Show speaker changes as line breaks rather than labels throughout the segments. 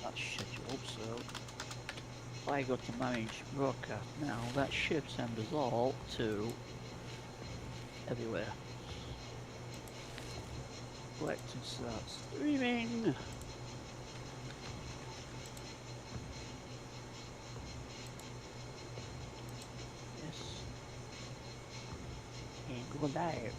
that scheduled, so if I go to manage broadcast now, that should send us all to everywhere. Select and start streaming. Yes. And go live.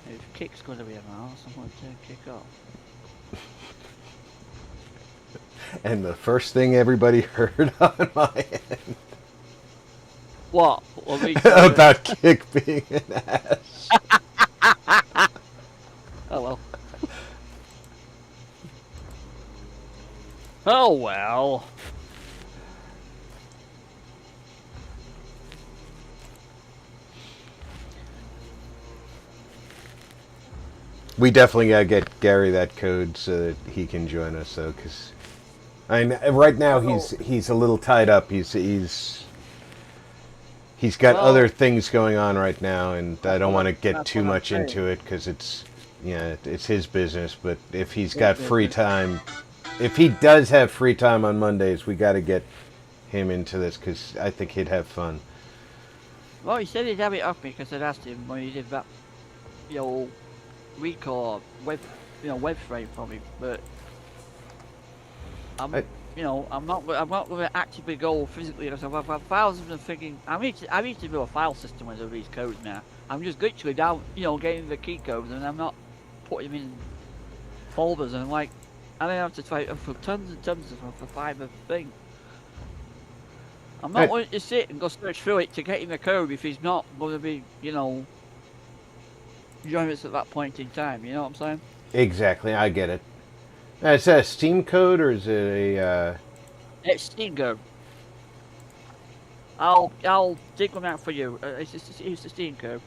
If kick's going to be a mouse, I'm going to turn kick off.
And the first thing everybody heard on my end.
What?
About Kick being an ass.
Oh well. Oh well.
We definitely gotta get Gary that code so that he can join us, though, because right now he's a little tied up. He's got other things going on right now, and I don't want to get too much into it because it's it's his business. But if he's got free time, if he does have free time on Mondays, we got to get him into this because I think he'd have fun.
Well, he said he'd have it off me because I'd asked him when he did that, record web, web frame for me, but I'm not going to actively go physically. I've had thousands of thinking. I need to do a file system with these codes now. I'm just literally down, getting the key codes, and I'm not putting them in folders, and I don't have to try for tons and tons of them for 5 thing. I'm not going to sit and go search through it to get him the code if he's not going to be, join us at that point in time. You know what I'm saying?
Exactly, I get it. Is that a Steam code or is it a?
It's Steam code. I'll dig them out for you. It's the Steam code.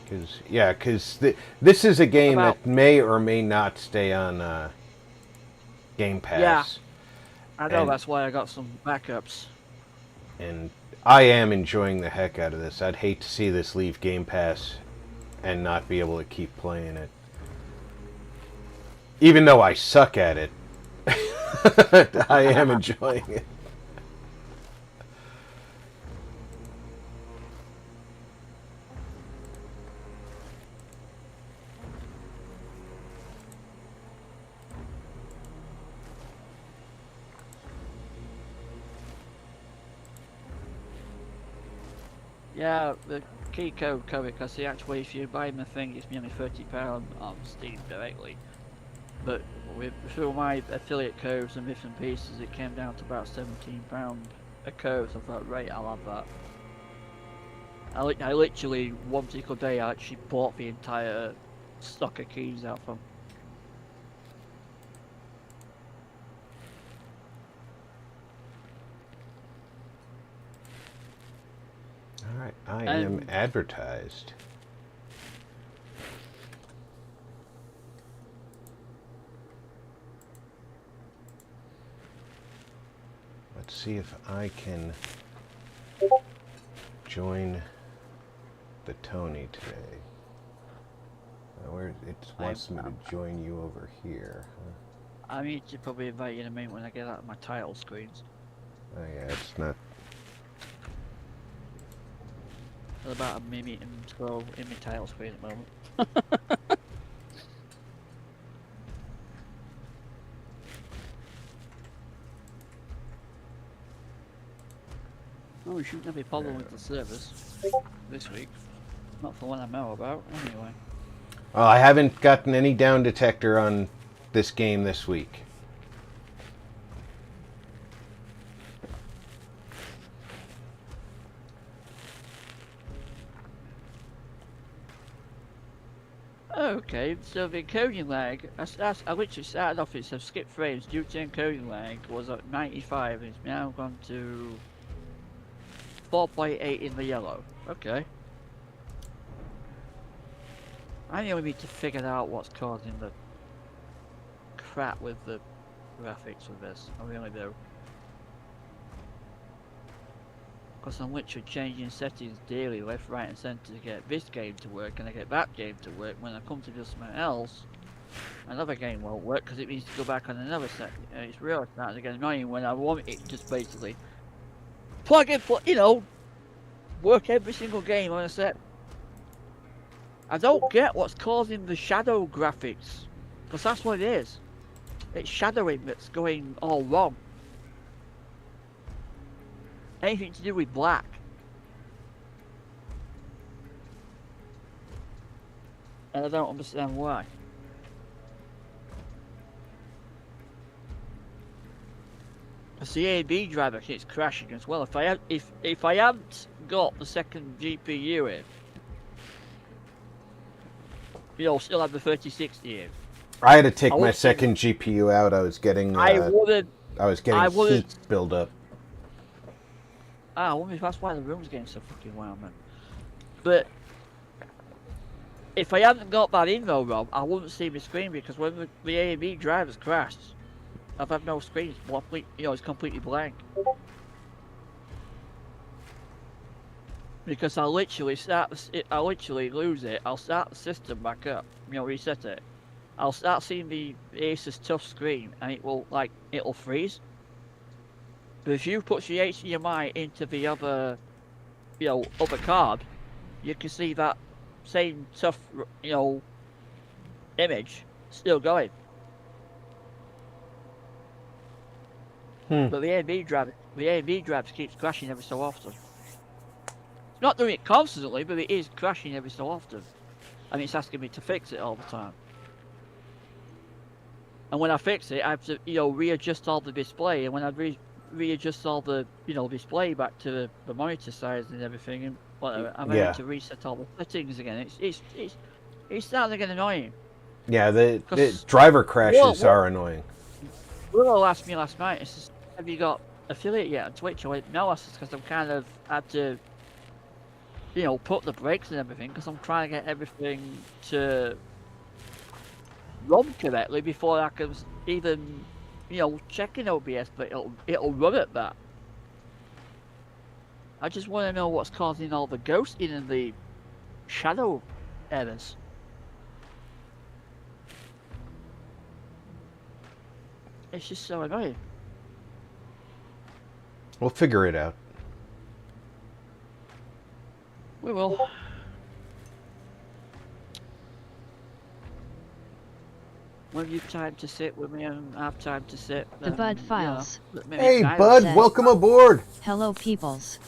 Because this is a game that may or may not stay on Game Pass.
Yeah, I know. That's why I got some backups.
And I am enjoying the heck out of this. I'd hate to see this leave Game Pass and not be able to keep playing it. Even though I suck at it, I am enjoying it.
Yeah, the key code cover, because actually if you buy the thing it's nearly £30 on Steam directly. But through my affiliate codes and bits and pieces it came down to about £17 a code, so I thought, right, I'll have that. I literally, one particular day I actually bought the entire stock of keys out from.
Alright, I am advertised. Let's see if I can join the Tony today. Where it wants me to join you over here. Huh?
I need to probably invite you in a minute when I get out of my title screens.
Oh yeah, it's not.
There's about a minute and 12 in my title screen at the moment. Oh, we shouldn't have a problem with the service this week. Not for what I know about, anyway.
Well, I haven't gotten any down detector on this game this week.
Okay, so the encoding lag, I literally started off, it said skip frames due to encoding lag was at 95 and it's now gone to 4.8 in the yellow. Okay. I really need to figure out what's causing the crap with the graphics with this. I really do. Because I'm literally changing settings daily, left, right, and centre to get this game to work, and I get that game to work. When I come to do something else, another game won't work because it needs to go back on another setting. And it's really starting to get annoying when I want it just basically plug in, work every single game on a set. I don't get what's causing the shadow graphics, because that's what it is. It's shadowing that's going all wrong. Anything to do with black. And I don't understand why. Because the A/B driver keeps crashing as well. If I hadn't got the second GPU in, still have the 3060 in.
I had to take my second GPU out. I was getting heat build up.
I wonder if that's why the room's getting so fucking wild, man. But if I hadn't got that in though, Rob, I wouldn't see my screen, because when the A/B drivers crashed, I've had no screen. It's completely blank. Because I literally lose it. I'll start the system back up. Reset it. I'll start seeing the Asus tough screen, and it'll freeze. But if you put the HDMI into the other card, you can see that same tough, image still going. But the A/B drive keeps crashing every so often. It's not doing it constantly, but it is crashing every so often, and it's asking me to fix it all the time. And when I fix it, I have to readjust all the display, and when I readjust all the display back to the monitor size and everything, and whatever, I'm having to reset all the settings again. It's starting to get annoying.
Yeah, the driver crashes are annoying.
Willow asked me last night, have you got affiliate yet on Twitch? I went, no, that's because I'm kind of had to put the brakes and everything, because I'm trying to get everything to run correctly before I can even check in OBS, but it'll run at that. I just want to know what's causing all the ghosting and the shadow errors. It's just so annoying.
We'll figure it out.
We will. When you've time to sit with me and have time to sit.
The Bud Files.
Hey, Bud, welcome aboard.
Hello, peoples.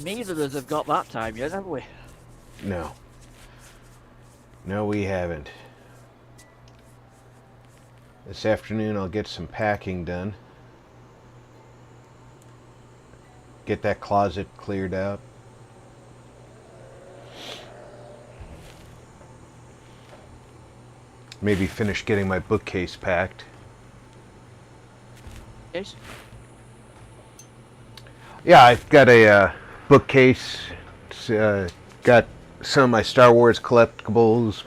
Neither of us have got that time yet, have we?
No. No, we haven't. This afternoon I'll get some packing done. Get that closet cleared out. Maybe finish getting my bookcase packed.
Yes.
Yeah, I've got a bookcase. It's, got some of my Star Wars collectibles,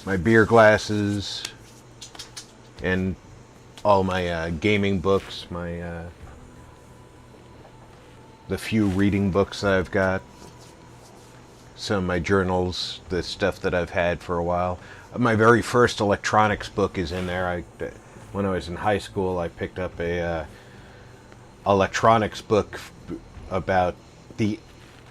my beer glasses, and all my gaming books, the few reading books that I've got, some of my journals, the stuff that I've had for a while. My very first electronics book is in there. When I was in high school, I picked up a electronics book about the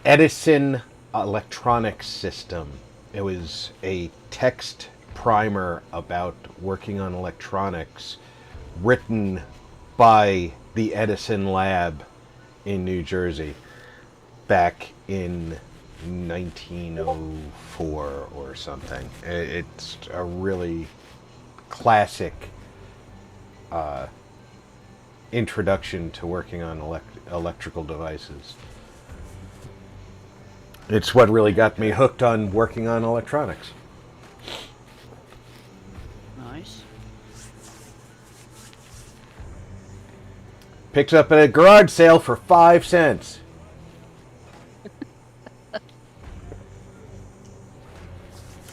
Edison electronics system. It was a text primer about working on electronics, written by the Edison lab in New Jersey back in 1904 or something. It's a really classic introduction to working on electrical devices. It's what really got me hooked on working on electronics.
Nice.
Picked up at a garage sale for 5 cents.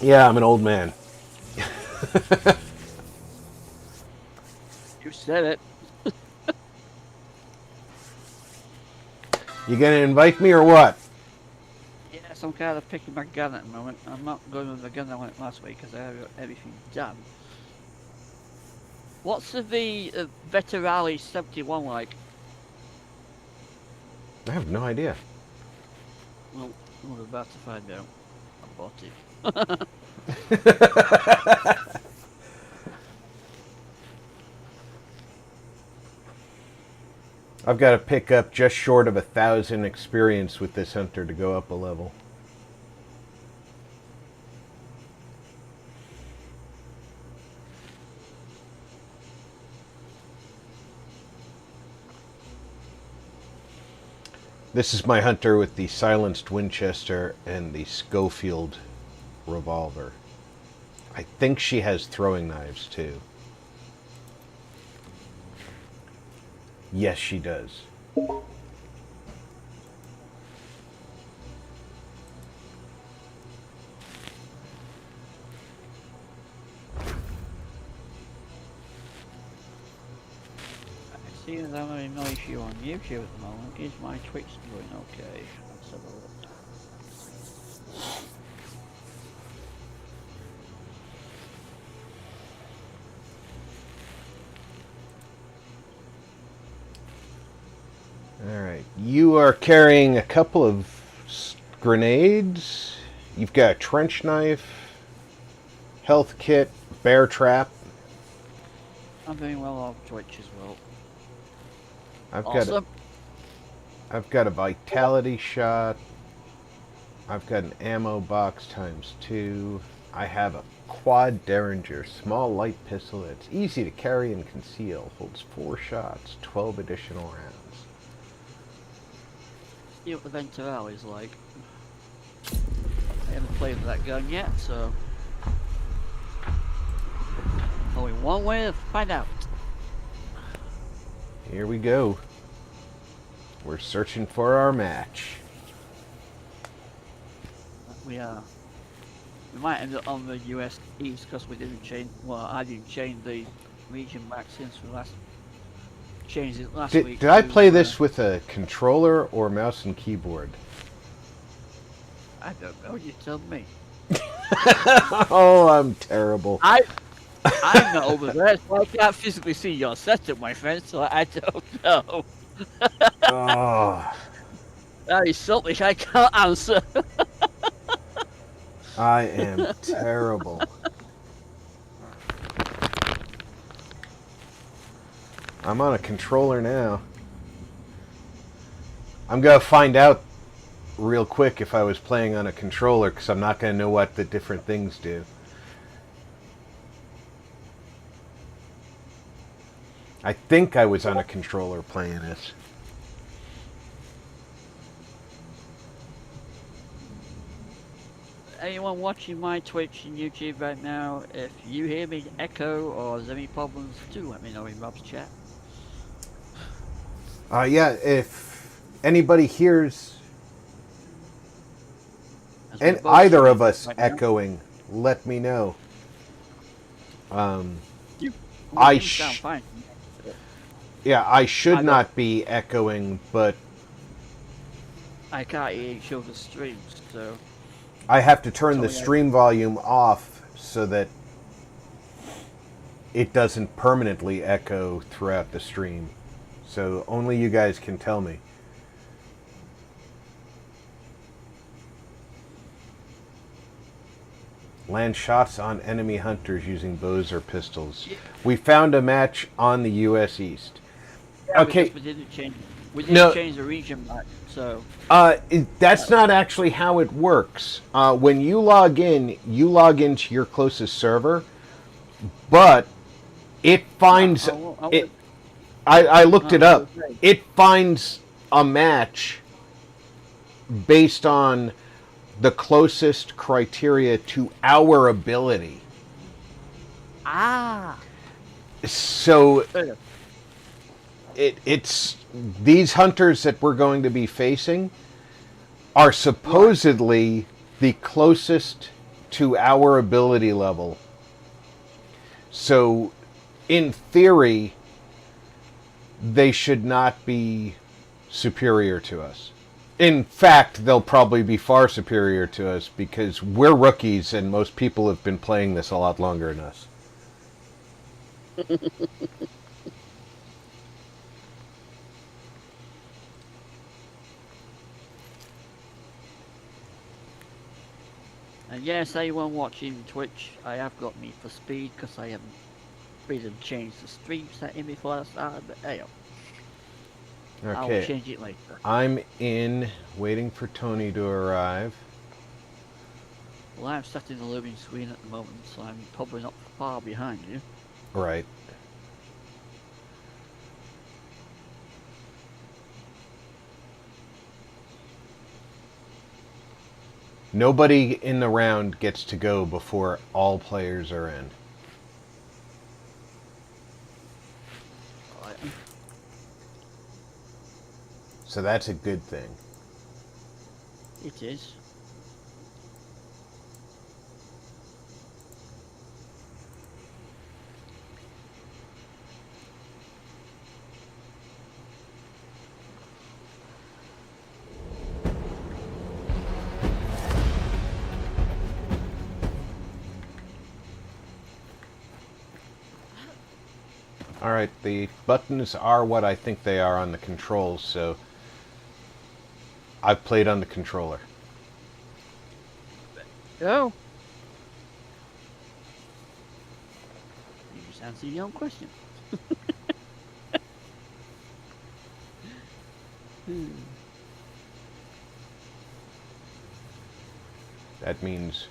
Yeah, I'm an old man.
You said it.
You gonna invite me or what?
Yes, I'm kind of picking my gun at the moment. I'm not going with the gun I went last week because I have got everything done. What's the Veterali 71 like?
I have no idea.
Well, we're about to find out. I bought it.
I've got to pick up just short of 1,000 experience with this hunter to go up a level. This is my hunter with the silenced Winchester and the Schofield revolver. I think she has throwing knives too. Yes, she does.
See as I'm having no issue on YouTube at the moment. Is my Twitch doing okay? Let's have a look.
Alright, you are carrying a couple of grenades. You've got a trench knife, health kit, bear trap.
I'm doing well on Twitch as well.
I've got a vitality shot. I've got an ammo box ×2. I have a quad Derringer small light pistol that's easy to carry and conceal. Holds 4 shots, 12 additional rounds.
See what the Ventural is like. I haven't played with that gun yet, so only one way to find out.
Here we go. We're searching for our match.
We might end up on the US East because we didn't change. Well, I didn't change the region back since we last changed it last week.
Did I play this with a controller or mouse and keyboard?
I don't know. You tell me.
Oh, I'm terrible.
I'm not over there, so I can't physically see your setup, my friend. So I don't know.
Oh,
That is something I can't answer.
I am terrible. I'm on a controller now. I'm going to find out real quick if I was playing on a controller, because I'm not going to know what the different things do. I think I was on a controller playing this.
Anyone watching my Twitch and YouTube right now, if you hear me echo or there's any problems, do let me know in Rob's chat.
Yeah, if anybody hears and either of us
right
echoing, let me know.
I sound fine.
Yeah, I should not be echoing, but
I can't hear each other's streams, so
I have to turn the stream volume off so that it doesn't permanently echo throughout the stream. So only you guys can tell me. Land shots on enemy hunters using bows or pistols. Yeah. We found a match on the U.S. East.
Yeah,
okay.
We didn't change the region back, so.
That's not actually how it works. When you log into your closest server, but it finds it. I looked it up. It finds a match based on the closest criteria to our ability.
Ah.
So it's these hunters that we're going to be facing are supposedly the closest to our ability level. So in theory, they should not be superior to us. In fact, they'll probably be far superior to us because we're rookies and most people have been playing this a lot longer than us.
And yes, anyone watching Twitch, I have got Need for Speed because I haven't really changed the stream setting before I started, but hey, I'll
Okay,
change it later.
I'm in, waiting for Tony to arrive.
Well, I'm sat in the loading screen at the moment, so I'm probably not far behind you.
Right. Nobody in the round gets to go before all players are in.
Right.
So that's a good thing.
It is.
Alright, the buttons are what I think they are on the controls, so I've played on the controller.
Oh. You just answered your own question.
That means,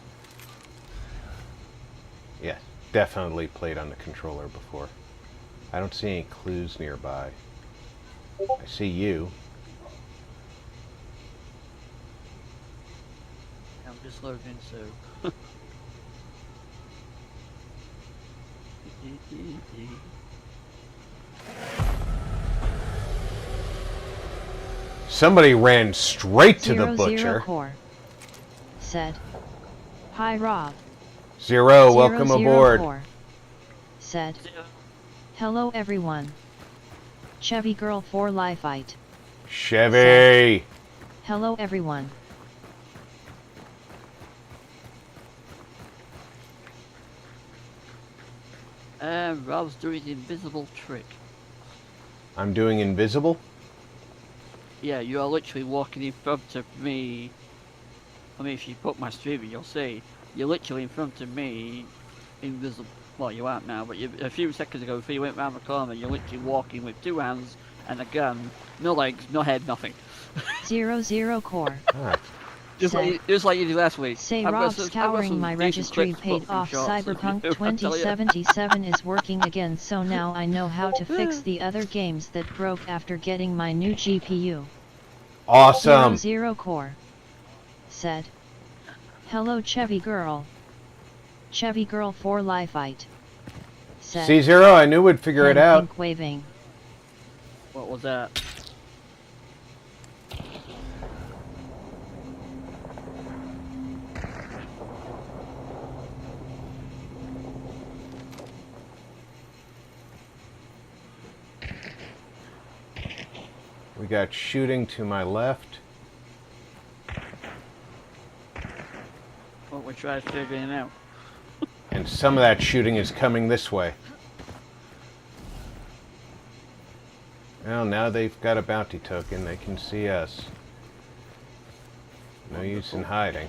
yeah, definitely played on the controller before. I don't see any clues nearby. I see you.
I'm just loading, so.
Somebody ran straight to the
00
butcher.
Core said, "Hi Rob."
Zero, welcome
00
aboard.
Core said, "Hello everyone." Chevy Girl for Lifeite.
Chevy!
"Hello everyone."
Rob's doing the invisible trick.
I'm doing invisible?
Yeah, you are literally walking in front of me. I mean, if you put my stream in, you'll see. You're literally in front of me, invisible. Well, you aren't now, but a few seconds ago, before you went round the corner, you're literally walking with 2 hands and a gun. No legs, no head, nothing.
00 Core
Ah,
Just like you did last week.
say
I've got
Rob
some
scouring my
decent
registry
clips,
paid
but from
off.
shorts,
Cyberpunk
I tell ya.
2077 is working again, so now I know how to fix the other games that broke after getting my new GPU.
awesome!
00 Core said, "Hello Chevy Girl." Chevy Girl for Lifeite said,
C0, I knew we'd figure it
"Pen
out.
Pink waving."
What was that?
We got shooting to my left.
What we tried figuring out.
And some of that shooting is coming this way. Well, now they've got a bounty token. They can see us. No use in hiding.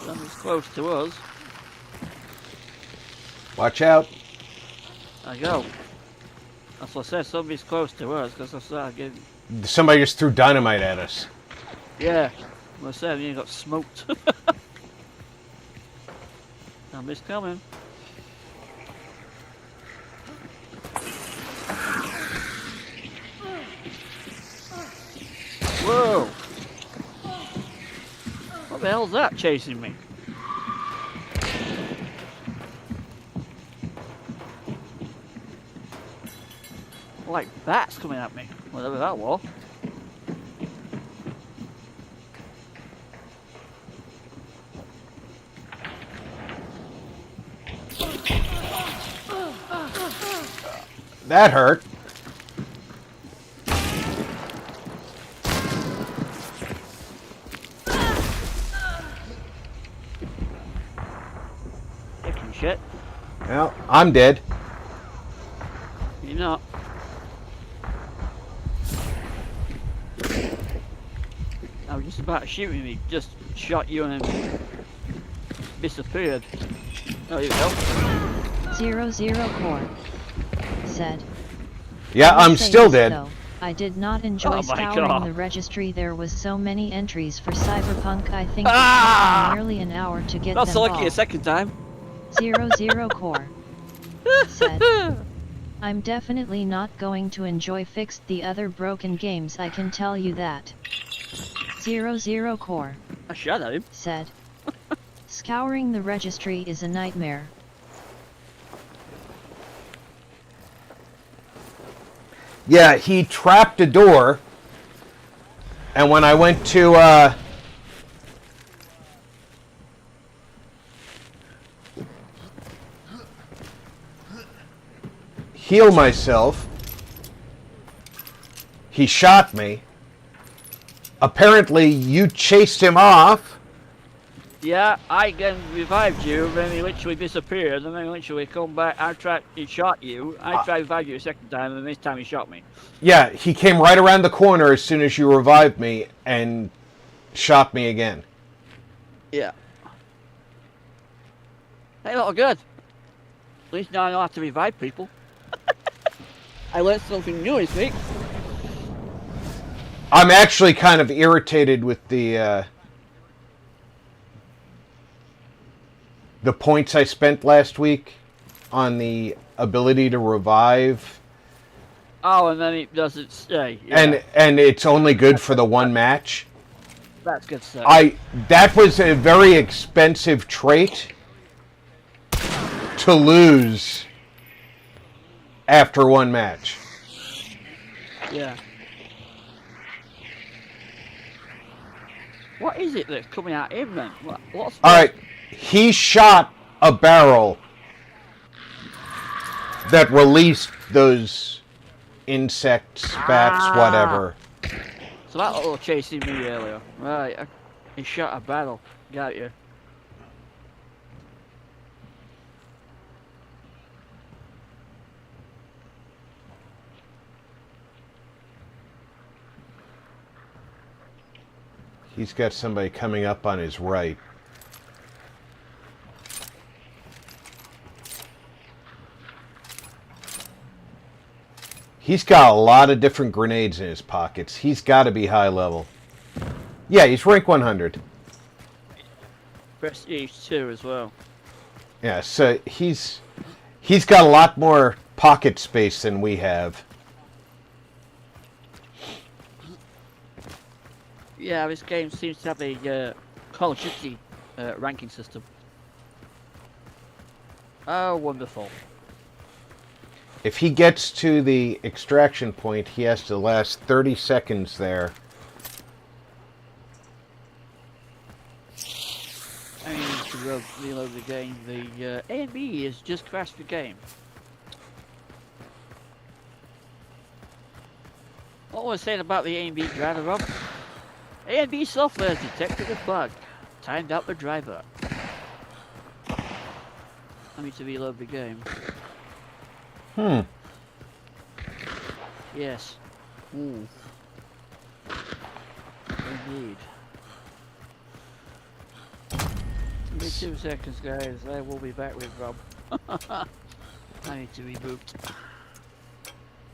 Something's close to us.
Watch out.
I go. That's what I said, somebody's close to us, because I started getting
Somebody just threw dynamite at us.
Yeah. I said, you got smoked. I missed coming. Whoa! What the hell's that chasing me? Like bats coming at me, whatever that was.
That hurt.
Chicken shit.
Well, I'm dead.
You're not. I was just about to shoot him, he just shot you and then disappeared. Oh, you go.
00 core. Said.
Yeah,
I will
I'm
say
still
this,
dead.
though, I did not enjoy
Oh my
scouring
God.
the registry. There was so many entries for Cyberpunk. I think
Ah!
it took me nearly an hour to get
Not
them
so lucky
all.
a second time.
00 core. Said. I'm definitely not going to enjoy fixed the other broken games, I can tell you that. 00 core.
I shot at him.
Said. Scouring the registry is a nightmare.
Yeah, he trapped a door, and when I went to heal myself, he shot me. Apparently, you chased him off.
Yeah, I again revived you, then he literally disappeared, and then literally come back. He shot you. I tried to revive you a second time, and this time he shot me.
Yeah, he came right around the corner as soon as you revived me and shot me again.
Yeah. Hey, not good. At least now I know how to revive people. I learned something new this week.
I'm actually kind of irritated with the points I spent last week on the ability to revive.
Oh, and then it doesn't stay. Yeah.
And it's only good for the one match.
That's good stuff.
That was a very expensive trait to lose after one match.
Yeah. What is it that's coming at him then? What's
All right, he shot a barrel that released those insects, bats, whatever.
So that little chasing me earlier. Right, he shot a barrel. Got you.
He's got somebody coming up on his right. He's got a lot of different grenades in his pockets. He's got to be high level. Yeah, he's rank 100.
Prestige 2 as well.
Yeah, so he's got a lot more pocket space than we have.
Yeah, this game seems to have a Call of Duty ranking system. Oh, wonderful.
If he gets to the extraction point, he has to last 30 seconds there.
I need to reload the game. The A and B has just crashed the game. What was I saying about the A and B driver, Rob? A and B software has detected a bug. Timed out the driver. I need to reload the game. Yes. Ooh. Indeed. Give me 2 seconds, guys. I will be back with Rob. I need to reboot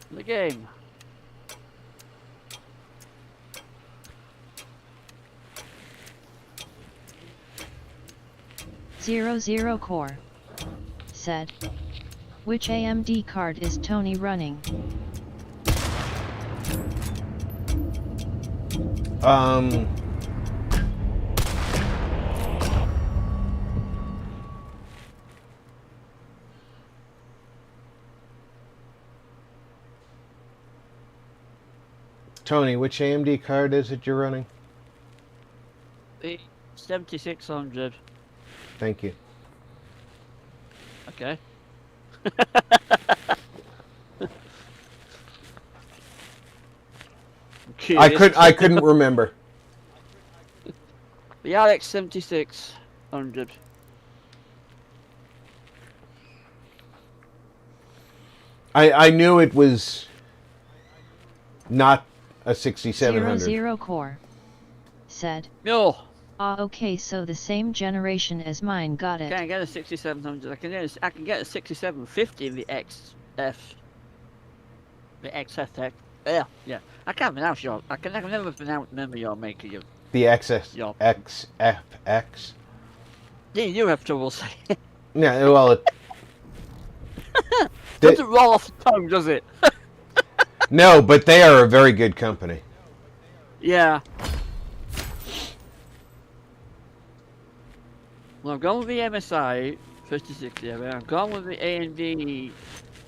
the game.
00 Core said, which AMD card is Tony running?
Tony, which AMD card is it you're running?
The 7600.
Thank you.
Okay.
I couldn't remember.
The RX 7600.
I knew it was not a 6700.
00 Core said,
No.
Okay, so the same generation as mine, got it.
Can't get a 6700. I can get a 6750 in the XF. The XFX. Yeah. I can't pronounce your. I can never remember your maker.
The XS
Your.
XFX.
Yeah, you have trouble saying.
Yeah, well, it
Doesn't roll off the tongue, does it?
no, but they are a very good company.
Yeah. Well, I've gone with the MSI 5060. I've gone with the AMD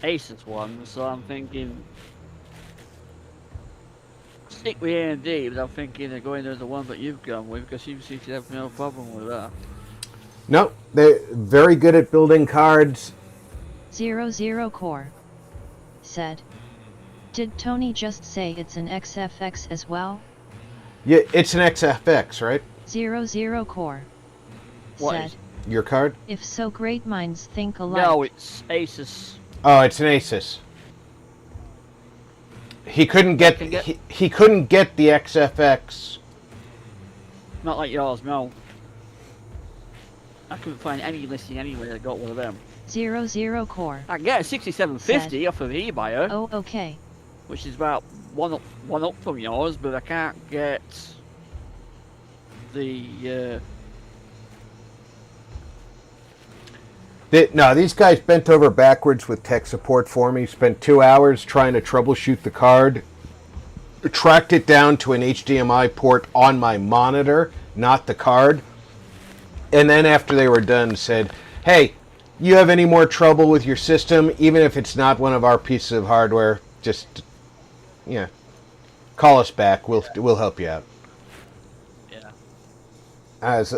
Asus one, so I'm thinking stick with AMD, but I'm thinking of going with the one that you've gone with because you seem to have no problem with that.
No, they're very good at building cards.
00 Core said, did Tony just say it's an XFX as well?
Yeah, it's an XFX, right?
00 Core
What
said,
is
Your card?
if so, great minds think alike.
No, it's Asus.
Oh, it's an Asus. He couldn't get, he couldn't get the XFX.
Not like yours, no. I couldn't find any listing anywhere that got one of them.
00 Core.
I can get a 6750 off of eBuyer,
Oh, okay.
which is about one up from yours, but I can't get the.
No, these guys bent over backwards with tech support for me, spent 2 hours trying to troubleshoot the card, tracked it down to an HDMI port on my monitor, not the card, and then after they were done said, hey, you have any more trouble with your system, even if it's not one of our pieces of hardware, just, yeah, call us back, we'll help you out.
Yeah.
As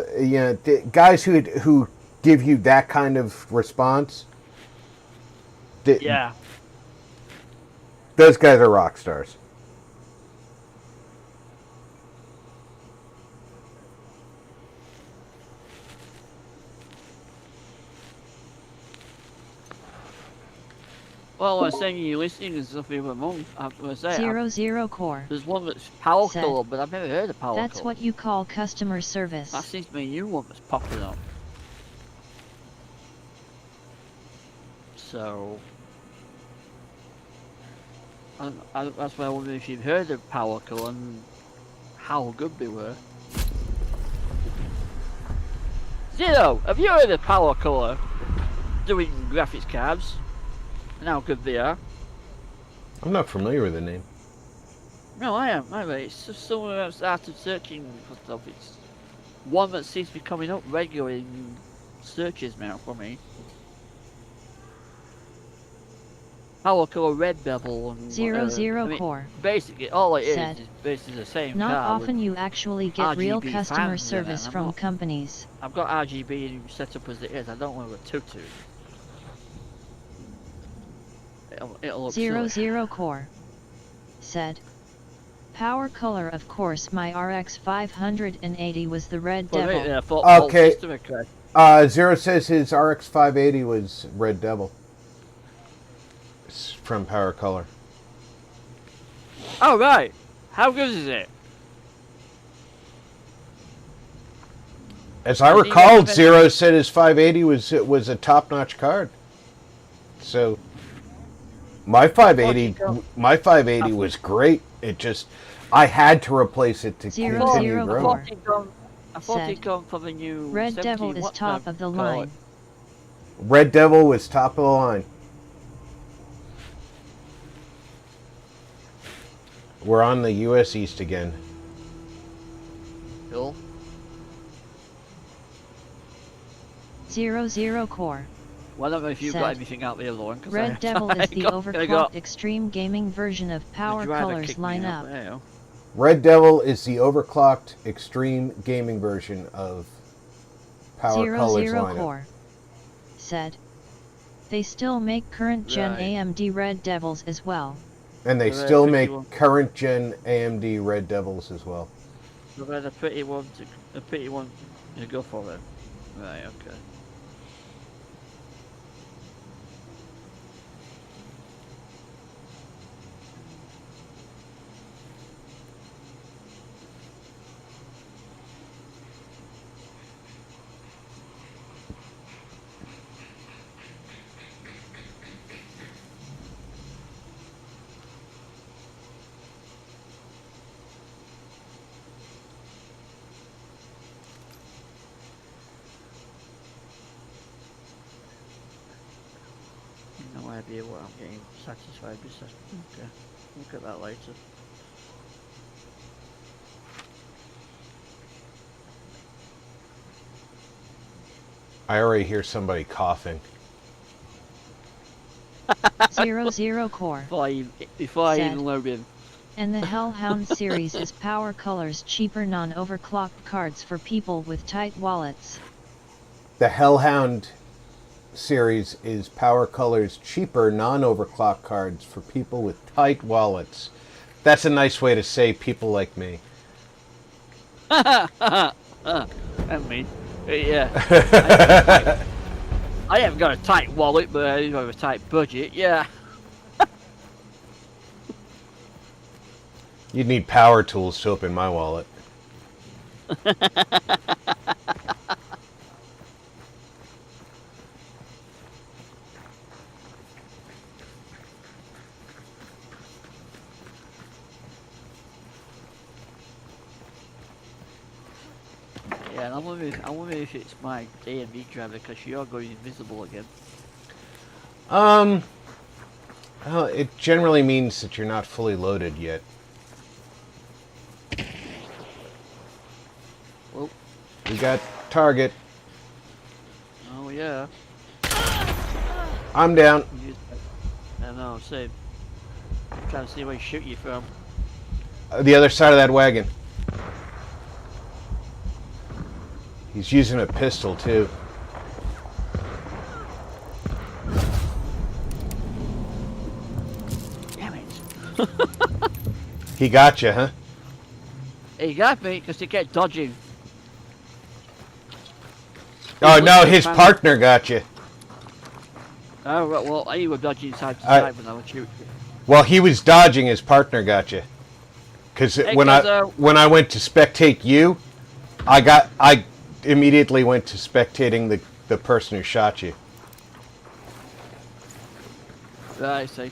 guys who give you that kind of response,
Yeah.
those guys are rock stars.
Well, I'm sending you listings and stuff every month. I'm gonna say
00 Core.
there's one that's power
Said,
color, but I've never heard of power color.
That's what you call customer service.
That seems to be a new one that's popping up. So, that's why I wonder if you've heard of power color and how good they were. Zero, have you heard of power color doing graphics cards and how good they are?
I'm not familiar with the name.
No, I am. It's just someone I've started searching for stuff. It's one that seems to be coming up regularly in searches now for me. Power color red bevel and
00 Core.
Basically, all it
Said,
is basically the same
Not
car.
often you actually get real
RGB
customer
fans in it,
service
I'm
from
not-
companies.
I've got RGB set up as it is. I don't want a tutu. It'll look silly.
00 Core said, power color, of course, my RX 580 was the red
Well,
devil.
wait, yeah, full
Okay.
system request.
Zero says his RX 580 was Red Devil. It's from Power Color.
Oh right, how good is it?
As I
Did he
recall,
recommend-
Zero said his 580 was a top-notch card. So my 580 was great. It just I had to replace it to
00
continue
Core.
growing.
I thought
said,
he'd come for the new
Red
17
Devil is
what
top
the
of the
call it?
line.
Red Devil was top of the line. We're on the U.S. East again.
Cool.
00 core.
Well, I don't know if you've
Said,
got anything out there, Lauren. 'Cause
Red Devil is the
I
overclocked
got
extreme gaming version of Power
the driver
Colors
kicked me out
lineup.
there.
Red Devil is the overclocked extreme gaming version of Power Colors
00
lineup.
core. Said, they still make current gen
Right.
AMD Red Devils as well.
And they
So they're
still
pretty
make
one.
current gen AMD Red Devils as well.
So there's a pretty one to go for then. Right, okay. No idea what I'm getting satisfied with. Okay, look at that later.
I already hear somebody coughing.
00 core.
Before I
Said.
even load in.
And the Hellhound series is Power Colors cheaper non-overclocked cards for people with tight wallets.
The Hellhound series is Power Colors cheaper non-overclock cards for people with tight wallets. That's a nice way to say people like me.
I mean, yeah. I haven't got a tight wallet, but I do have a tight budget. Yeah.
You'd need power tools to open my wallet.
Yeah, and I wonder if it's my AMD driver because you are going invisible again.
Well, it generally means that you're not fully loaded yet.
Well,
We got target.
oh yeah.
I'm down.
I know, same. I'm trying to see where he shoot you from.
The other side of that wagon. He's using a pistol too.
Damn it.
He got you, huh?
He got me because he kept dodging.
Oh no, his partner got you.
Oh, right, well, he was dodging side to side when I was shooting.
Well, he was dodging. His partner got you. Because when I went to spectate you, I immediately went to spectating the person who shot you.
Right, I see.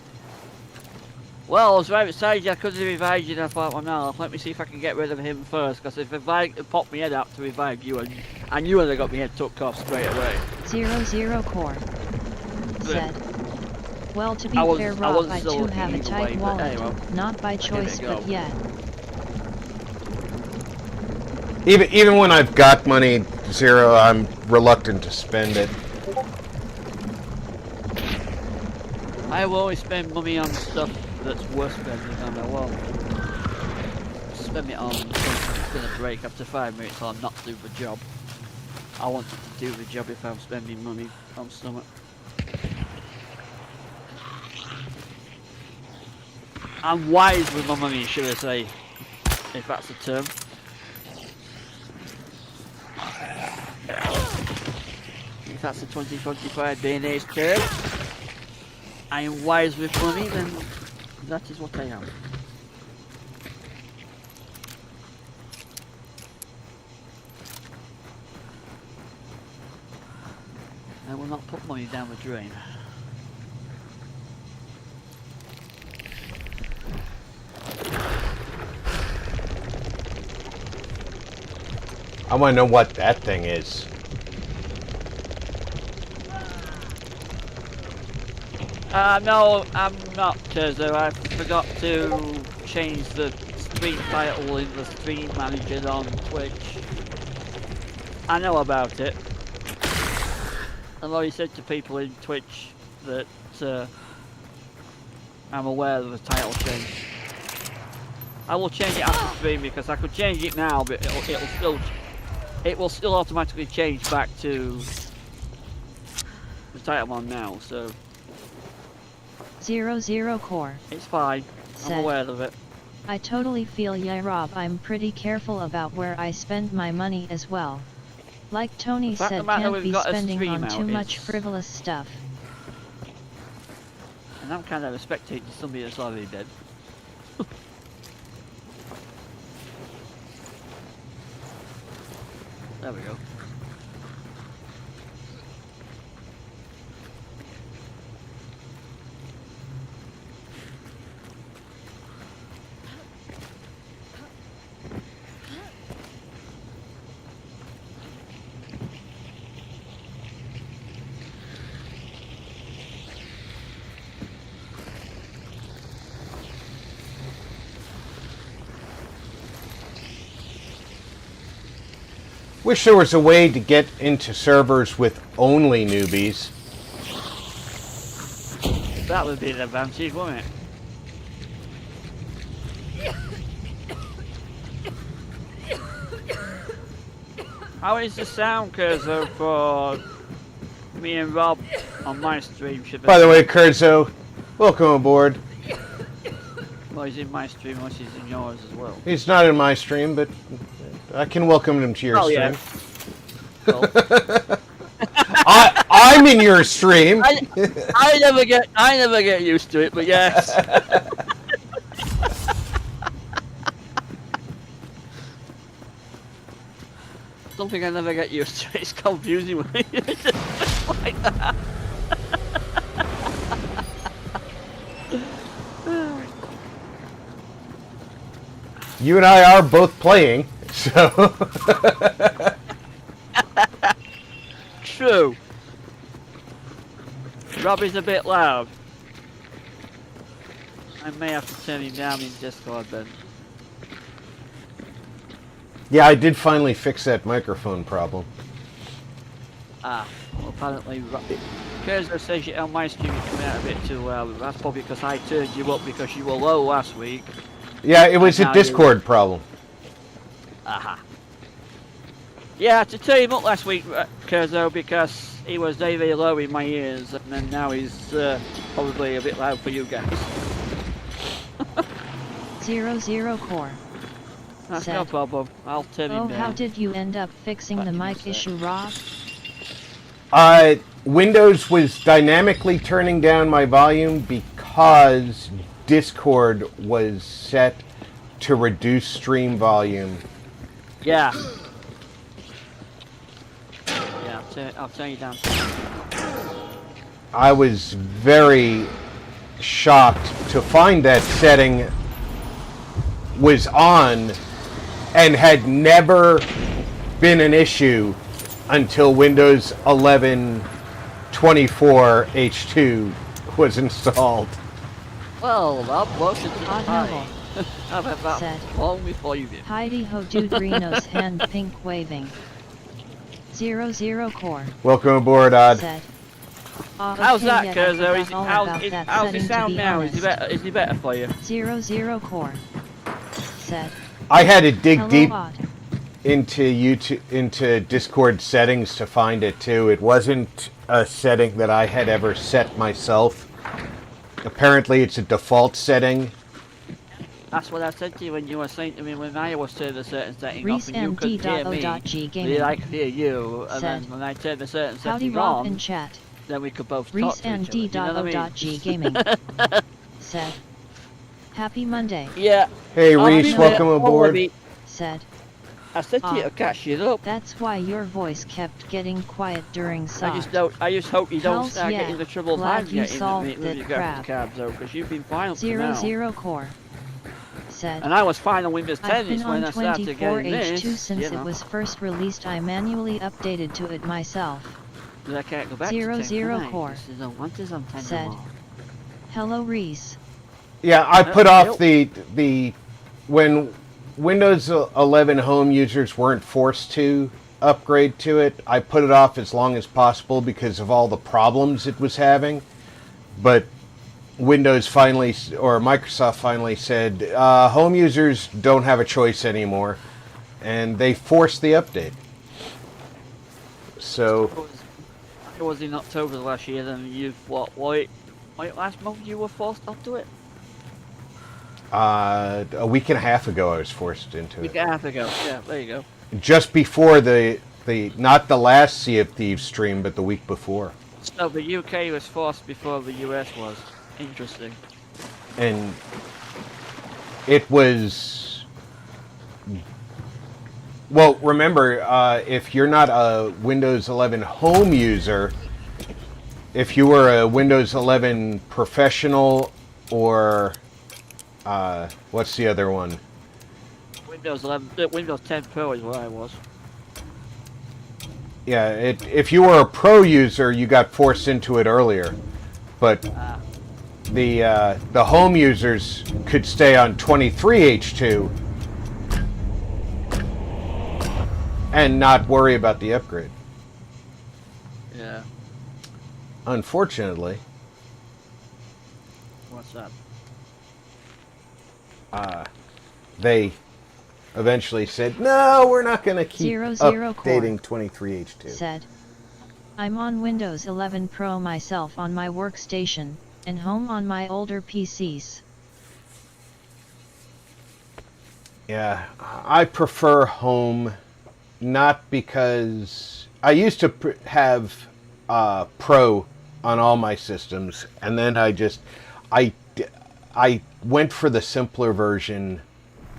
Well, I was right beside you. I couldn't revive you, and I thought, well, no, let me see if I can get rid of him first. Because if I popped my head up to revive you, and I knew I got my head took off straight away.
00 core. Said. Well, to be fair, Rob, I too have a tight wallet. Anyway, not by choice, but yet.
Even when I've got money, Zero, I'm reluctant to spend it.
I will always spend money on stuff that's worth spending on. I won't spend it on something that's going to break after 5 minutes or not do the job. I want it to do the job if I'm spending money on something. I'm wise with my money, should I say, if that's the term. If that's the 2025 day and age term, I am wise with money, then that is what I am. I will not put money down the drain.
I want to know what that thing is.
No, I'm not, because I forgot to change the stream title in the stream manager on Twitch. I know about it. I've already said to people in Twitch that I'm aware of the title change. I will change it after stream because I could change it now, but it will still automatically change back to the title I'm on now. So
00 core.
it's fine. I'm aware of it.
I totally feel ya, Rob. I'm pretty careful about where I spend my money as well. Like Tony said, can't be spending on too much frivolous stuff.
And I'm kind of a spectator to somebody that's already dead. There we go.
Wish there was a way to get into servers with only newbies.
That would be an advantage, wouldn't it? How is the sound cursor for me and Rob on my stream?
By the way, Kurzo, welcome aboard.
Well, he's in my stream, unless he's in yours as well.
He's not in my stream, but I can welcome him to your stream.
Yeah. Well.
I'm in your stream.
I never get used to it, but yes. Something I never get used to. It's confusing when it's just like that.
You and I are both playing, so.
True. Robbie's a bit loud. I may have to turn him down in Discord then.
Yeah, I did finally fix that microphone problem.
Ah, well, apparently Kurzo says on my stream you're coming out a bit too well. That's probably because I turned you up because you were low last week.
Yeah, it was a Discord problem.
Aha. Yeah, I had to turn him up last week, Kurzo, because he was very, very low in my ears, and then now he's probably a bit loud for you guys.
00 core.
That's no problem. I'll turn him down.
How did you end up fixing the mic issue, Rob?
Windows was dynamically turning down my volume because Discord was set to reduce stream volume.
Yeah. Yeah, I'll turn you down.
I was very shocked to find that setting was on and had never been an issue until Windows 11 24 H2 was installed.
Well, that wasn't the
Odd
time.
Noble
How about that?
said,
Long before you did.
Heidi Ho Dude Reno's hand pink waving. 00 core.
Welcome aboard, Odd.
Said,
How's
okay,
that,
yeah, I
Kurzo?
forgot all about that
How's he
setting, to
sound
be
now?
honest.
Is he better for you?
00 core. Said,
I had to dig
hello,
deep
Odd.
into Discord settings to find it too. It wasn't a setting that I had ever set myself. Apparently it's a default setting.
That's what I said to you when you were saying to me when I was turning a certain setting off and you couldn't hear me.
ReeseMD.O.G
I could hear you, and
said,
then when I turned a certain
howdy
setting
Rob in
on,
chat.
then we could both talk to each other. You know what I mean?
ReeseMD.O.G Gaming said, happy Monday.
Yeah.
Hey
I'll
Reese,
be
welcome
there
aboard.
already.
Said,
I said to you to catch it up.
that's why your voice kept getting quiet during SOT.
I just hope you don't
Hells
start
yeah,
getting the trouble
glad
times
you
yet
solved
with
that
your
crap.
graphics cards though, because you've been fine up to now.
00 core. Said, said,
And I was fine on Windows 10
I've been
is when
on
I started getting
24H2
this.
since
You know,
it was first released. I manually updated to it myself.
but I can't go back to
00
10, can I?
core,
This is no wonders on 10
said,
anymore.
Hello Reese.
Yeah, I put
Yep.
off the when Windows 11 home users weren't forced to upgrade to it. I put it off as long as possible because of all the problems it was having. But Windows finally, or Microsoft finally said, home users don't have a choice anymore, and they forced the update. So
It was in October last year, then you've wait, last month you were forced onto it?
a week and a half ago, I was forced into
A week
it.
and a half ago, yeah, there you go.
Just before the not the last Sea of Thieves stream, but the week before.
So the UK was forced before the US was. Interesting.
And it was, well, remember, if you're not a Windows 11 home user, if you were a Windows 11 professional or what's the other one?
Windows 11, Windows 10 Pro is where I was.
Yeah, if you were a pro user, you got forced into it earlier, but the home users could stay on 23H2 and not worry about the upgrade.
Yeah.
Unfortunately,
What's that?
they eventually said, "No, we're not going to keep
00
updating 23H2."
Said, I'm on Windows 11 Pro myself on my workstation, and home on my older PCs.
Yeah, I prefer home, not because I used to have Pro on all my systems, and then I went for the simpler version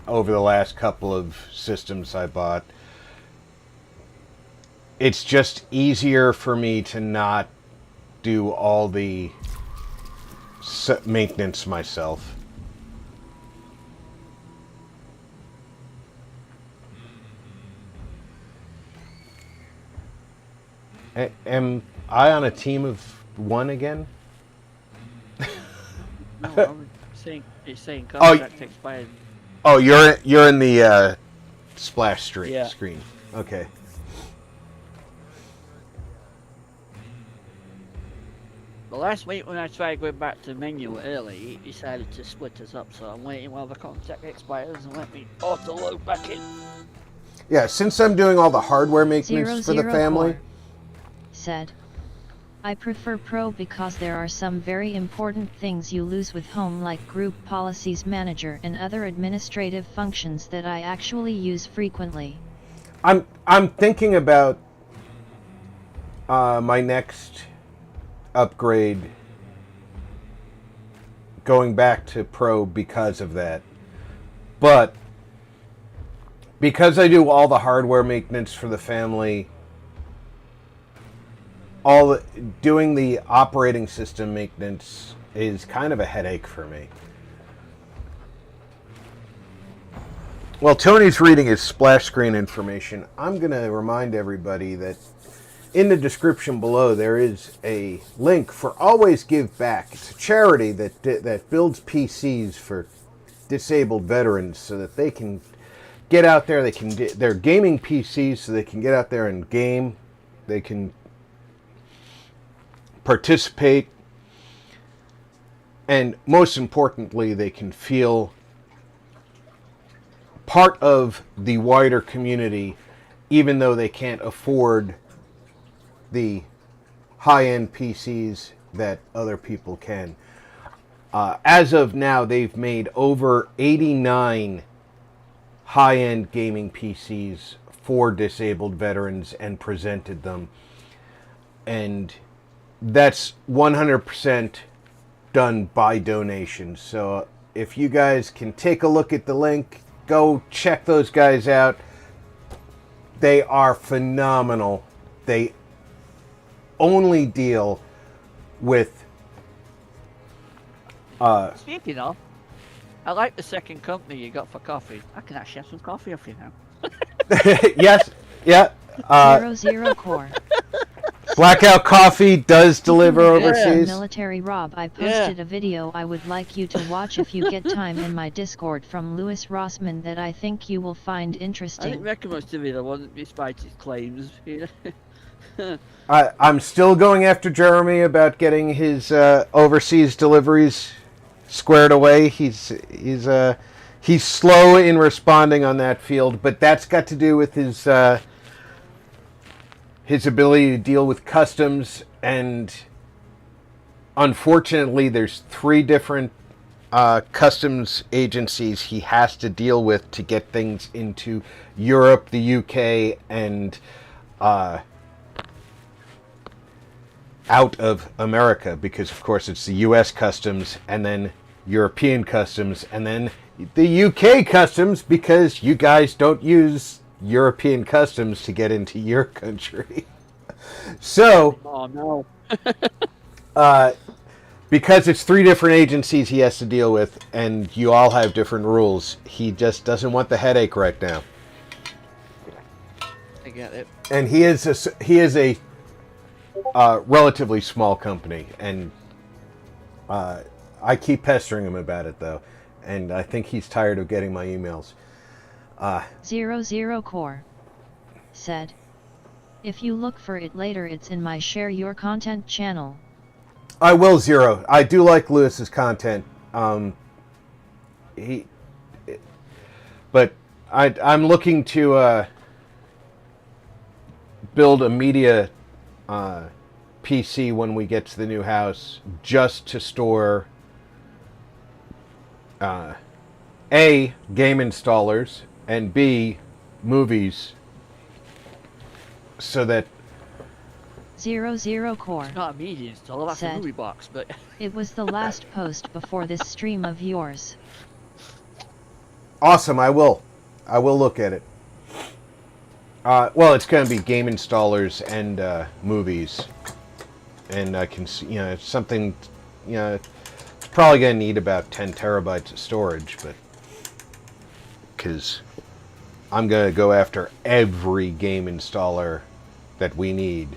over the last couple of systems I bought. It's just easier for me to not do all the maintenance myself. Am I on a team of one again?
No, I'm saying it's saying contract expired.
Oh, you're in the splash screen. Okay.
But last week when I tried going back to the menu early, it decided to split us up, so I'm waiting while the contract expires and let me auto-load back in.
Yeah, since I'm doing all the hardware maintenance for the family.
00 said, I prefer Pro because there are some very important things you lose with home, like group policies manager and other administrative functions that I actually use frequently.
I'm thinking about my next upgrade going back to Pro because of that. But because I do all the hardware maintenance for the family, doing the operating system maintenance is kind of a headache for me. Well, Tony's reading his splash screen information. I'm going to remind everybody that in the description below there is a link for Always Give Back. It's a charity that builds PCs for disabled veterans so that they can get out there. They're gaming PCs so they can get out there and game. They can participate, and most importantly, they can feel part of the wider community, even though they can't afford the high-end PCs that other people can. As of now, they've made over 89 high-end gaming PCs for disabled veterans and presented them. And that's 100% done by donation. So if you guys can take a look at the link, go check those guys out. They are phenomenal. They only deal with
Speaking of, I like the second company you got for coffee. I can actually have some coffee off you now.
Yes, yeah.
00 core.
Blackout Coffee does deliver
Speaking of the
overseas.
military, Rob, I
Yeah.
posted a video I would like you to watch if you get time in my Discord from Louis Rossman that I think you will find
I didn't
interesting.
reckon much to me, though, wasn't despite its claims. You know?
I'm still going after Jeremy about getting his overseas deliveries squared away. He's slow in responding on that field, but that's got to do with his ability to deal with customs, and unfortunately, there's 3 different customs agencies he has to deal with to get things into Europe, the UK, and out of America, because of course it's the US customs and then European customs and then the UK customs, because you guys don't use European customs to get into your country. So,
Oh, no.
because it's 3 different agencies he has to deal with and you all have different rules, he just doesn't want the headache right now.
I get it.
And he is a relatively small company, and I keep pestering him about it though, and I think he's tired of getting my emails.
00 core. Said. If you look for it later, it's in my Share Your Content channel.
I will, Zero. I do like Lewis's content. But I'm looking to build a media PC when we get to the new house, just to store A, game installers, and B, movies, so that
00 core.
It's not a media installer, that's a
Said.
movie box, but...
It was the last post before this stream of yours.
awesome. I will look at it. Well, it's going to be game installers and movies, and I can see, it's something, it's probably going to need about 10 terabytes of storage, but because I'm going to go after every game installer that we need.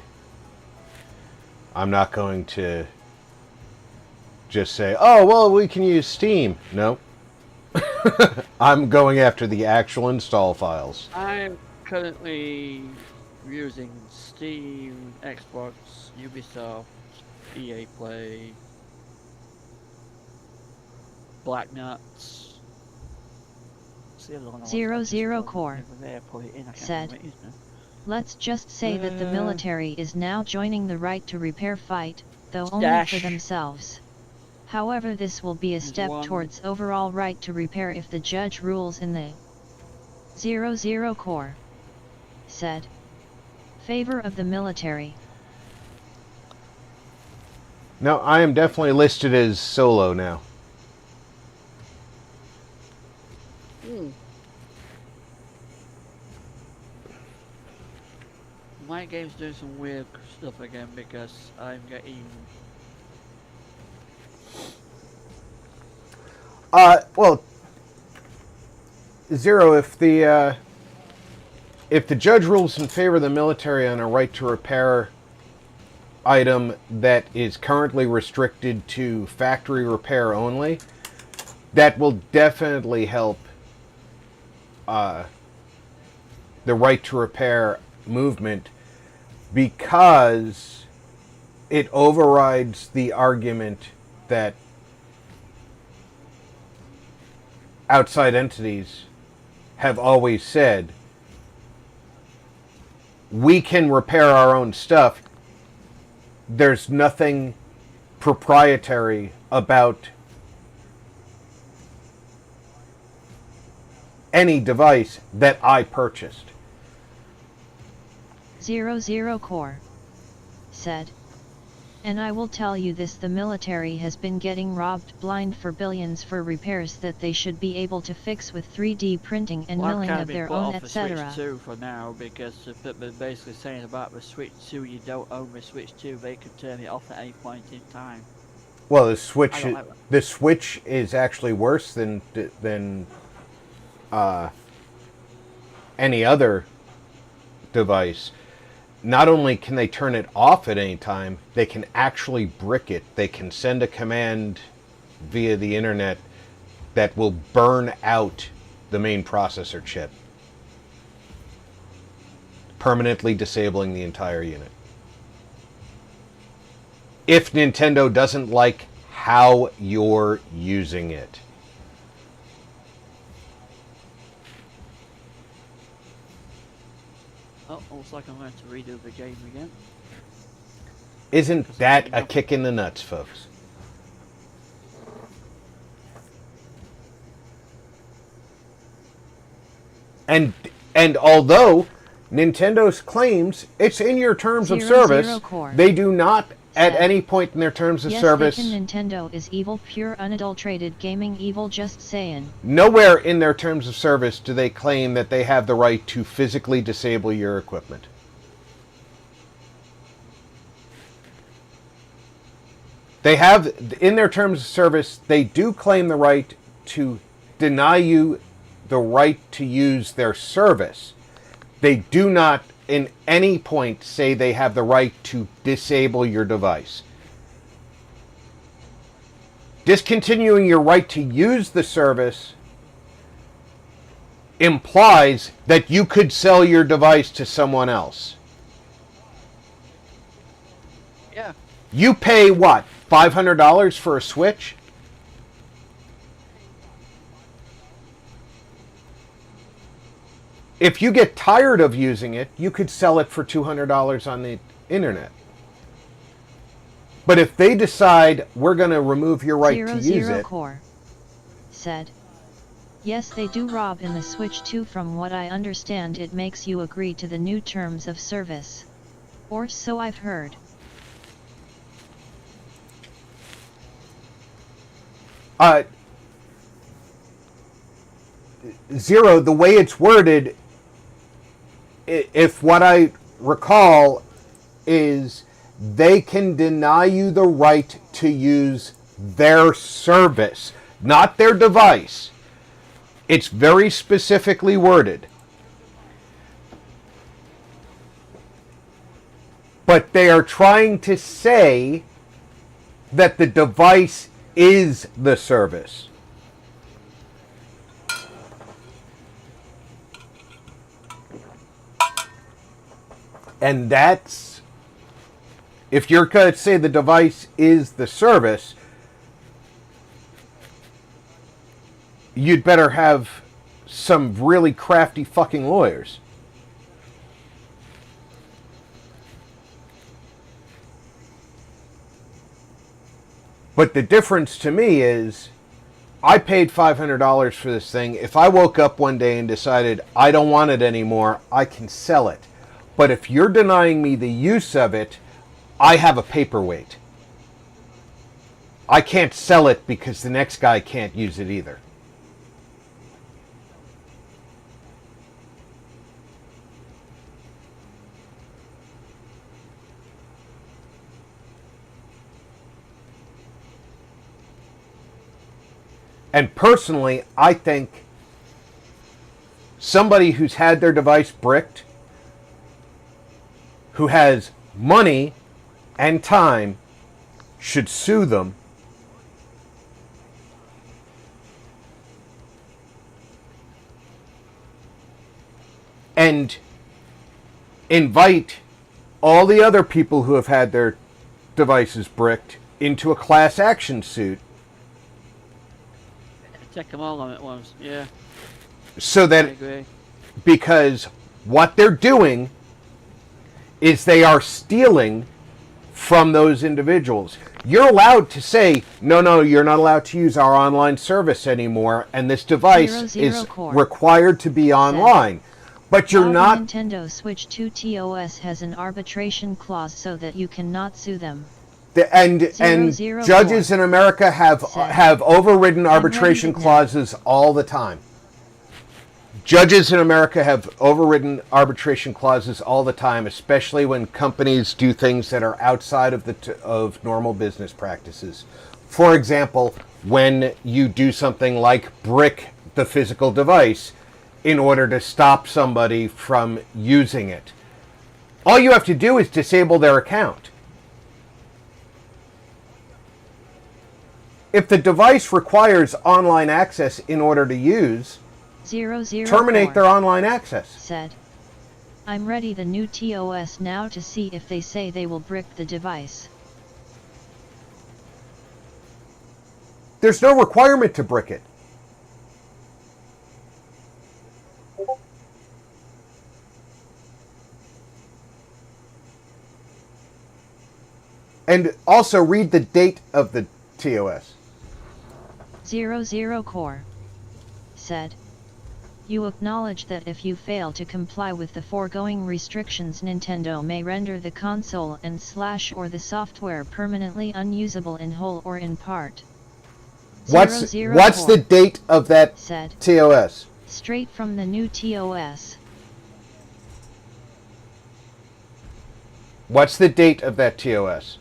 I'm not going to just say, oh, well, we can use Steam. No. I'm going after the actual install files.
I'm currently using Steam, Xbox, Ubisoft, EA Play, Black Nuts.
00 core. Said. Let's just say that the military is now joining the right to repair fight, though only for themselves. However, this will be a step towards overall right to repair if the judge rules in the 00 core. Said. Favor of the military.
No, I am definitely listed as solo now.
My game's doing some weird stuff again because I'm getting...
Well, Zero, if the judge rules in favor of the military on a right to repair item that is currently restricted to factory repair only, that will definitely help the right to repair movement, because it overrides the argument that outside entities have always said, we can repair our own stuff. There's nothing proprietary about any device that I purchased.
00 core. Said. And I will tell you this, the military has been getting robbed blind for billions for repairs that they should be able to fix with 3D printing and milling of their own, etc.
Switch 2 for now, because they're basically saying about the Switch 2, you don't own the Switch 2, they can turn it off at any point in time.
Well,
I don't like that.
the Switch is actually worse than any other device. Not only can they turn it off at any time, they can actually brick it. They can send a command via the internet that will burn out the main processor chip, permanently disabling the entire unit. If Nintendo doesn't like how you're using it.
Oh, looks like I'm going to redo the game again.
Isn't that a kick in the nuts, folks? And although Nintendo's claims it's in your terms of service, they do not at any point in their terms of service.
Yes, Nintendo is evil, pure, unadulterated gaming evil. Just saying.
Nowhere in their terms of service do they claim that they have the right to physically disable your equipment. They have, in their terms of service, they do claim the right to deny you the right to use their service. They do not in any point say they have the right to disable your device. Discontinuing your right to use the service implies that you could sell your device to someone else.
Yeah.
You pay what? $500 for a Switch? If you get tired of using it, you could sell it for $200 on the internet. But if they decide we're going to remove your right to use it,
Core said, yes, they do, Rob. In the Switch 2, from what I understand, it makes you agree to the new terms of service. Or so I've heard.
Zero, the way it's worded, if what I recall is they can deny you the right to use their service, not their device. It's very specifically worded. But they are trying to say that the device is the service. And that's, if you're going to say the device is the service, you'd better have some really crafty fucking lawyers. But the difference to me is, I paid $500 for this thing. If I woke up one day and decided I don't want it anymore, I can sell it. But if you're denying me the use of it, I have a paperweight. I can't sell it because the next guy can't use it either. And personally, I think somebody who's had their device bricked, who has money and time, should sue them and invite all the other people who have had their devices bricked into a class action suit.
Check them all on at once, yeah.
So
I
that,
agree.
because what they're doing is they are stealing from those individuals. You're allowed to say, no, you're not allowed to use our online service anymore, and this device is required to be online. But you're not...
Nintendo Switch 2 TOS has an arbitration clause so that you cannot sue them.
And judges in America have overridden arbitration clauses all the time. Judges in America have overridden arbitration clauses all the time, especially when companies do things that are outside of normal business practices. For example, when you do something like brick the physical device in order to stop somebody from using it. All you have to do is disable their account. If the device requires online access in order to use,
004
terminate their online access.
said, I'm ready the new TOS now to see if they say they will brick the device.
There's no requirement to brick it. And also read the date of the TOS.
00 Core said, you acknowledge that if you fail to comply with the foregoing restrictions, Nintendo may render the console and / or the software permanently unusable in whole or in part.
What's the date of that
said,
TOS?
straight from the new TOS.
What's the date of that TOS?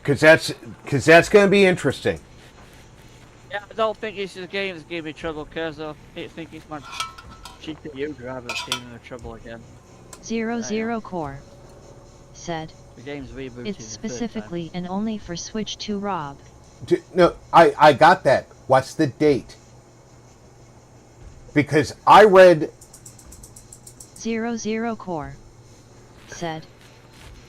Because that's going to be interesting.
Yeah, I don't think it's the game that's giving me trouble, because I think it's my GPU driver that's giving me trouble again.
00 Core said,
The game's rebooted.
it's specifically and only for Switch 2 Rob.
No, I got that. What's the date? Because I read
00 Core said,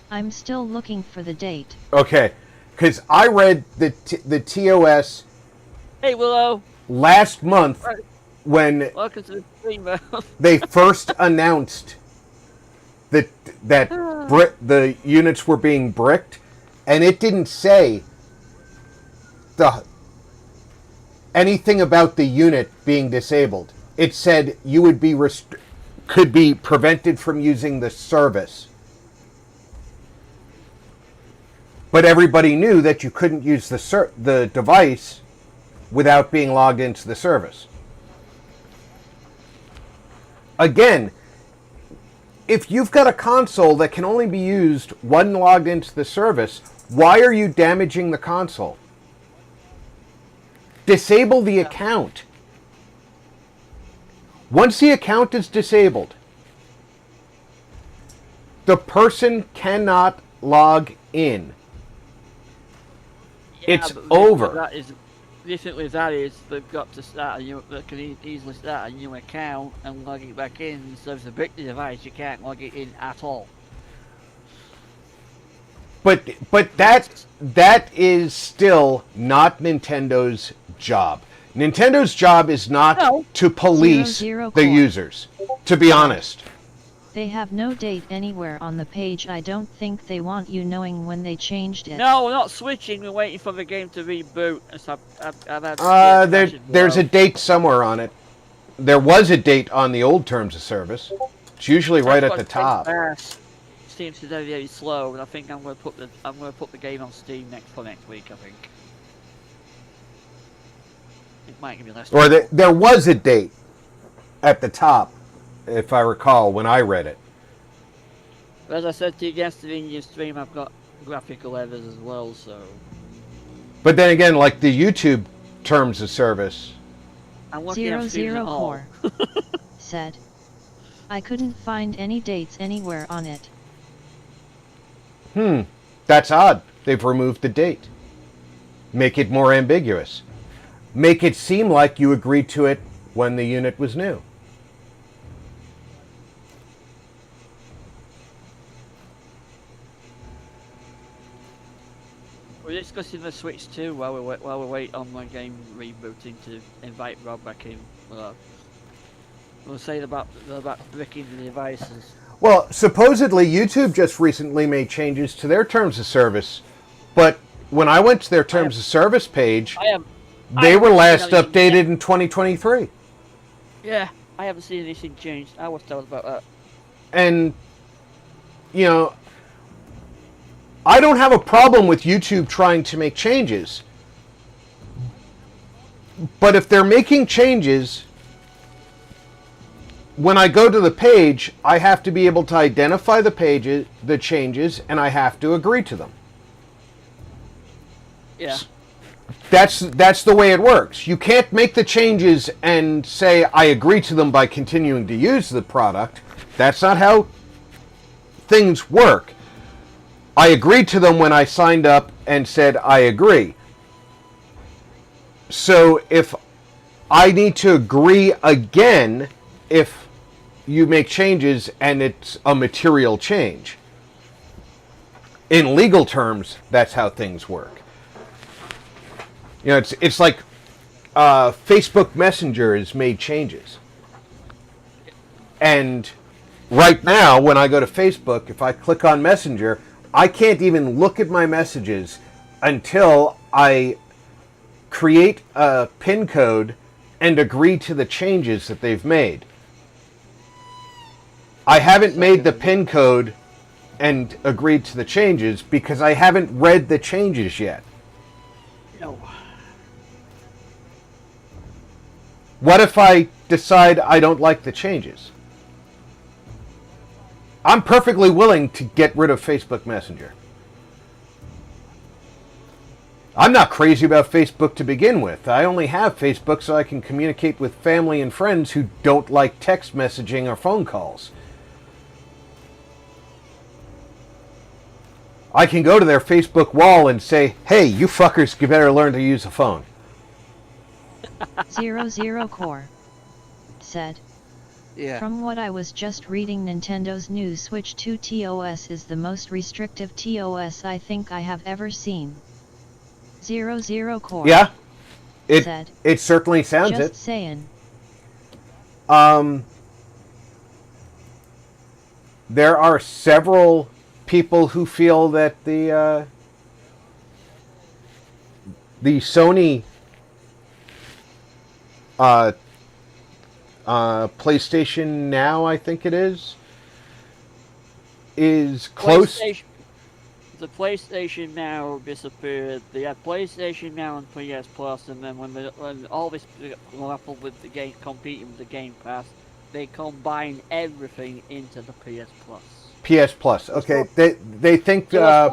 I'm still looking for the date.
Okay, because I read the TOS
Hey Willow!
last month when
Welcome to the stream,
they first announced that the units were being bricked, and it didn't say anything about the unit being disabled. It said you would be could be prevented from using the service. But everybody knew that you couldn't use the device without being logged into the service. Again, if you've got a console that can only be used when logged into the service, why are you damaging the console? Disable the account. Once the account is disabled, the person cannot log in. It's over.
Basically, that is they've got to start they can easily start a new account and log it back in. So if it's a brick device, you can't log it in at all.
But that is still not Nintendo's job. Nintendo's job is not to police the users, to be honest.
They have no date anywhere on the page. I don't think they want you knowing when they changed it.
No, we're not switching. We're waiting for the game to reboot.
There's a date somewhere on it. There was a date on the old terms of service. It's usually right at the top.
Steam's very, very slow, and I think I'm going to put the game on Steam for next week. I think it might give me less.
Or there was a date at the top, if I recall, when I read it.
As I said to you yesterday in your stream, I've got graphical errors as well, so...
But then again, like the YouTube terms of service...
I'm looking at
00 Core said, I couldn't find any dates anywhere on it.
That's odd. They've removed the date. Make it more ambiguous. Make it seem like you agreed to it when the unit was new.
We're discussing the Switch 2 while we wait on my game rebooting to invite Rob back in. We'll say about bricking the devices.
Well, supposedly YouTube just recently made changes to their terms of service, but when I went to their terms of service page, they were last updated in 2023.
Yeah, I haven't seen anything changed. I was told about that.
And, you know, I don't have a problem with YouTube trying to make changes. But if they're making changes when I go to the page, I have to be able to identify the changes, and I have to agree to them.
Yeah.
That's the way it works. You can't make the changes and say, I agree to them by continuing to use the product. That's not how things work. I agreed to them when I signed up and said, I agree. So if I need to agree again if you make changes and it's a material change. In legal terms, that's how things work. You know, it's like Facebook Messenger has made changes. And right now, when I go to Facebook, if I click on Messenger, I can't even look at my messages until I create a PIN code and agree to the changes that they've made. I haven't made the PIN code and agreed to the changes because I haven't read the changes yet.
No.
What if I decide I don't like the changes? I'm perfectly willing to get rid of Facebook Messenger. I'm not crazy about Facebook to begin with. I only have Facebook so I can communicate with family and friends who don't like text messaging or phone calls. I can go to their Facebook wall and say, hey, you fuckers, you better learn to use a phone.
00 Core said,
Yeah.
from what I was just reading, Nintendo's new Switch 2 TOS is the most restrictive TOS I think I have ever seen. 00 Core
Yeah,
said,
it certainly sounds
just
it.
saying.
There are several people who feel that the Sony PlayStation Now, I think it is close.
The PlayStation Now disappeared. They had PlayStation Now and PS Plus, and then when all this happened with the game competing with the Game Pass, they combined everything into the PS Plus.
PS Plus. Okay, they think.
They're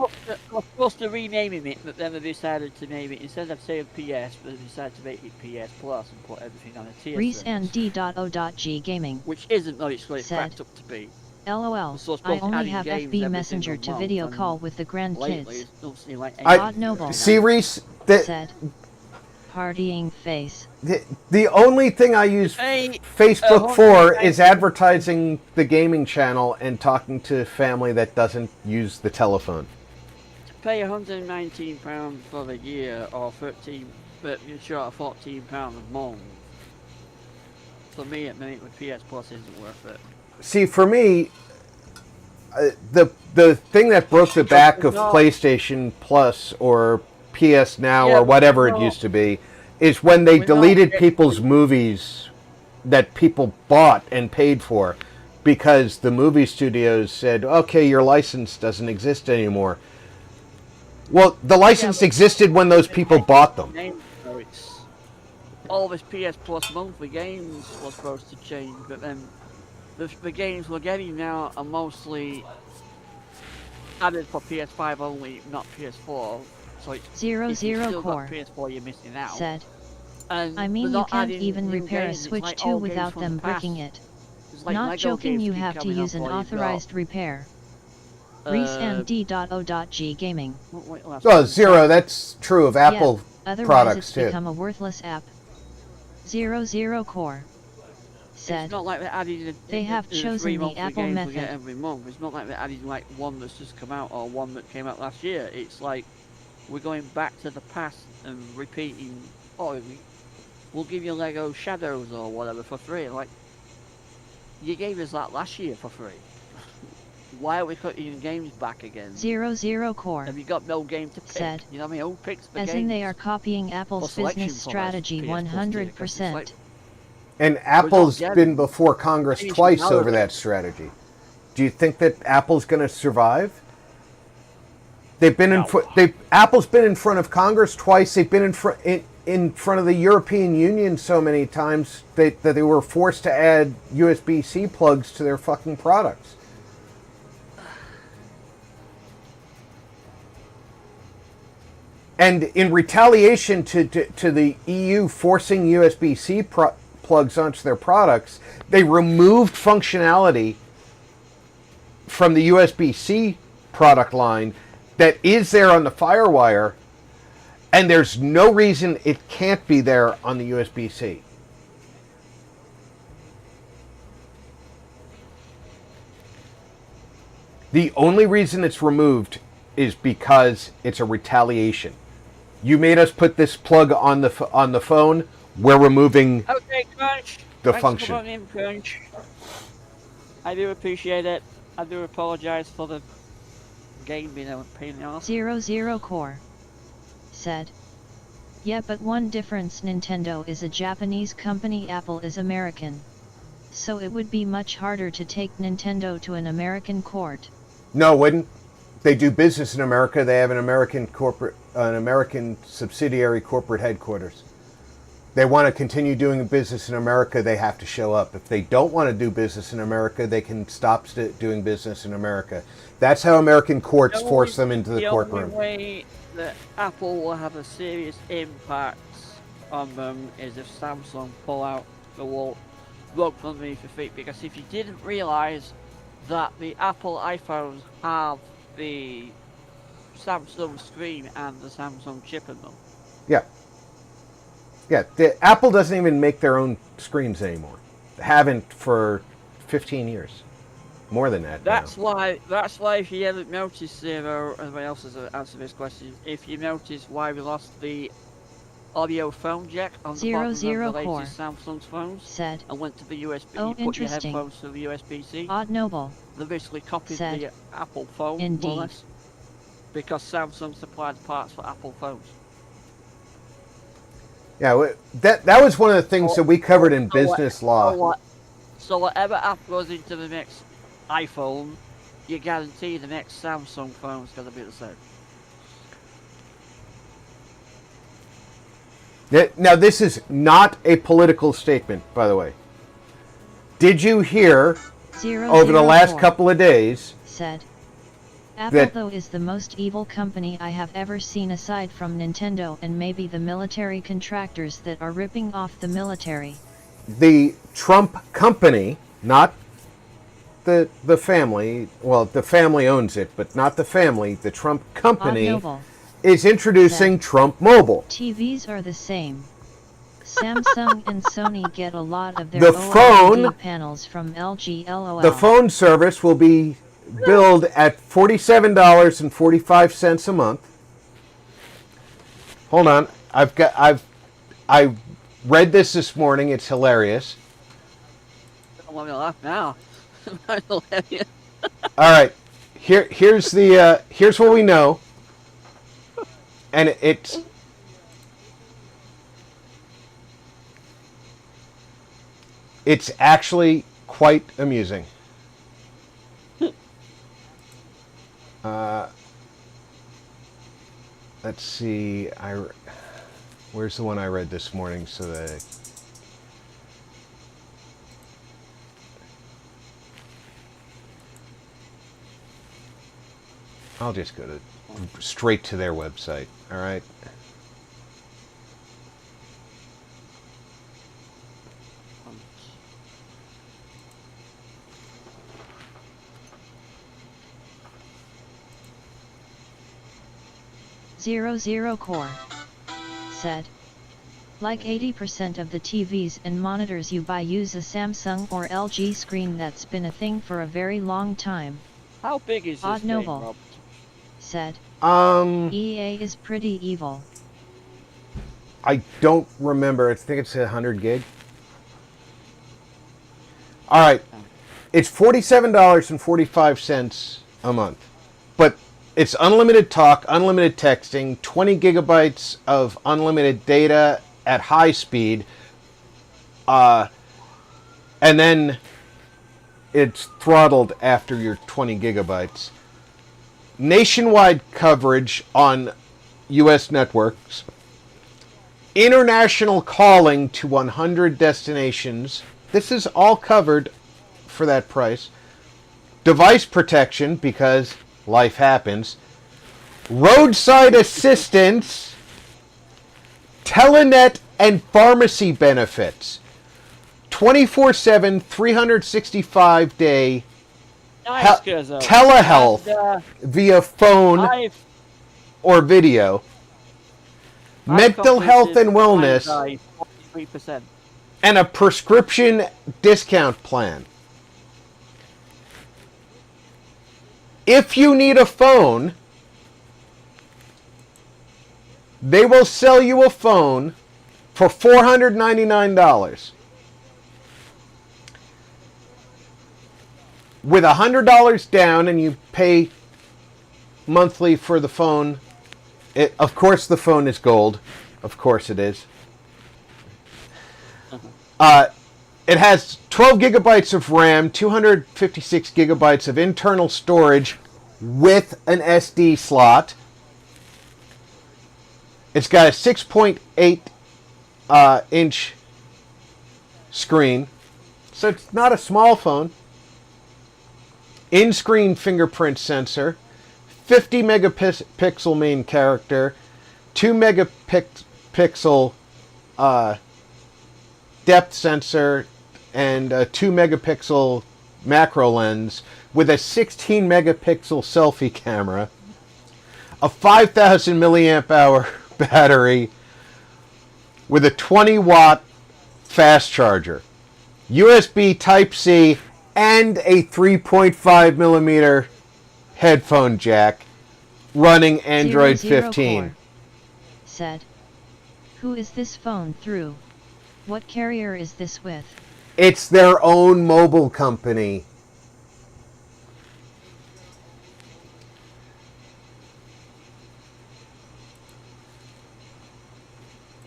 supposed to renaming it, but then they decided to name it, instead of saying PS, but they decided to make it PS Plus and put everything on a tier.
Reese and D.O.G Gaming,
which isn't what it's
said,
cracked up to be.
LOL,
So
I only have
games
FB
every
Messenger
single
to
month,
video
and
call with the
lately,
grandkids.
it don't seem like
God Noble
See, Reese,
said, partying face.
the only thing I use Facebook for is advertising the gaming channel and talking to family that doesn't use the telephone.
To pay £119 for the year, or 13, but you're short of £14 a month. For me, at minute with PS Plus isn't worth it.
See, for me, the thing that broke the back of PlayStation Plus or PS Now or whatever it used to be is when they deleted people's movies that people bought and paid for because the movie studios said, okay, your license doesn't exist anymore. Well, the license existed when those people bought them.
All this PS Plus monthly games was supposed to change, but then the games we're getting now are mostly added for PS5 only, not PS4. So it's,
00 Core
PS4, you're missing out.
said,
And
I mean, you can't even repair a Switch 2 without them bricking it. Not joking, you have to use an authorized repair. Reese and D.O.G Gaming.
Oh, Zero, that's true of Apple
otherwise
products
it's
too.
become a worthless app. 00 Core said,
it's not like they're adding
they have chosen the Apple method.
Every month. It's not like they're adding like one that's just come out or one that came out last year. It's like we're going back to the past and repeating. Oh, we'll give you Lego Shadows or whatever for free. Like, you gave us that last year for free. Why are we cutting games back again?
00 Core
Have you got no game to pick?
said,
you know what I mean? Who picks the
as
games?
in they are copying Apple's business strategy 100%.
And Apple's been before Congress twice over that strategy. Do you think that Apple's going to survive? They've been Apple's been in front of Congress twice. They've been in front of the European Union so many times that they were forced to add USB-C plugs to their fucking products. And in retaliation to the EU forcing USB-C plugs onto their products, they removed functionality from the USB-C product line that is there on the FireWire, and there's no reason it can't be there on the USB-C. The only reason it's removed is because it's a retaliation. You made us put this plug on the phone. We're removing
Okay, Crunch.
the
Thanks
function.
For in, Crunch. I do appreciate it. I do apologize for the game being a pain in the arse.
00 Core said, yeah, but one difference: Nintendo is a Japanese company, Apple is American. So it would be much harder to take Nintendo to an American court.
No, it wouldn't. They do business in America. They have an American subsidiary corporate headquarters. They want to continue doing business in America, they have to show up. If they don't want to do business in America, they can stop doing business in America. That's how American courts force them into the courtroom.
The only way that Apple will have a serious impact on them is if Samsung pull out the rug from underneath your feet. Because if you didn't realise that the Apple iPhones have the Samsung screen and the Samsung chip in them.
Yeah. Yeah, Apple doesn't even make their own screens anymore. They haven't for 15 years. More than that.
That's
now.
why if you haven't noticed, Zero, everybody else has answered this question, if you notice why we lost the audio phone jack on the bottom of the latest Samsung phones
said,
and went to the USB,
oh,
you put your headphones to the USB-C.
Odd Noble
They basically copied
said,
the Apple phone,
indeed.
more or less, because Samsung supplied parts for Apple phones.
Yeah, that was one of the things that we covered in business law.
So whatever app goes into the next iPhone, you guarantee the next Samsung phone is going to be the same.
Now, this is not a political statement, by the way. Did you hear over the last couple of days
said, Apple though is the most evil company I have ever seen aside from Nintendo and maybe the military contractors that are ripping off the military.
The Trump company, not the family, well, the family owns it, but not the family, the Trump company is introducing Trump Mobile.
TVs are the same. Samsung and Sony get a lot of their OLED panels from LG LOL.
The phone service will be billed at $47.45 a month. Hold on, I read this morning. It's hilarious.
I don't want me to laugh now.
All right, here's what we know, and it's actually quite amusing. Let's see. Where's the one I read this morning? So that I'll just go straight to their website. All right.
Zero Core said, like 80% of the TVs and monitors you buy use a Samsung or LG screen. That's been a thing for a very long time.
How big is this
Odd
thing,
Noble
Rob?
said, EA is pretty evil.
I don't remember. I think it's 100 gig. All right. It's $47.45 a month. But it's unlimited talk, unlimited texting, 20 gigabytes of unlimited data at high speed. And then it's throttled after your 20 gigabytes. Nationwide coverage on U.S. networks. International calling to 100 destinations. This is all covered for that price. Device protection, because life happens. Roadside assistance. Telenet and pharmacy benefits. 24/7, 365-day
Nice, Guzzo.
telehealth
And,
via phone or video. Mental health and wellness.
43%.
And a prescription discount plan. If you need a phone, they will sell you a phone for $499. With $100 down, and you pay monthly for the phone. Of course the phone is gold. Of course it is. It has 12 gigabytes of RAM, 256 gigabytes of internal storage with an SD slot. It's got a 6.8 inch screen, so it's not a small phone. In-screen fingerprint sensor, 50 megapixel main character, 2 megapixel depth sensor, and a 2 megapixel macro lens with a 16 megapixel selfie camera, a 5,000 milliamp hour battery with a 20 watt fast charger, USB Type-C, and a 3.5 millimeter headphone jack running Android 15.
Said, who is this phone through? What carrier is this with?
It's their own mobile company.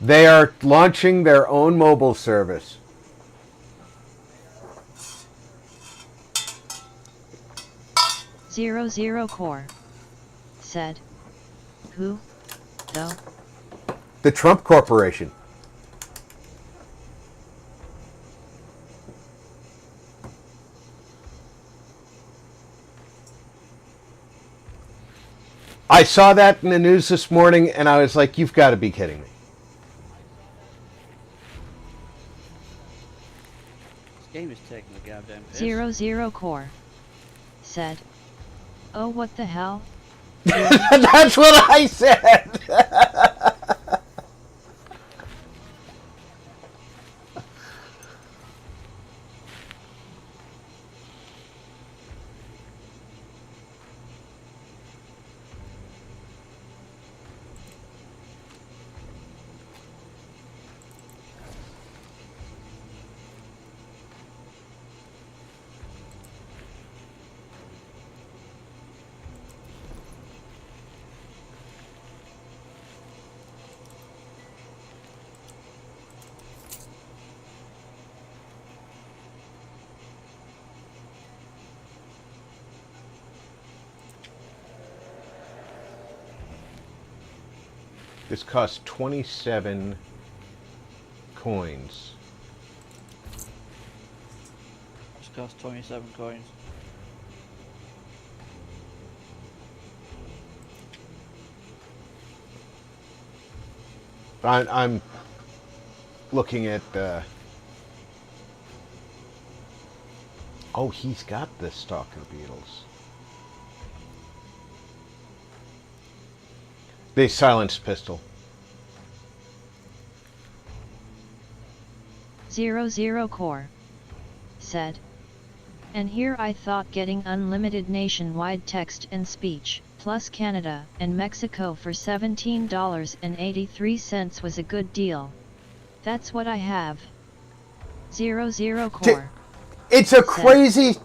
They are launching their own mobile service.
Zero Core said, who, though?
The Trump Corporation. I saw that in the news this morning, and I was like, you've got to be kidding me.
This game is taking the goddamn piss.
Zero Core said, oh, what the hell?
That's what I said! This costs 27 coins.
This costs 27 coins.
I'm looking at... Oh, he's got the Stalker Beetles. The silenced pistol.
Zero Core said, and here I thought getting unlimited nationwide text and speech, plus Canada and Mexico for $17.83 was a good deal. That's what I have. Zero Core.
It's a crazy...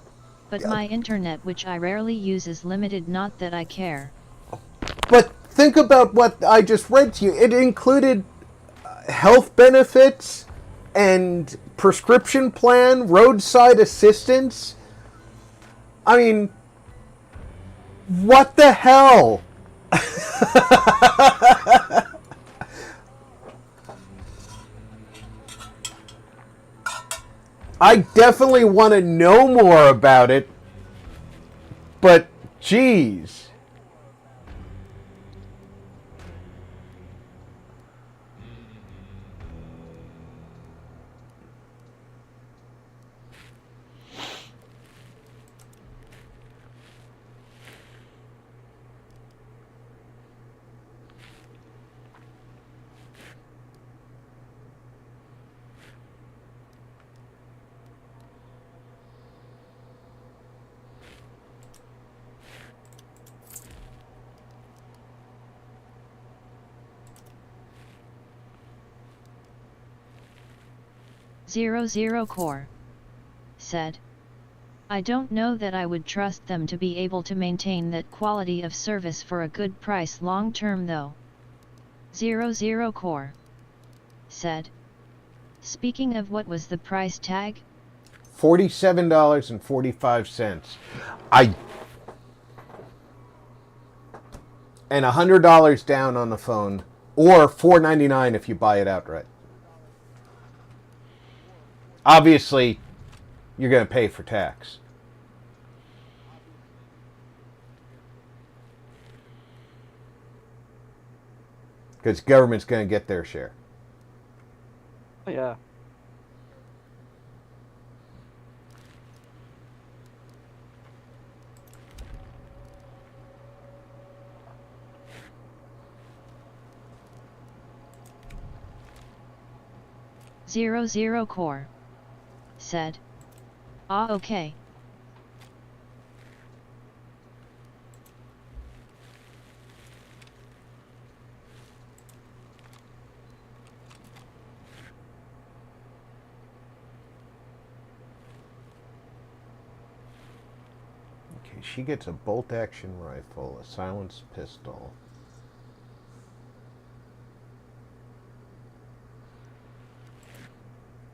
But my internet, which I rarely use, is limited, not that I care.
But think about what I just read to you. It included health benefits and prescription plan, roadside assistance. I mean, what the hell? I definitely want to know more about it, but geez.
Zero Core said, I don't know that I would trust them to be able to maintain that quality of service for a good price long term though. Zero Core said, speaking of, what was the price tag?
$47.45. And $100 down on the phone, or $4.99 if you buy it outright. Obviously, you're going to pay for tax. Because government's going to get their share.
Oh, yeah.
Zero Core said, ah, okay.
Okay, she gets a bolt-action rifle, a silenced pistol.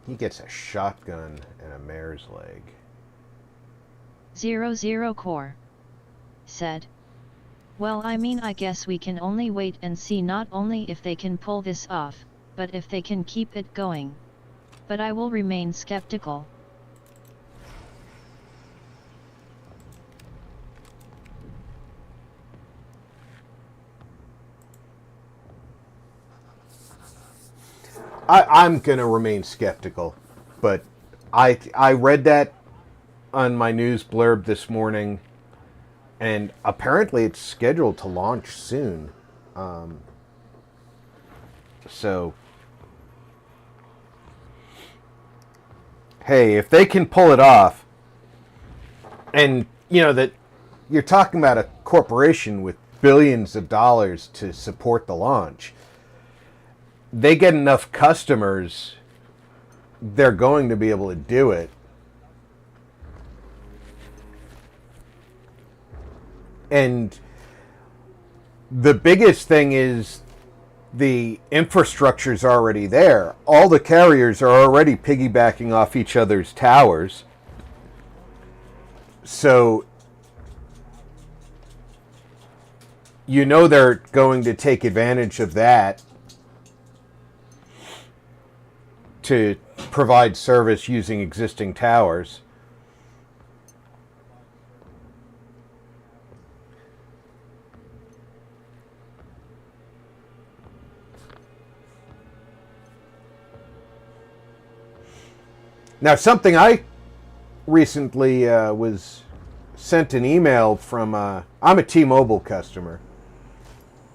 He gets a shotgun and a mare's leg.
Zero Core said, well, I mean, I guess we can only wait and see, not only if they can pull this off, but if they can keep it going. But I will remain skeptical.
I'm going to remain skeptical, but I read that on my news blurb this morning, and apparently it's scheduled to launch soon. So, hey, if they can pull it off, and you know that you're talking about a corporation with billions of dollars to support the launch, they get enough customers, they're going to be able to do it. And the biggest thing is the infrastructure's already there. All the carriers are already piggybacking off each other's towers. So you know they're going to take advantage of that to provide service using existing towers. Now, something I recently was sent an email from, I'm a T-Mobile customer.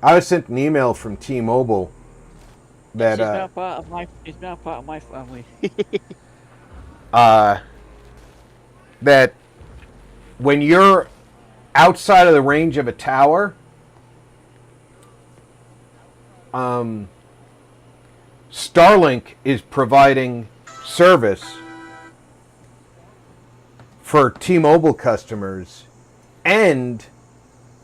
I was sent an email from T-Mobile that
It's now part of my family.
that when you're outside of the range of a tower, Starlink is providing service for T-Mobile customers and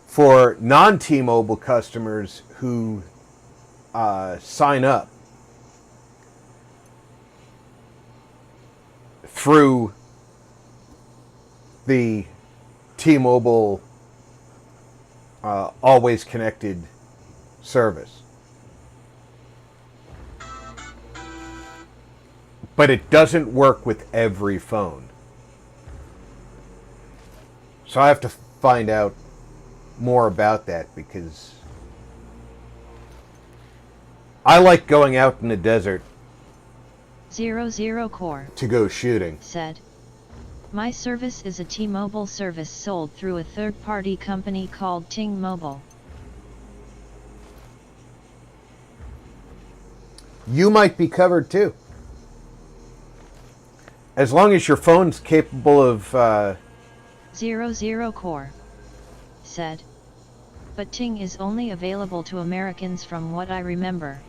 for non-T-Mobile customers who sign up through the T-Mobile Always Connected service. but it doesn't work with every phone. So I have to find out more about that, because I like going out in the desert
00 Core
to go shooting.
said, my service is a T-Mobile service sold through a third-party company called Ting Mobile.
You might be covered too. As long as your phone's capable of...
00 Core said, but Ting is only available to Americans from what I remember.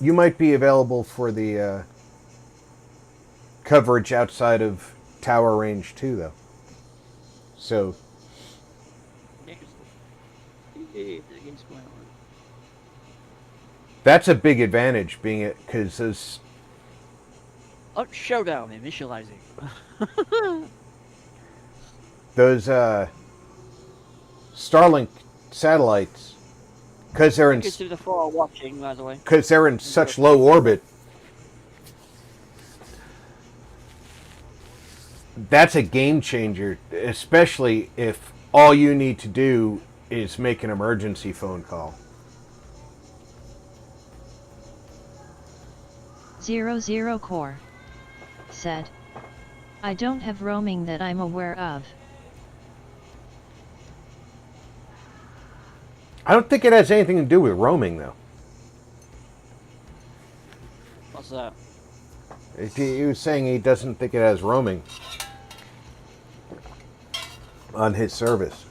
You might be available for the coverage outside of tower range too, though. So that's a big advantage, being it because those.
Oh, showdown initializing.
Those Starlink satellites, because they're in.
You can see the far watching, by the way.
Because they're in such low orbit. That's a game changer, especially if all you need to do is make an emergency phone call.
00 Core said, I don't have roaming that I'm aware of.
I don't think it has anything to do with roaming, though.
What's that?
He was saying he doesn't think it has roaming on his service,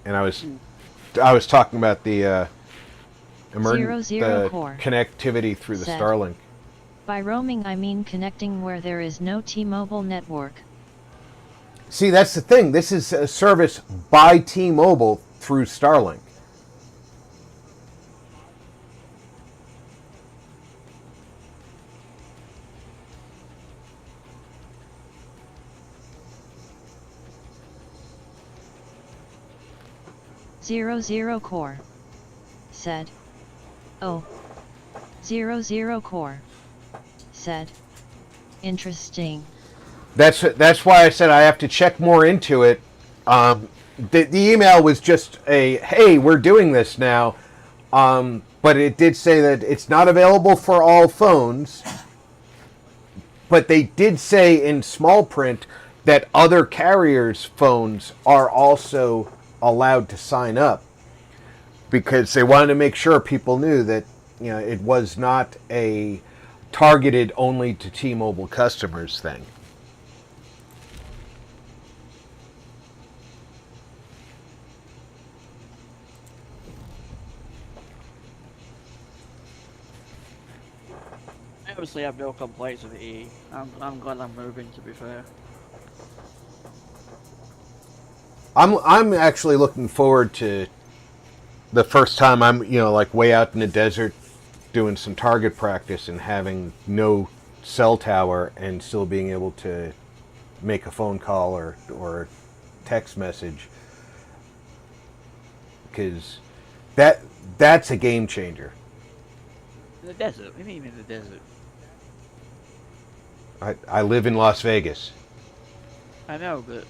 and I was talking about the
Core
connectivity through the
said,
Starlink.
By roaming I mean connecting where there is no T-Mobile network.
See, that's the thing. This is a service by T-Mobile through Starlink.
Zero Core said, oh, 00 Core said, interesting.
That's why I said I have to check more into it. The email was just a, hey, we're doing this now, but it did say that it's not available for all phones, but they did say in small print that other carriers' phones are also allowed to sign up, because they wanted to make sure people knew that, you know, it was not a targeted only to T-Mobile customers thing.
I obviously have no complaints with E. I'm glad I'm moving, to be fair.
I'm actually looking forward to the first time I'm, you know, like way out in the desert doing some target practice and having no cell tower and still being able to make a phone call or text message, because that's a game changer.
In the desert? What do you mean in the desert?
I live in Las Vegas.
I know, but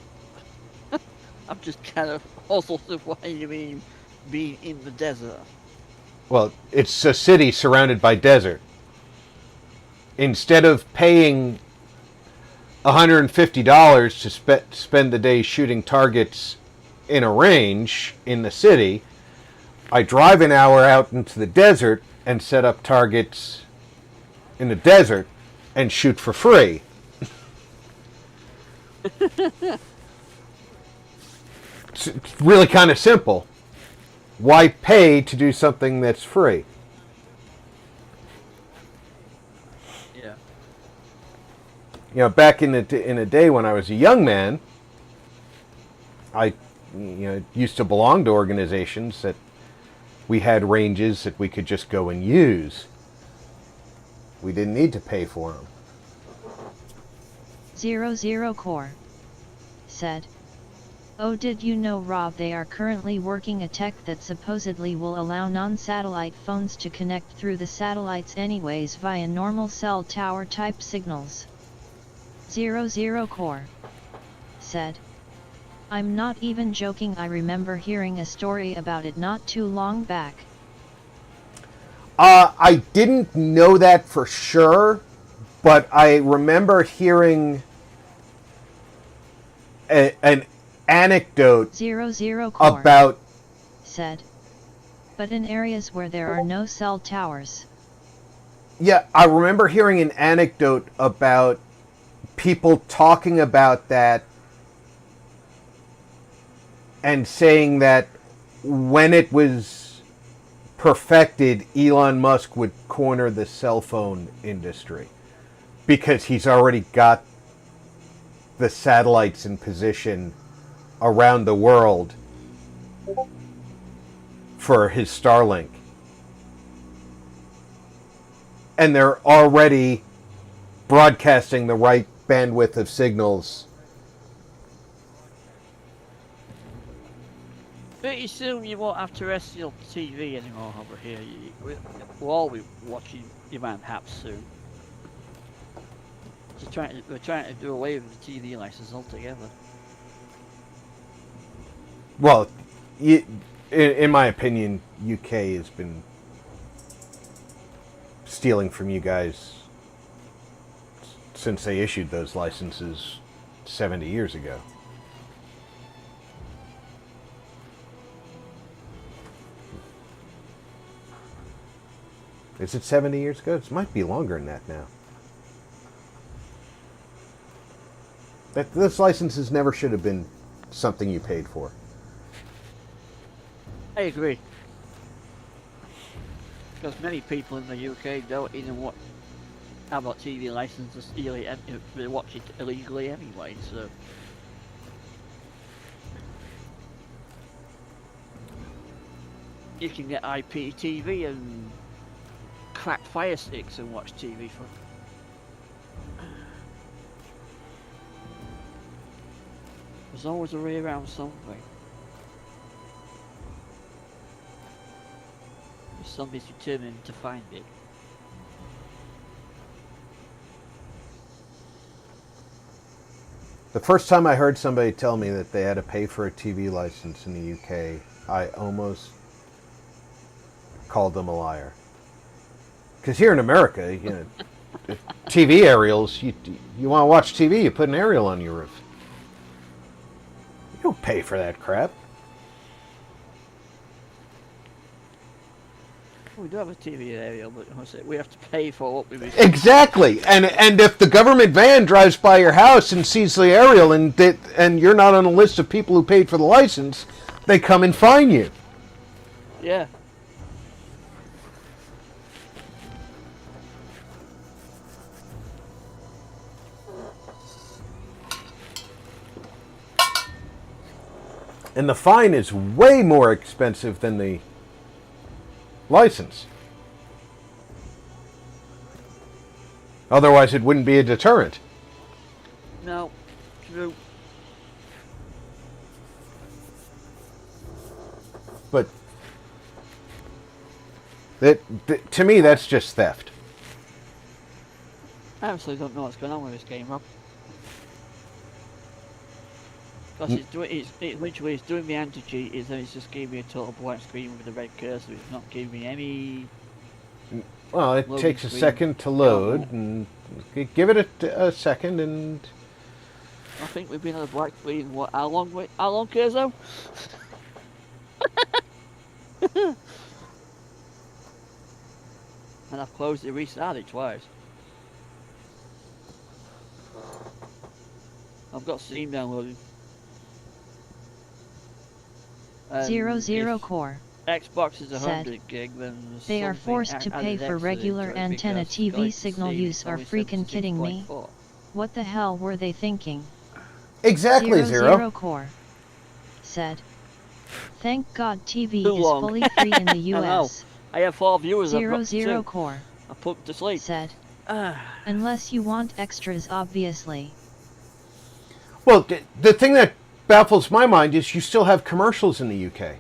I'm just kind of puzzled of what you mean being in the desert.
Well, it's a city surrounded by desert. Instead of paying $150 to spend the day shooting targets in a range in the city, I drive an hour out into the desert and set up targets in the desert and shoot for free. It's really kind of simple. Why pay to do something that's free?
Yeah.
You know, back in the day when I was a young man, I used to belong to organizations that we had ranges that we could just go and use. We didn't need to pay for them.
00 Core said, "Oh, did you know, Rob, they are currently working a tech that supposedly will allow non-satellite phones to connect through the satellites anyways via normal cell tower type signals." 00 Core said, "I'm not even joking, I remember hearing a story about it not too long back."
I didn't know that for sure, but I remember hearing an anecdote
00 Core
about
said, "But in areas where there are no cell towers."
Yeah, I remember hearing an anecdote about people talking about that and saying that when it was perfected, Elon Musk would corner the cell phone industry because he's already got the satellites in position around the world for his Starlink. And they're already broadcasting the right bandwidth of signals.
Pretty soon you won't have terrestrial TV anymore over here. We'll all be watching your man Haps soon. We're trying to do away with the TV license altogether.
Well, in my opinion, UK has been stealing from you guys since they issued those licenses 70 years ago. Is it 70 years ago? It might be longer than that now. Those licenses never should have been something you paid for.
I agree. Because many people in the UK don't even have a TV license, they watch it illegally anyway, so. You can get IPTV and crack fire sticks and watch TV for. There's always a way around something. Somebody's determined to find it.
The first time I heard somebody tell me that they had to pay for a TV license in the UK, I almost called them a liar. Because here in America, you know, TV aerials, you want to watch TV, you put an aerial on your roof. You don't pay for that crap.
We do have a TV area, but we have to pay for what we receive.
Exactly, and if the government van drives by your house and sees the aerial and you're not on a list of people who paid for the license, they come and fine you.
Yeah.
And the fine is way more expensive than the license. Otherwise, it wouldn't be a deterrent.
No, true.
But to me, that's just theft.
I actually don't know what's going on with this game, Rob. Because it's doing the anti-cheat, and it's just giving me a total blank screen with a red cursor. It's not giving me any.
Well, it takes a second to load, and give it a second, and
I think we've been on a black screen. What? How long, Curzo? And I've closed it, restarted twice. I've got Steam downloaded.
00 Core
Xbox is 100
said,
gig, then
"They are forced to pay for regular antenna TV signal use. Are freaking kidding me? What the hell were they thinking?"
exactly
00 Core said, "Thank God TV is fully free in the US."
I have 4 viewers.
00 Core
I put them to sleep.
said, "Unless you want extras, obviously."
Well, the thing that baffles my mind is you still have commercials in the UK.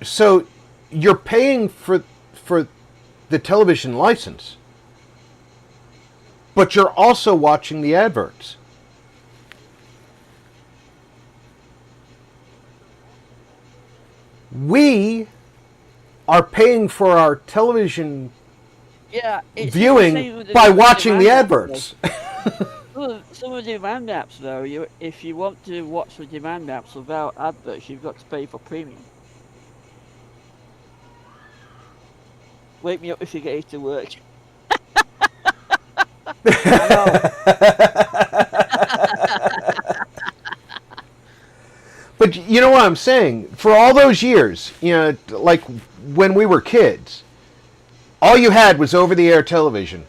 So you're paying for the television license, but you're also watching the adverts. We are paying for our television viewing by watching the adverts.
Some of the demand apps, though, if you want to watch the demand apps without adverts, you've got to pay for premium. Wake me up if you get here to work. I know.
But you know what I'm saying? For all those years, like when we were kids, all you had was over-the-air television.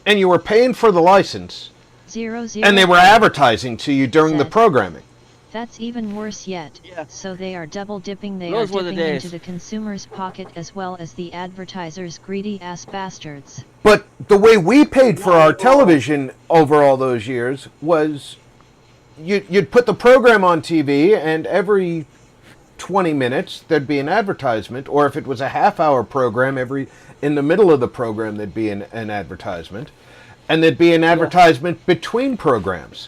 And you were paying for the license.
00.
And they were advertising to you during the programming.
That's even worse yet.
Yeah.
So they are double dipping. They
Those
are
were the
dipping
days.
into the consumer's pocket as well as the advertisers' greedy ass bastards.
But the way we paid for our television over all those years was you'd put the program on TV, and every 20 minutes there'd be an advertisement, or if it was a half-hour program, in the middle of the program there'd be an advertisement, and there'd be an advertisement between programs.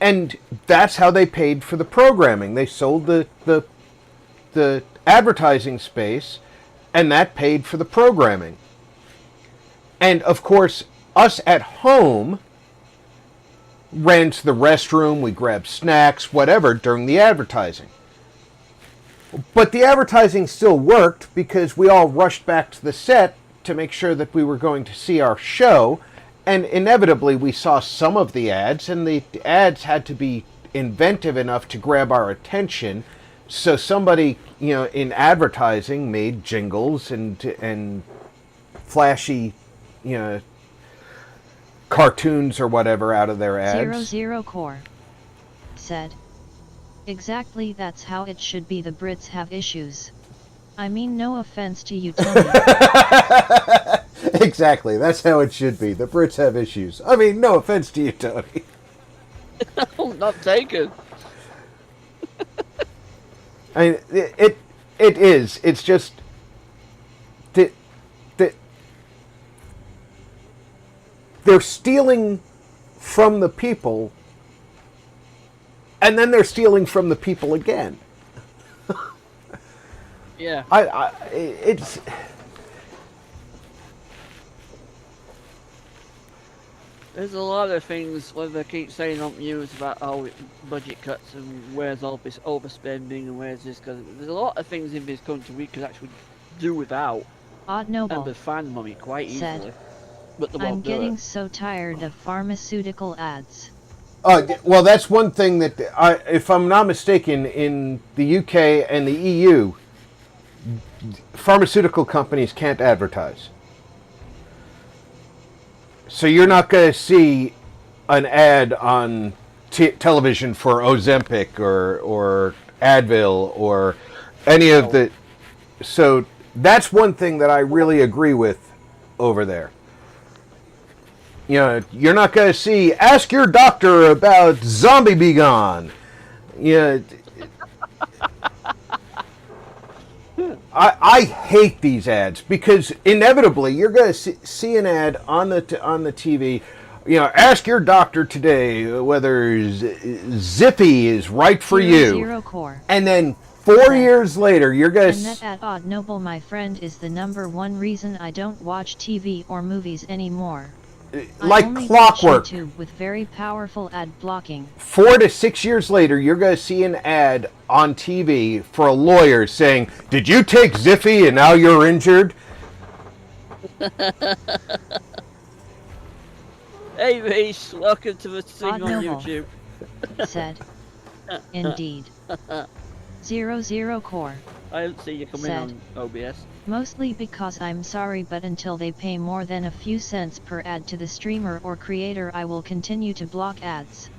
And that's how they paid for the programming. They sold the advertising space, and that paid for the programming. And of course, us at home ran to the restroom, we grabbed snacks, whatever, during the advertising. But the advertising still worked because we all rushed back to the set to make sure that we were going to see our show. And inevitably, we saw some of the ads, and the ads had to be inventive enough to grab our attention. So somebody, in advertising made jingles and flashy, cartoons or whatever out of their ads.
00 Core said, exactly, that's how it should be. The Brits have issues. I mean, no offense to you, Tony.
Exactly, that's how it should be. The Brits have issues. I mean, no offense to you, Tony.
Not taken.
I mean, it is. It's just they're stealing from the people, and then they're stealing from the people again.
Yeah.
It's.
There's a lot of things where they keep saying on news about budget cuts and where's all this overspending and where's this, because there's a lot of things in this country we could actually do without.
Odd Noble
and they find money quite
said,
easily. But they
I'm
won't do
getting
it.
so tired of pharmaceutical ads.
Well, that's one thing that, if I'm not mistaken, in the UK and the EU, pharmaceutical companies can't advertise. So you're not going to see an ad on television for Ozempic or Advil or any of the... So that's one thing that I really agree with over there. You're not going to see, ask your doctor about Zombie Be Gone. I hate these ads because inevitably you're going to see an ad on the TV. Ask your doctor today whether Zippy is right for you.
Core.
And then 4 years later, you're going to...
And that at Odd Noble, my friend, is the #1 reason I don't watch TV or movies anymore.
Like
I only
clockwork.
watch YouTube with very powerful ad blocking.
4 to 6 years later, you're going to see an ad on TV for a lawyer saying, "Did you take Ziffy and now you're injured?"
Hey Reese, welcome to the stream
Odd
on
Noble
YouTube.
said, indeed. 00 Core.
I didn't see you come in
Said.
on OBS.
Mostly because I'm sorry, but until they pay more than a few cents per ad to the streamer or creator, I will continue to block ads.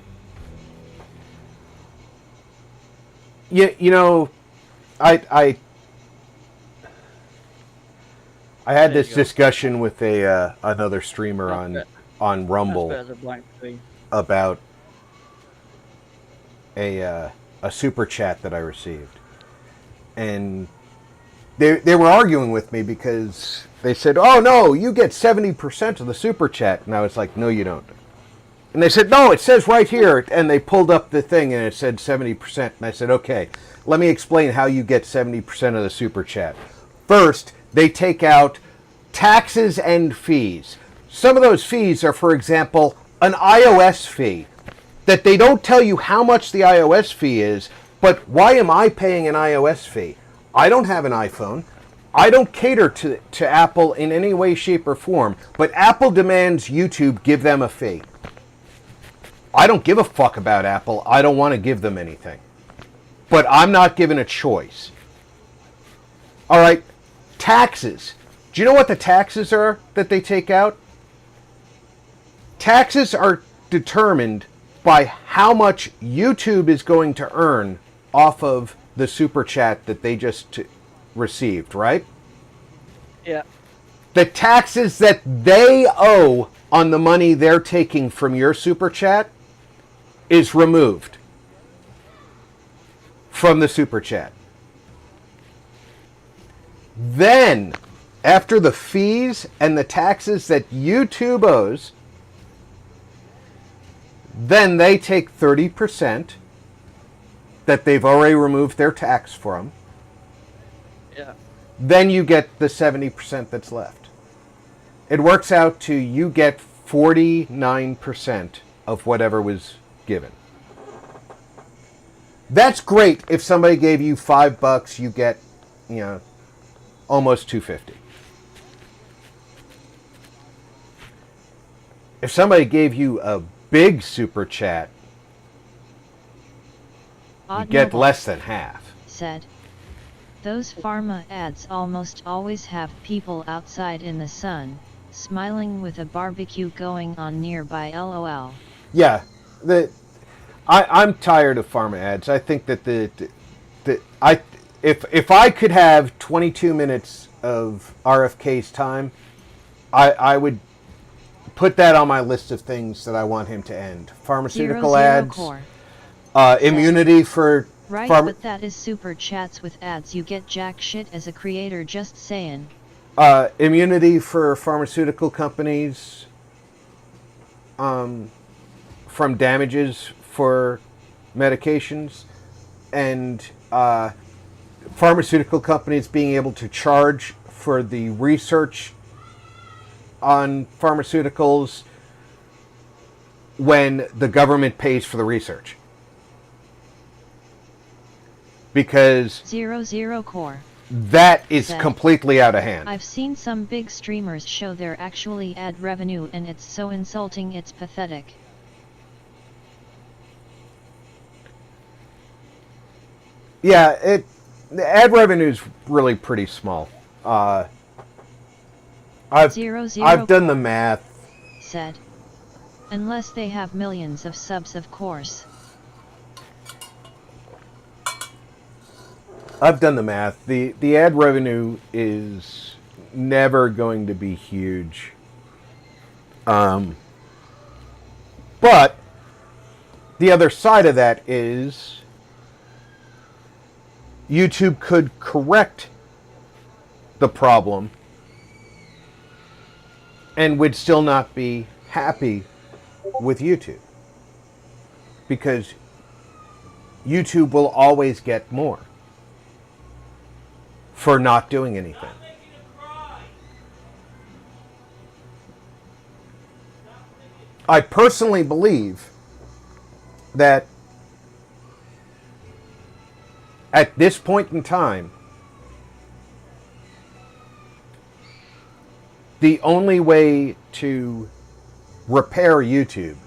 I had this discussion with another streamer on Rumble
That's better than blank screen.
about a super chat that I received, and they were arguing with me because they said, "Oh no, you get 70% of the super chat," and I was like, "No, you don't." And they said, "No, it says right here," and they pulled up the thing and it said 70%, and I said, "Okay, let me explain how you get 70% of the super chat. First, they take out taxes and fees. Some of those fees are, for example, an iOS fee that they don't tell you how much the iOS fee is, but why am I paying an iOS fee? I don't have an iPhone. I don't cater to Apple in any way, shape, or form, but Apple demands YouTube give them a fee. I don't give a fuck about Apple. I don't want to give them anything. But I'm not given a choice. All right, taxes. Do you know what the taxes are that they take out? Taxes are determined by how much YouTube is going to earn off of the super chat that they just received, right?
Yeah.
The taxes that they owe on the money they're taking from your super chat is removed from the super chat. Then, after the fees and the taxes that YouTube owes, then they take 30% that they've already removed their tax from.
Yeah.
Then you get the 70% that's left. It works out to you get 49% of whatever was given. That's great. If somebody gave you $5, you get, almost $2.50. If somebody gave you a big super chat, you get
Noble
less than half.
said, those pharma ads almost always have people outside in the sun, smiling with a barbecue going on nearby, lol.
Yeah, I'm tired of pharma ads. I think that if I could have 22 minutes of RFK's time, I would put that on my list of things that I want him to end. Pharmaceutical ads,
Core.
immunity for
Right, but that is super chats with ads. You get jack shit as a creator, just saying.
Immunity for pharmaceutical companies from damages for medications, and pharmaceutical companies being able to charge for the research on pharmaceuticals when the government pays for the research. Because
00 Core.
That is completely out of hand.
I've seen some big streamers show their actually ad revenue, and it's so insulting, it's pathetic.
Yeah, the ad revenue is really pretty small. I've done the math.
Said. Unless they have millions of subs, of course.
I've done the math. The ad revenue is never going to be huge. But the other side of that is YouTube could correct the problem and would still not be happy with YouTube, because YouTube will always get more for not doing anything. I personally believe that at this point in time, the only way to repair YouTube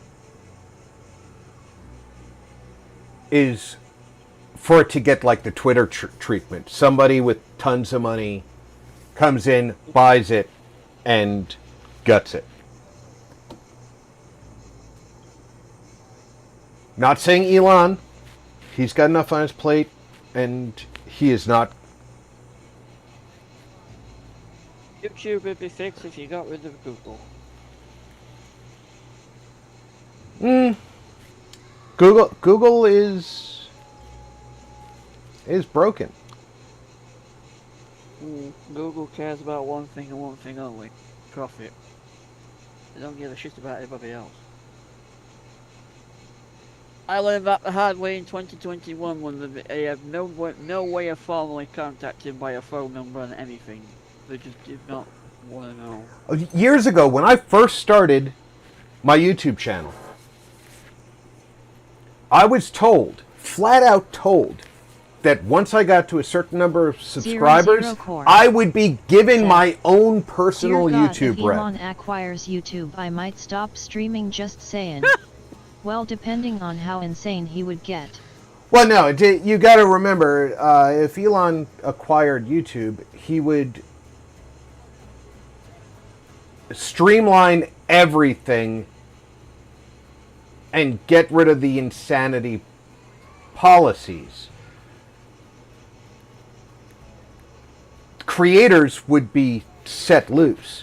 is for it to get like the Twitter treatment. Somebody with tons of money comes in, buys it, and guts it. Not saying Elon. He's got enough on his plate, and he is not.
YouTube would be fixed if you got rid of Google.
Google is broken.
Google cares about one thing and one thing only: profit. They don't give a shit about everybody else. I learned that the hard way in 2021 when they have no way of formally contacting by a phone number and anything. They just did not want to know.
Years ago, when I first started my YouTube channel, I was told, flat out told, that once I got to a certain number of subscribers, I would be given my own personal YouTube rep.
If Elon acquires YouTube, I might stop streaming, just saying. Well, depending on how insane he would get.
Well, no, you got to remember, if Elon acquired YouTube, he would streamline everything and get rid of the insanity policies. Creators would be set loose.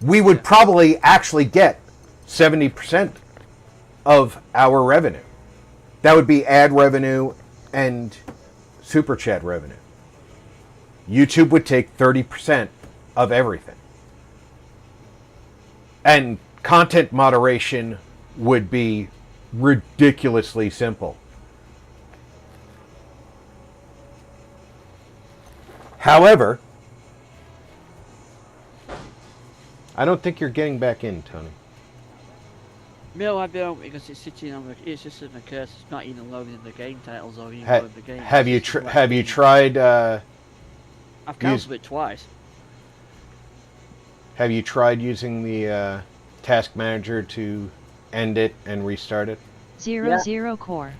We would probably actually get 70% of our revenue. That would be ad revenue and super chat revenue. YouTube would take 30% of everything. And content moderation would be ridiculously simple. However, I don't think you're getting back in, Tony.
No, I don't, because it's sitting on the. It's just in the curse. It's not even loading the game titles or even loading the game.
Have you tried?
I've cancelled it twice.
Have you tried using the task manager to end it and restart it?
Zero core.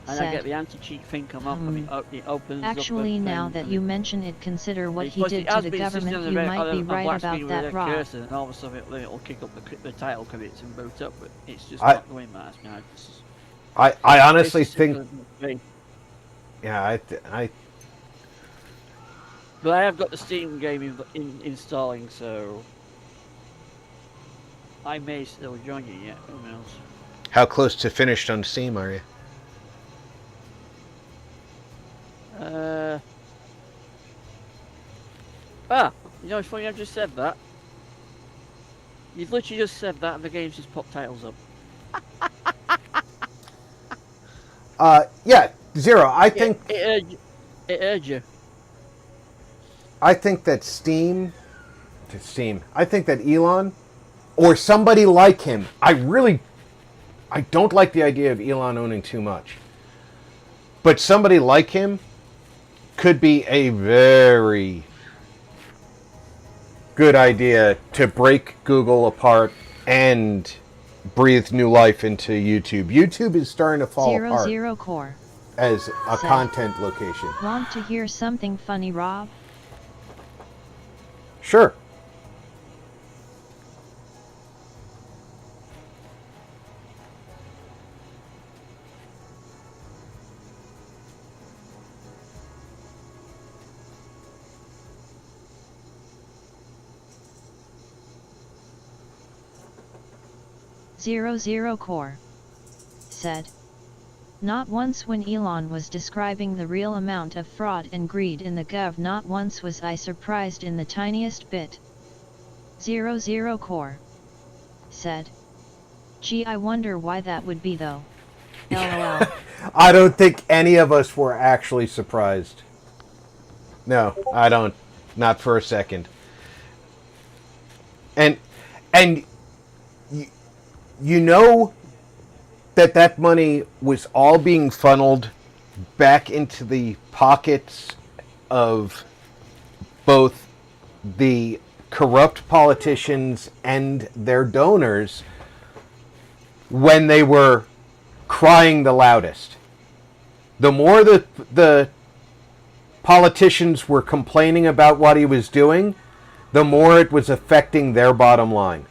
And I get the anti-cheat thing come up and it opens
actually,
up.
now that you mention it, consider what he did to the government. You might be right about that, Rob.
And all of a sudden it'll kick up the title credits and boot up, but it's just not doing that.
I honestly think. Yeah,
But I have got the Steam game installing, so I may still join you yet. Who knows?
How close to finished on Steam are you?
You know, it's funny I've just said that. You've literally just said that and the game's just popped titles up.
Yeah, Zero. I think
it urged you.
I think that I think that Elon or somebody like him. I don't like the idea of Elon owning too much. But somebody like him could be a very good idea to break Google apart and breathe new life into YouTube. YouTube is starting to fall apart
Zero core
as a content location.
Want to hear something funny, Rob?
Sure.
Zero core said, not once when Elon was describing the real amount of fraud and greed in the gov, not once was I surprised in the tiniest bit. Zero core said, gee, I wonder why that would be though. LOL.
I don't think any of us were actually surprised. No, I don't. Not for a second. And you know that money was all being funneled back into the pockets of both the corrupt politicians and their donors when they were crying the loudest. The more the politicians were complaining about what he was doing, the more it was affecting their bottom line.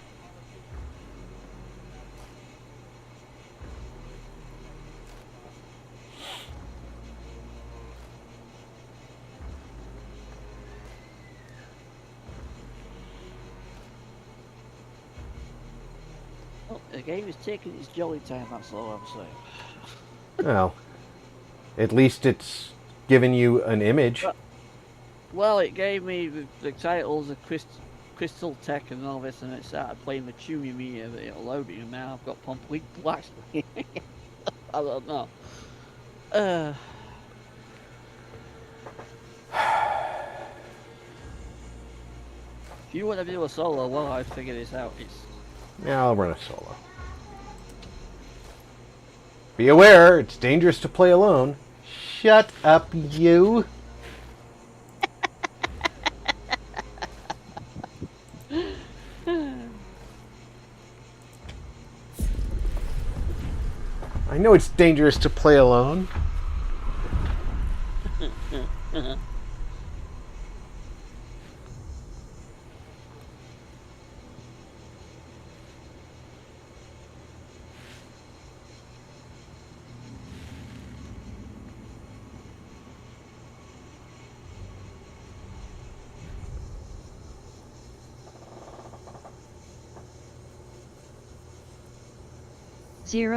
Well, the game is taking its jolly time, that's all I'm saying.
Well, at least it's given you an image.
Well, it gave me the titles of Crystal Tech and all this, and it started playing the tune in me, it'll load it, and now I've got complete black screen. I don't know. If you want to do a solo, well, I figure this out.
Yeah, I'll run a solo. Be aware, it's dangerous to play alone. Shut up, you. I know it's dangerous to play alone.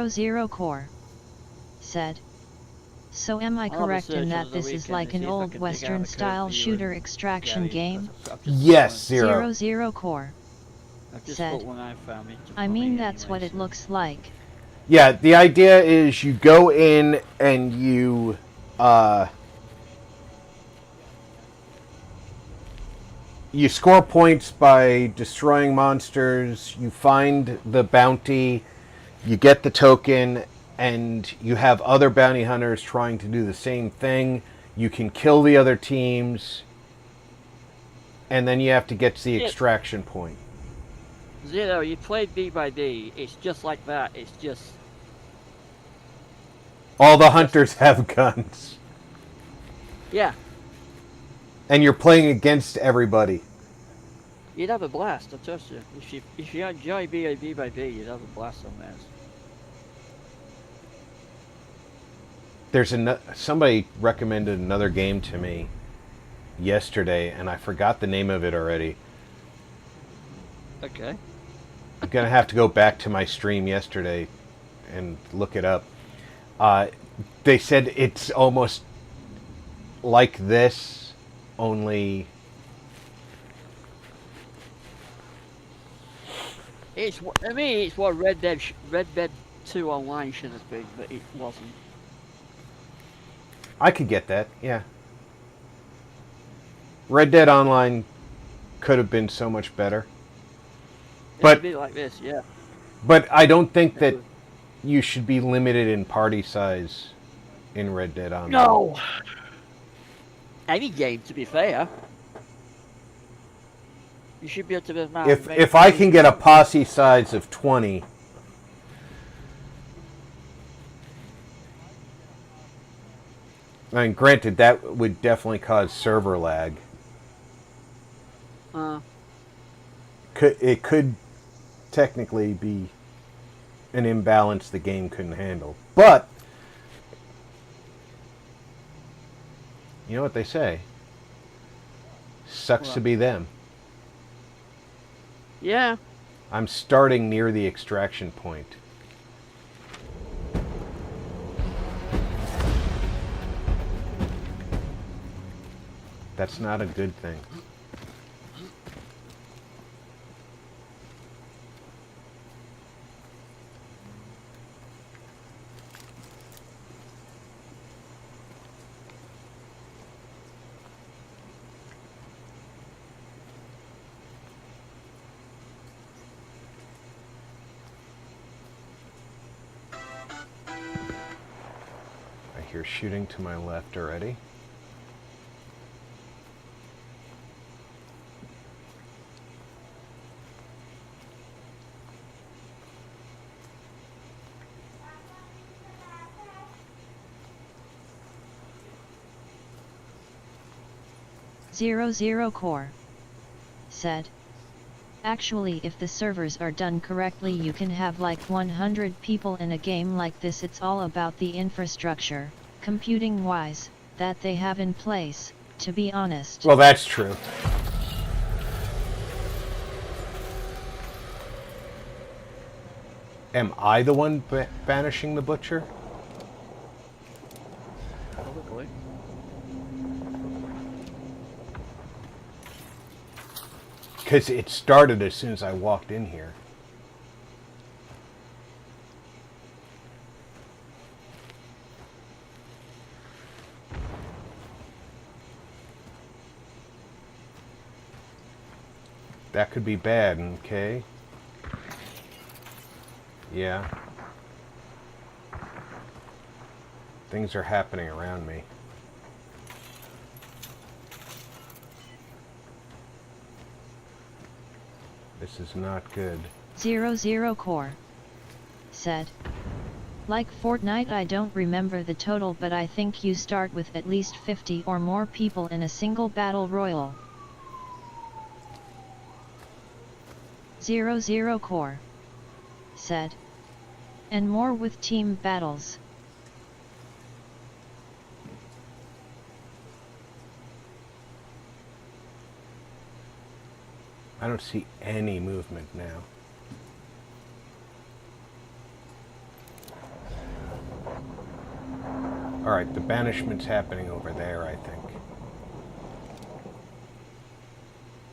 Zero Core said, so am I correct in that this is like an old Western style shooter extraction game?
Yes, Zero.
Zero Core said, I mean that's what it looks like.
Yeah, the idea is you go in and you score points by destroying monsters, you find the bounty, you get the token, and you have other bounty hunters trying to do the same thing. You can kill the other teams, and then you have to get to the extraction point.
Zero, you play D by D. It's just like that. It's just...
All the hunters have guns.
Yeah.
And you're playing against everybody.
You'd have a blast, I trust you. If you enjoy B by B, you'd have a blast on this.
There's somebody recommended another game to me yesterday, and I forgot the name of it already.
Okay.
I'm gonna have to go back to my stream yesterday and look it up. They said it's almost like this, only
It's to me, it's what Red Dead 2 Online should have been, but it wasn't.
I could get that, yeah. Red Dead Online could have been so much better.
It'd be like this, yeah.
But I don't think that you should be limited in party size in Red Dead Online.
No! Any game, to be fair. You should be able to...
If I can get a posse size of 20... I mean, granted, that would definitely cause server lag. It could technically be an imbalance the game couldn't handle. But, you know what they say? Sucks to be them.
Yeah.
I'm starting near the extraction point. That's not a good thing. I hear shooting to my left already.
Zero Core said, actually if the servers are done correctly you can have like 100 people in a game like this. It's all about the infrastructure, computing wise, that they have in place, to be honest.
Well, that's true. Am I the one banishing the butcher?
Probably.
Because it started as soon as I walked in here. That could be bad, okay? Yeah. Things are happening around me. This is not good.
00 Core said. Like Fortnite, I don't remember the total, but I think you start with at least 50 or more people in a single battle royal. 00 Core said. And more with team battles.
I don't see any movement now. Alright, the banishment's happening over there, I think.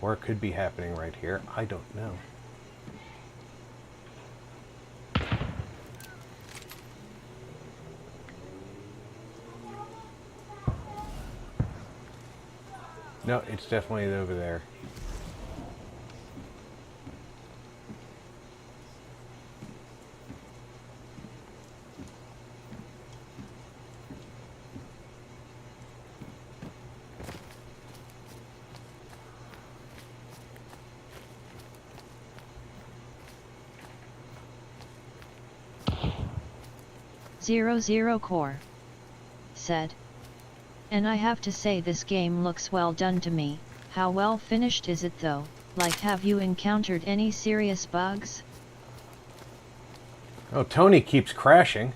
Or it could be happening right here. I don't know. No, it's definitely over there.
Zero Core said. And I have to say, this game looks well done to me. How well finished is it though? Like, have you encountered any serious bugs?
Oh, Tony keeps crashing.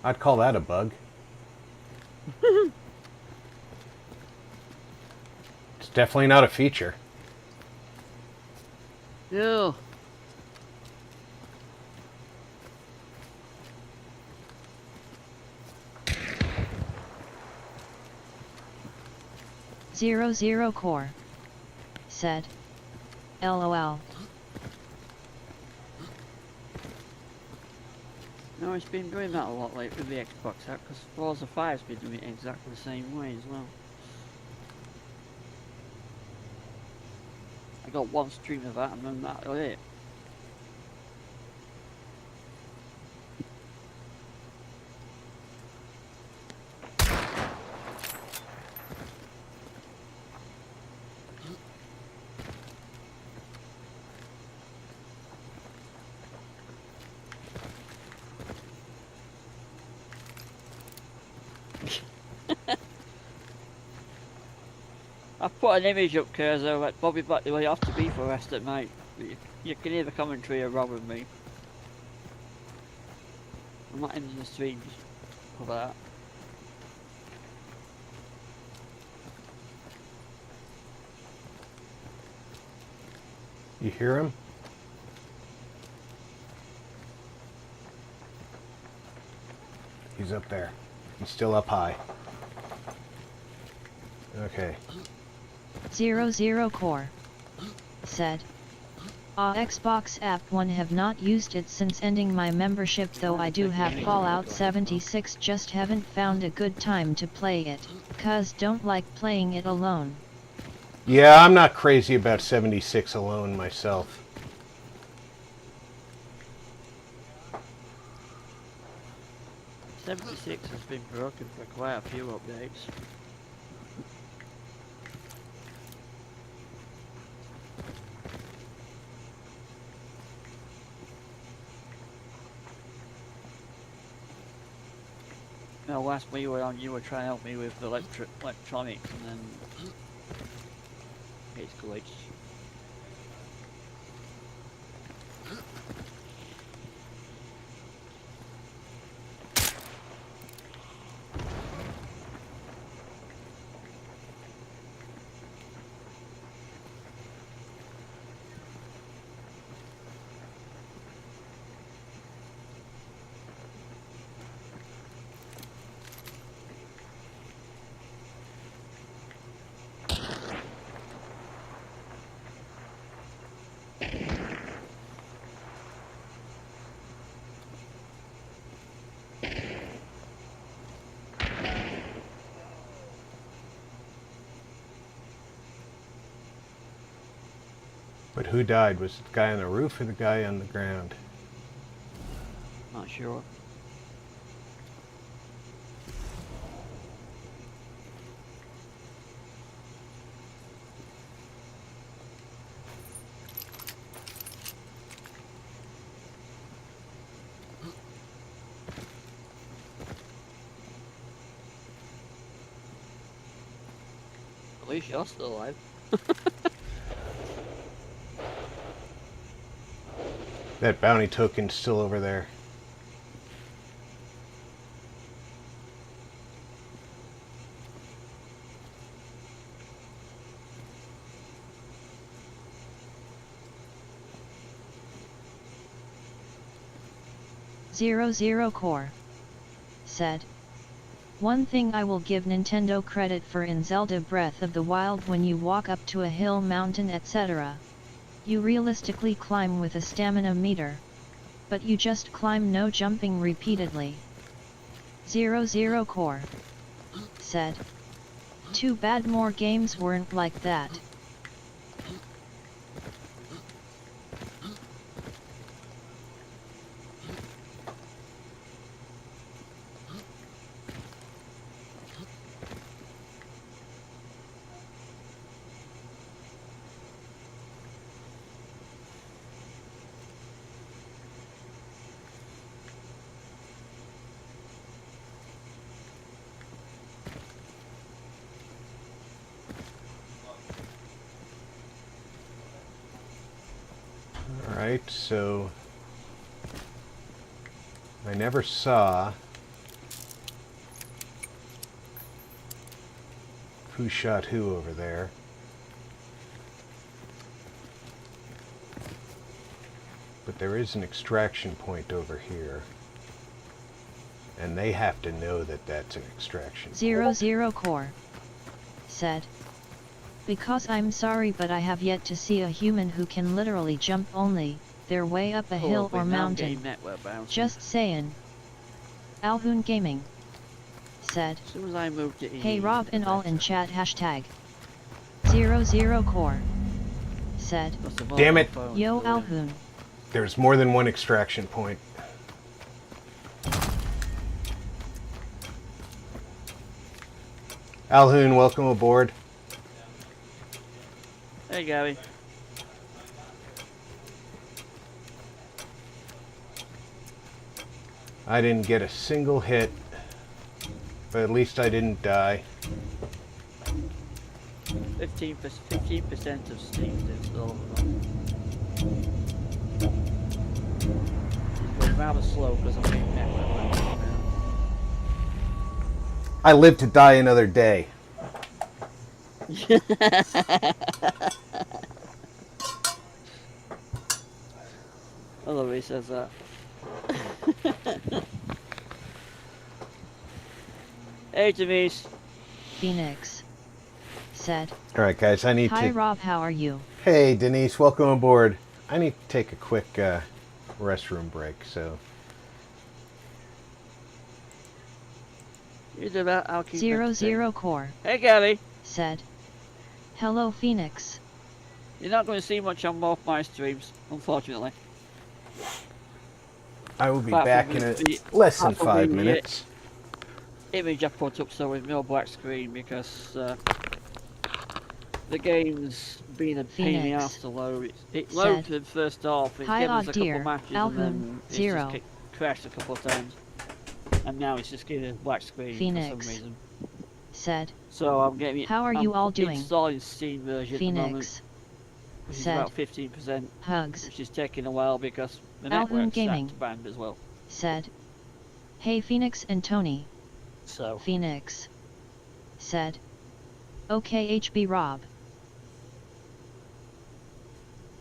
I'd call that a bug. It's definitely not a feature.
Yeah.
Zero Core said. LOL.
No, it's been doing that a lot lately with the Xbox app, because Forza 5's been doing it exactly the same way as well. I got one stream of that and then that was it. I put an image up, Curzo, like Bobby Black the way you have to be for the rest of the night. You can hear the commentary around me. I'm not in the stream for that.
You hear him? He's up there. He's still up high. Okay.
Zero Core said. Xbox app 1 have not used it since ending my membership, though I do have Fallout 76, just haven't found a good time to play it, cause don't like playing it alone.
Yeah, I'm not crazy about 76 alone myself.
'76 has been broken for quite a few updates. No, last we were on, you were trying to help me with the electronics, and then it's glitched.
But who died? Was it the guy on the roof or the guy on the ground?
Not sure. At least you're still alive.
That bounty token's still over there.
Zero Core said, "One thing I will give Nintendo credit for in Zelda Breath of the Wild, when you walk up to a hill, mountain, etc., you realistically climb with a stamina meter. But you just climb, no jumping repeatedly." Zero Core said, "Too bad more games weren't like that."
Alright, so I never saw who shot who over there. But there is an extraction point over here. And they have to know that that's an extraction point.
Zero Core said, "Because I'm sorry, but I have yet to see a human who can literally jump only their way up a hill or mountain. Just saying." Alhoon Gaming said,
As soon as I moved to
"Hey
EE,
Rob and all in chat hashtag." Zero Core said,
Damn it.
"Yo Alhoon."
There's more than one extraction point. Alhoon, welcome aboard.
Hey Gary.
I didn't get a single hit, but at least I didn't die.
15% of Steam installed. It's going rather slow because I'm getting network.
I live to die another day.
I love he says that. Hey Denise.
Phoenix said,
Alright guys, I need
"Hi
to...
Rob, how are you?"
Hey Denise, welcome aboard. I need to take a quick restroom break, so...
You do that, I'll keep
Zero Core
Hey Gary.
said, "Hello Phoenix."
You're not going to see much on both my streams, unfortunately.
I will be
Apart
back
from
in
the-
less than
apart from
5
the,
minutes.
Image I put up so with no black screen because the game's been a pain in the
Phoenix
ass to load. It
said,
loaded first off, it's
"Hi
given us
odd
a couple
dear,
matches and
Alhoon,
then it's
zero."
just crashed a couple of times. And now it's just giving a black screen for
Phoenix
some reason.
said,
So I'm getting
"How are you all doing?"
installing Steam version at the moment,
Phoenix
which is
said,
about 15%,
"Hugs."
which is taking a while because the
Alhoon
network's
Gaming
starting to band as well.
said, "Hey Phoenix and Tony."
So
Phoenix said, "Okay HB Rob."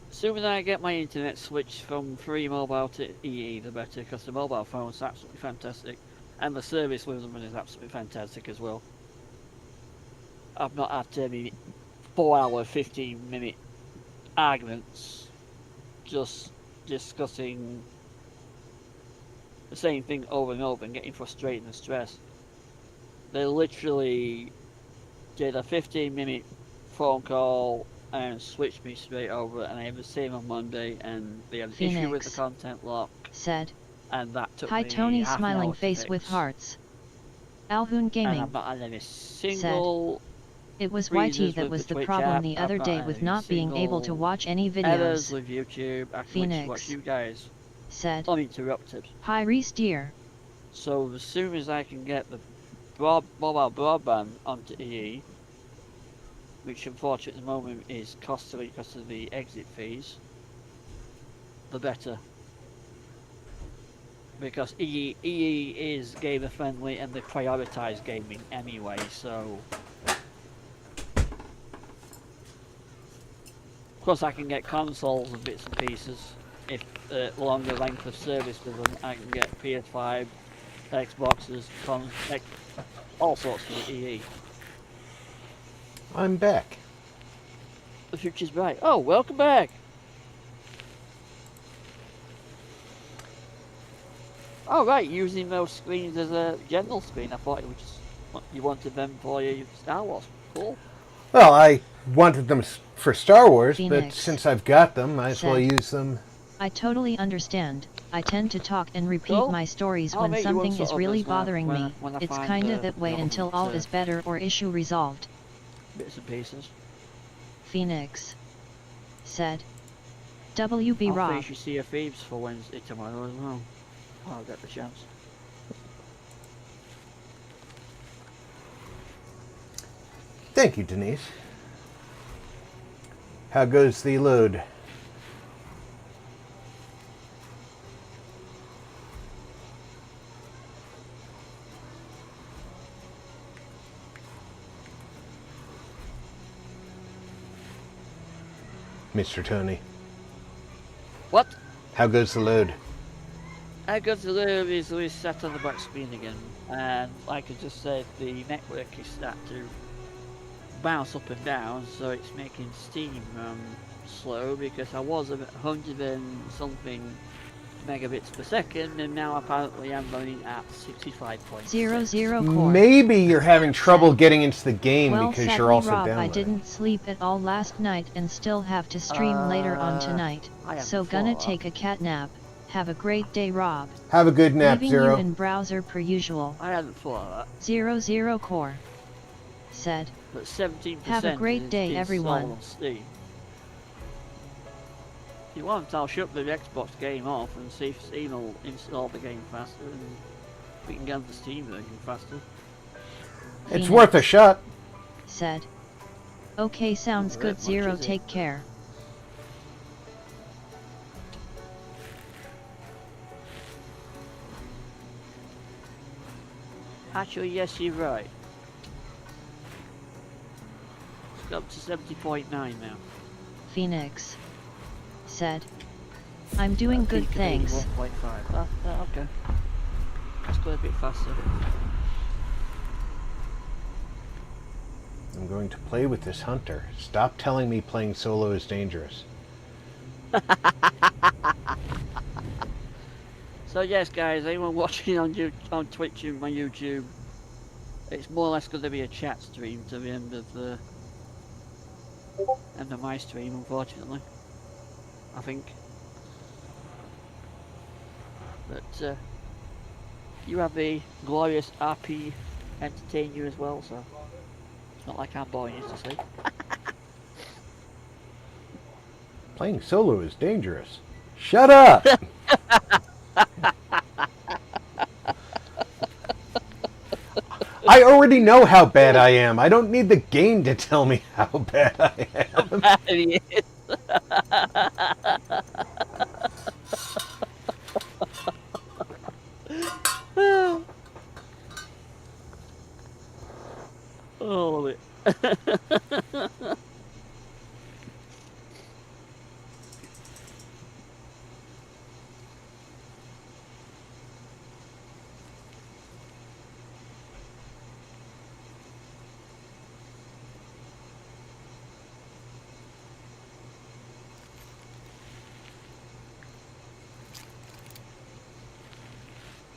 assuming I get my internet switched from free mobile to EE, the better, because the mobile phone's absolutely fantastic, and the service with them is absolutely fantastic as well. I've not had any 4-hour, 15-minute arguments just discussing the same thing over and over and getting frustrated and stressed. They literally did a 15-minute phone call and switched me straight over, and I had the same on Monday, and they had an issue with the
Phoenix
content lock.
Said.
And that took
Hi
me
Tony
half an
smiling
hour to
face
fix.
with hearts. Alhoon
And
Gaming
I've not had any single
It was
freezes
YT that
with
was the
Twitch
problem
app.
the
I've
other
not
day
had
with
any
not being able to
single
watch any
errors
videos.
with YouTube. I can
Phoenix
watch you guys
said.
uninterrupted.
Hi Reese dear.
So as soon as I can get the mobile broadband onto EE, which unfortunately at the moment is costly because of the exit fees, the better. Because EE is gamer friendly and they prioritise gaming anyway, so of course I can get consoles and bits and pieces if longer length of service with them. I can get PS5, Xboxes, all sorts of EE.
I'm back.
The future's bright. Oh, welcome back. Oh right, using those screens as a general screen. I thought you wanted them for your Star Wars. Cool.
Well, I wanted them for Star Wars, but
Phoenix
since I've got them, I as well
said.
use them.
I totally understand. I tend to talk and repeat
Cool.
my stories
I'll
when
make you one
something
sort
is
of
really
as
bothering
when
me.
I
It's
find
kinda
the
that way until all is better or issue resolved.
bits and pieces.
Phoenix said. WB
I'll
Rob
finish your Sea of Thieves for Wednesday tomorrow as well. I'll get the chance.
Thank you, Denise. How goes the load? Mr. Tony.
What?
How goes the load?
I got to live easily set on the back screen again, and like I just said, the network is starting to bounce up and down, so it's making Steam slow because I was at 100 and something megabits per second, and now apparently I'm running at 65.6.
00 core.
Maybe you're having trouble getting into the game
Well,
because
sadly,
you're also
Rob,
downloading.
I didn't sleep at all last night and still have to stream later on tonight.
I
So
haven't
gonna
thought.
take a cat nap. Have a great day, Rob.
Have a good nap,
Leaving
Zero.
you in browser per usual.
I hadn't thought of that.
00 core said.
But 17%
Have a great day,
is
everyone.
sold on Steam. If you want, I'll shut the Xbox game off and see if Steam will install the game faster and we can get the Steam version faster.
It's worth a shot.
Said. Okay, sounds good, Zero. Take care.
Actually, yes, you're right. It's up to 70.9 now.
Phoenix said. I'm doing good, thanks.
1.5. Okay. Let's go a bit faster.
I'm going to play with this hunter. Stop telling me playing solo is dangerous.
So yes, guys, anyone watching on Twitch and my YouTube, it's more or less going to be a chat stream to the end of my stream, unfortunately. I think. But you have the glorious RP entertain you as well, so it's not like I'm boring you to sleep.
Playing solo is dangerous. Shut up! I already know how bad I am. I don't need the game to tell me how bad I am.
Bad he is. Oh, it.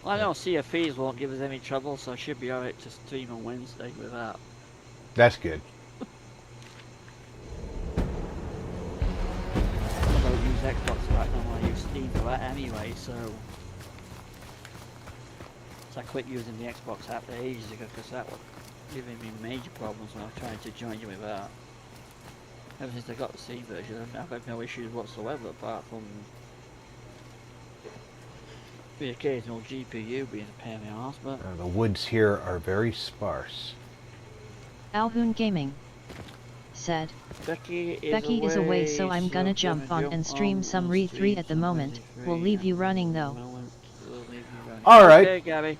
Well, I know Sea of Thieves won't give us any trouble, so I should be alright to stream on Wednesday with that.
That's good.
I don't use Xbox for that, no more. I use Steam for that anyway, so I quit using the Xbox app ages ago because that was giving me major problems when I was trying to join you with that. Ever since I got the Steam version, I've had no issues whatsoever apart from the occasional GPU being a pain in the arse, but...
The woods here are very sparse.
Alhoon Gaming said,
Becky
is away, so I'm gonna jump on and stream some Re 3 at the moment. We'll leave you running though.
Alright.
Okay, Gabby.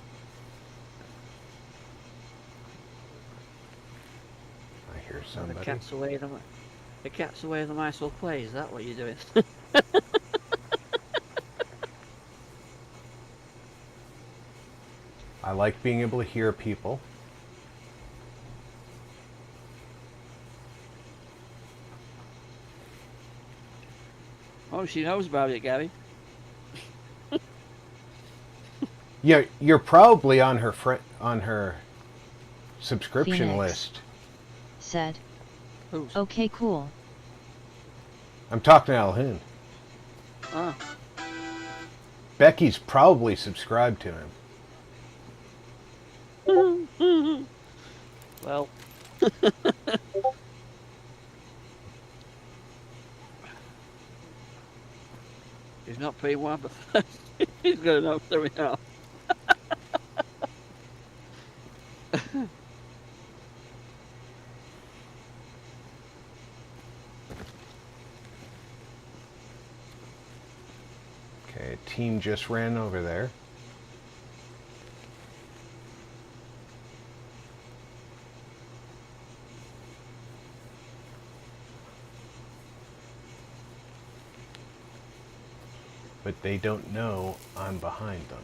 I hear somebody.
The cat's away the mice will play, is that what you're doing?
I like being able to hear people.
Oh, she knows about it, Gabby.
Yeah, you're probably on her subscription
Phoenix
list.
said,
Who's?
okay, cool.
I'm talking to Alhoon.
Ah.
Becky's probably subscribed to him.
Well. He's not paying one, but he's gonna know something else.
Okay, a team just ran over there. But they don't know I'm behind them.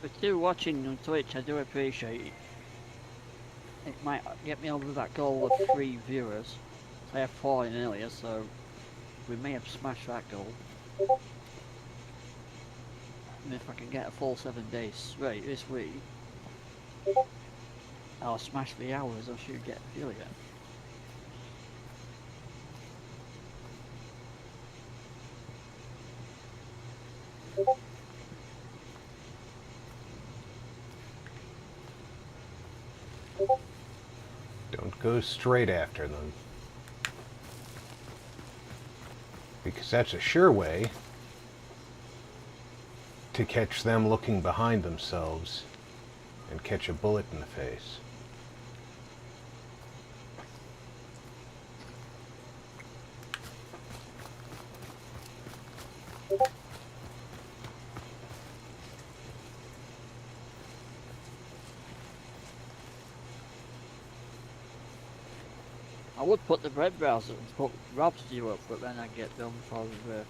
But you watching on Twitch, I do appreciate it. It might get me over that goal of 3 viewers. I have 4 in earlier, so we may have smashed that goal. And if I can get a full 7 days straight this week, I'll smash the hours I should get earlier.
Don't go straight after them. Because that's a sure way to catch them looking behind themselves and catch a bullet in the face.
I would put the bread browser and put Rob's view up, but then I'd get done for the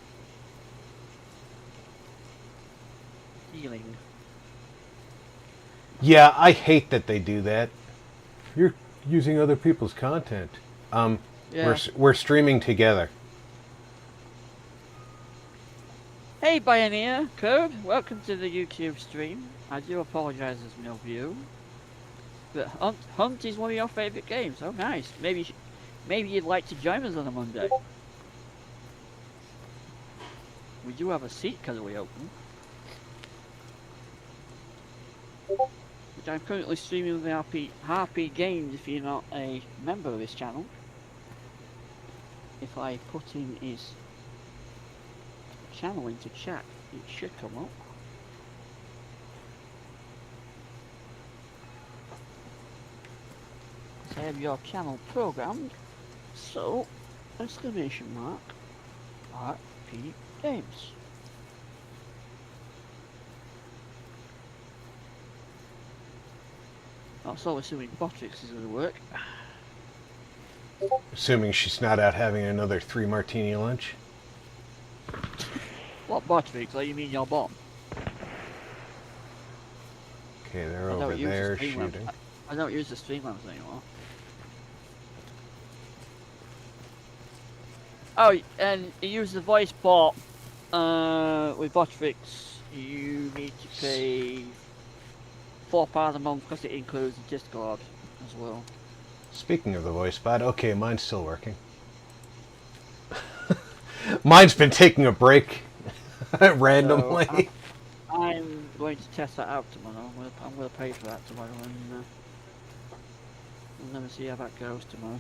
healing.
Yeah, I hate that they do that. You're using other people's content.
Yeah.
We're streaming together.
Hey Pioneer Code, welcome to the YouTube stream. I do apologise there's no view. But Hunt is one of your favourite games. Oh nice. Maybe you'd like to join us on a Monday. We do have a seat currently open. Which I'm currently streaming with Harpy Games if you're not a member of this channel. If I put in his channel into chat, it should come up. I have your channel programmed, so exclamation mark RP Games. Also assuming Botrix is going to work.
Assuming she's not out having another 3 martini lunch.
What Botrix? Oh, you mean your bomb?
Okay, they're over there shooting.
I don't use the Streamlabs anymore. Oh, and you use the voice bot With Botrix, you need to pay £4 a month because it includes the Discord as well.
Speaking of the voice bot, okay, mine's still working. Mine's been taking a break randomly.
So I'm going to test that out tomorrow. I'm going to pay for that tomorrow, and we'll never see how that goes tomorrow.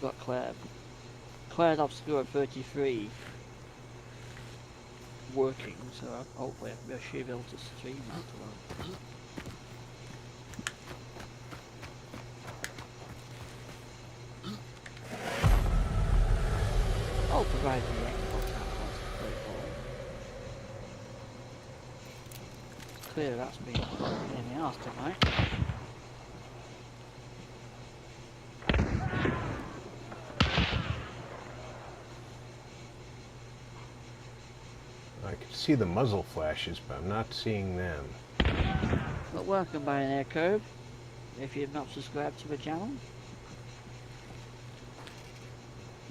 Got Claire. Claire's obscure at 33 working, so hopefully I should be able to stream that tomorrow. I'll provide the Xbox access. It's clear that's been in the arse tonight.
I can see the muzzle flashes, but I'm not seeing them.
But welcome by an air code. If you've not subscribed to the channel,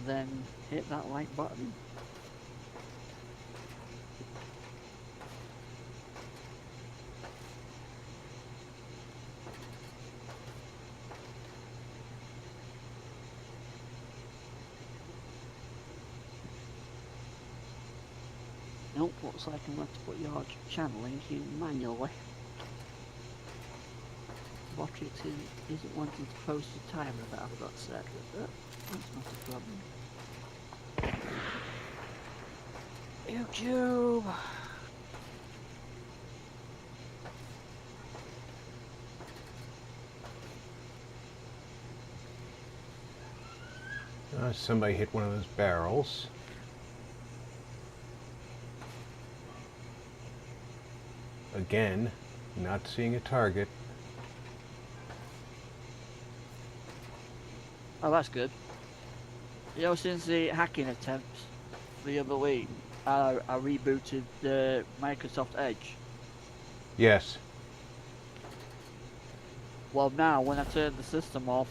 then hit that like button. Nope, looks like I'm going to put your channel link in manually. Botrix isn't wanting to post the timer that I've got set, but that's not a problem. YouTube!
Somebody hit one of those barrels. Again, not seeing a target.
Oh, that's good. You know, since the hacking attempts the other week, I rebooted the Microsoft Edge.
Yes.
Well, now when I turn the system off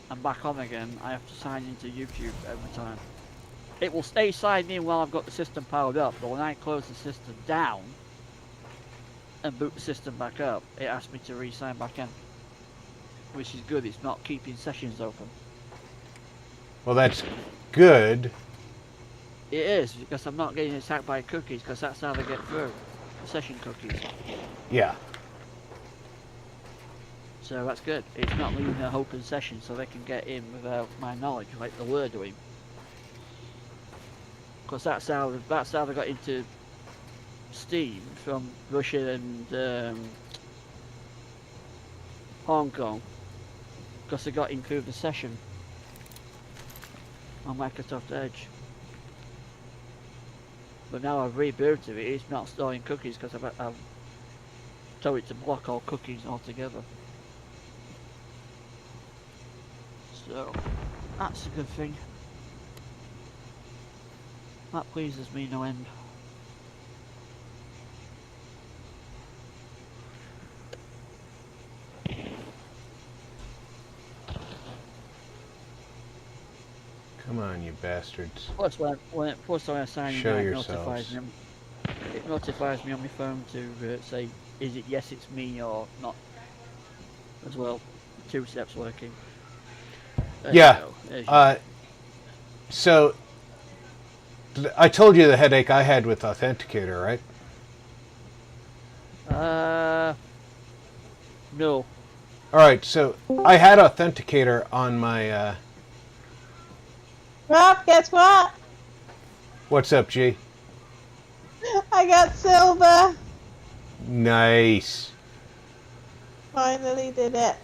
and back on again, I have to sign into YouTube every time. It will stay signed in while I've got the system powered up, but when I close the system down and boot the system back up, it asks me to re-sign back in. Which is good, it's not keeping sessions open.
Well, that's good.
It is, because I'm not getting attacked by cookies, because that's how they get through. The session cookies.
Yeah.
So that's good. It's not leaving an open session so they can get in without my knowledge, like they were doing. Because that's how they got into Steam from Russia and Hong Kong. Because they got in through the session on Microsoft Edge. But now I've rebooted it, it's not storing cookies because I've told it to block all cookies altogether. So, that's a good thing. That pleases me no end.
Come on, you bastards.
Plus, when I sign in,
Show
it
yourselves.
notifies me on my phone to say, is it yes, it's me, or not. As well, 2 steps working. There
Yeah.
you go.
So, I told you the headache I had with Authenticator, right?
No.
Alright, so I had Authenticator on my,
Rob, guess what?
What's up, G?
I got silver.
Nice.
Finally did it.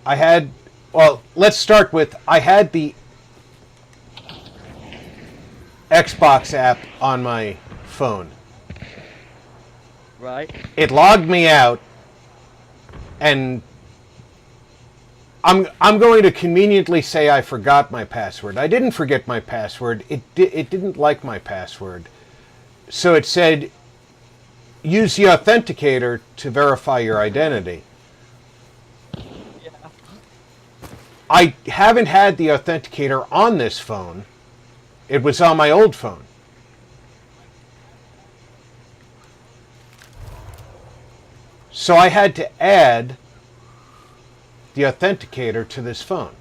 I had, well, let's start with, I had the Xbox app on my phone.
Right.
It logged me out, and I'm going to conveniently say I forgot my password. I didn't forget my password. It didn't like my password. So it said, use the authenticator to verify your identity. I haven't had the authenticator on this phone. It was on my old phone. So I had to add the authenticator to this phone.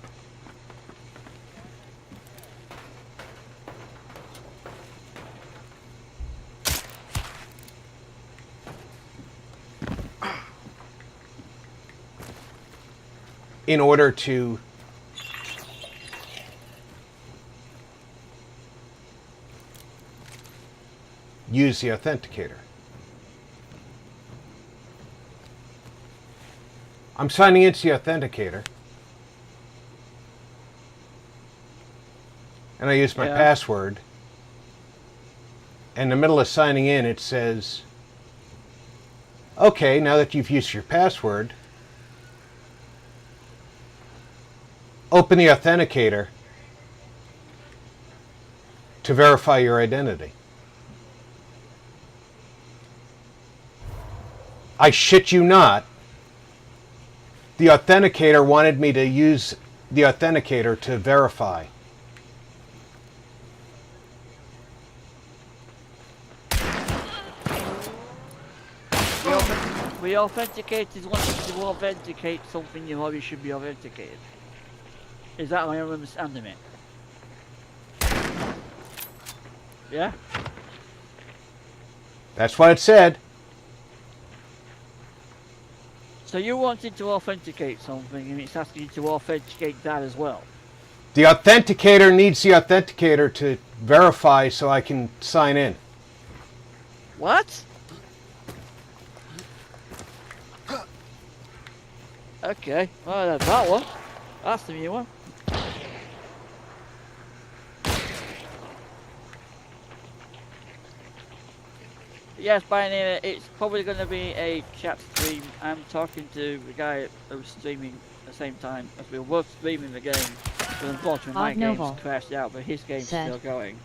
In order to use the authenticator. I'm signing into the authenticator. And I use my password. And in the middle of signing in, it says, okay, now that you've used your password, open the authenticator to verify your identity. I shit you not. The authenticator wanted me to use the authenticator to verify.
We authenticated once to authenticate something you already should be authenticated. Is that my understanding it? Yeah?
That's what it said.
So you wanted to authenticate something and it's asking you to authenticate that as well?
The authenticator needs the authenticator to verify so I can sign in.
What? Okay, well that's that one. That's the new one. Yes, by name, it's probably going to be a chat stream. I'm talking to the guy who's streaming at the same time as we were both streaming the game. But unfortunately, my game's crashed out, but his game's still going.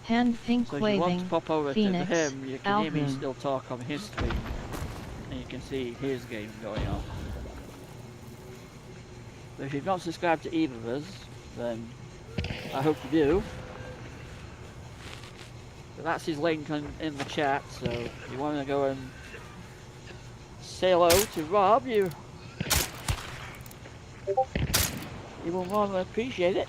Hand pink
so if
waving,
you want to pop over
Phoenix,
to him, you can hear me
Alhoon.
still talk on his stream. And you can see his game going on. So if you've not subscribed to either of us, then I hope you do. But that's his link in the chat, so if you want to go and say hello to Rob, you will more than appreciate it.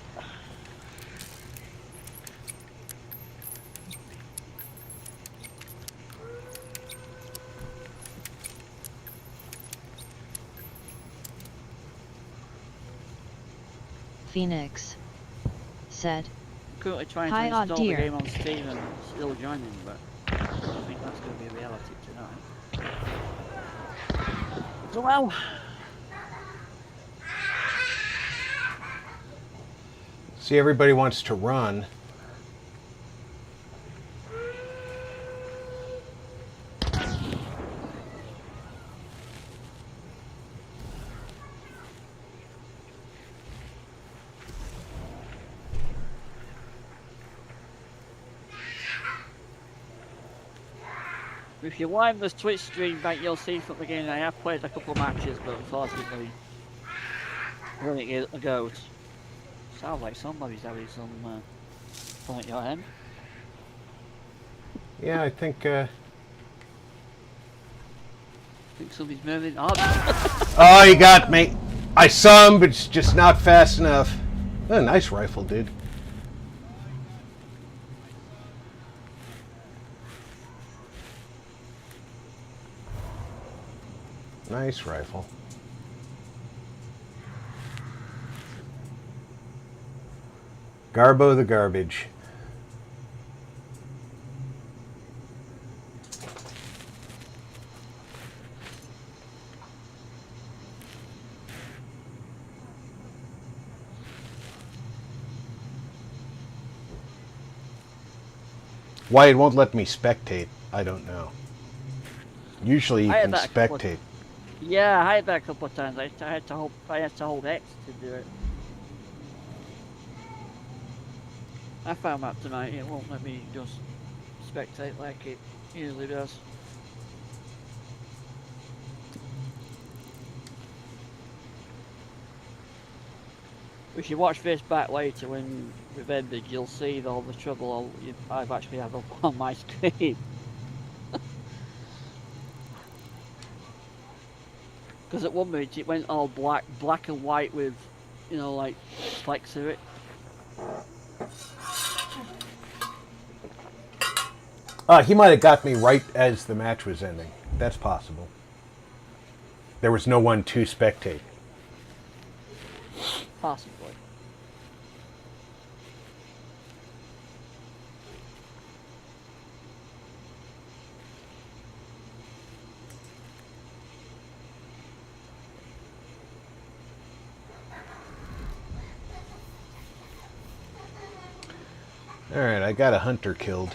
Phoenix said,
Currently trying
Hi,
to install the
dear.
game on Steam and still joining, but I don't think that's going to be a reality tonight. So well,
See, everybody wants to run.
if you wind this Twitch stream back, you'll see from the game I have played a couple of matches, but unfortunately, I don't get a go. Sounds like somebody's having some fun at your end.
Yeah, I think...
I think somebody's moving.
Oh, you got me. I saw him, but it's just not fast enough. Oh, nice rifle, dude. Nice rifle. Garbo the garbage. Why it won't let me spectate, I don't know. Usually you can spectate.
Yeah, I had that a couple of times. I had to hold X to do it. I found that tonight. It won't let me just spectate like it usually does. If you watch this back later when we've ended, you'll see all the trouble I've actually had up on my screen. Because at one minute it went all black and white with, you know, like flecks of it.
He might have got me right as the match was ending. That's possible. There was no one to spectate.
Possibly.
Alright, I got a hunter killed.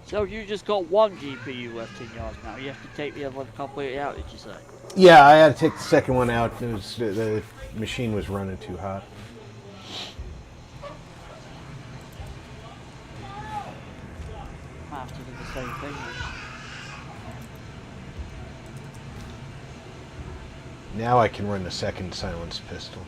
So you just got one GPU left in yours now. You have to take the other one completely out, did you say?
Yeah, I had to take the second one out. It was, the machine was running too hot.
I have to do the same thing then.
Now I can run the second silenced pistol.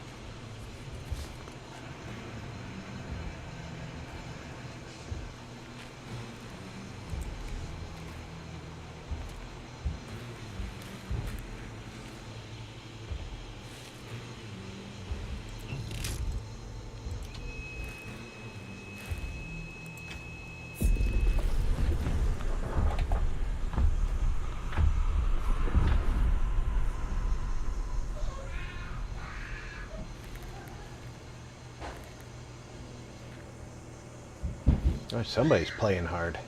Oh, somebody's playing hard.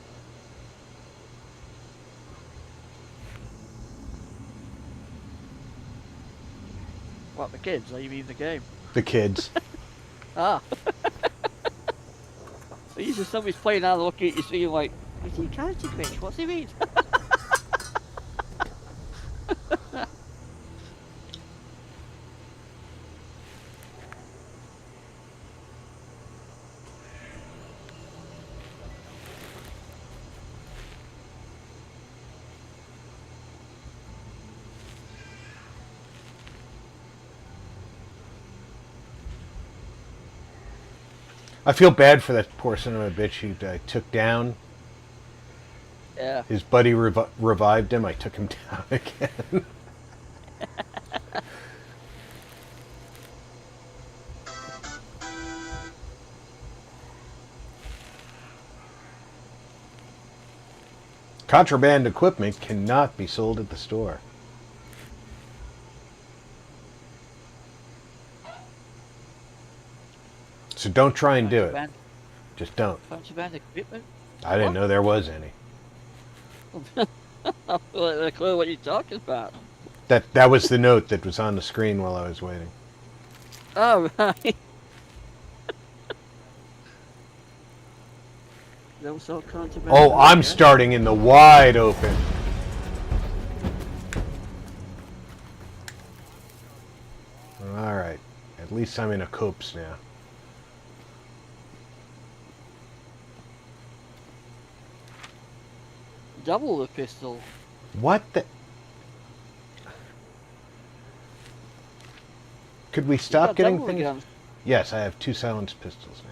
What, the kids? Or you mean the game?
The kids.
Ah. Usually somebody's playing out looking at you saying like, is he character glitch? What's he mean?
I feel bad for that poor son of a bitch who I took down.
Yeah.
His buddy revived him. I took him down again. Contraband equipment cannot be sold at the store. So don't try and do it. Just don't.
Contraband equipment?
I didn't know there was any.
I have a clue what you're talking about.
That was the note that was on the screen while I was waiting.
Oh, right. Don't sell contraband.
Oh, I'm starting in the wide open. Alright. At least I'm in a copse now.
Double the pistol.
What the... Could we stop getting things?
Guns.
Yes, I have 2 silenced pistols now.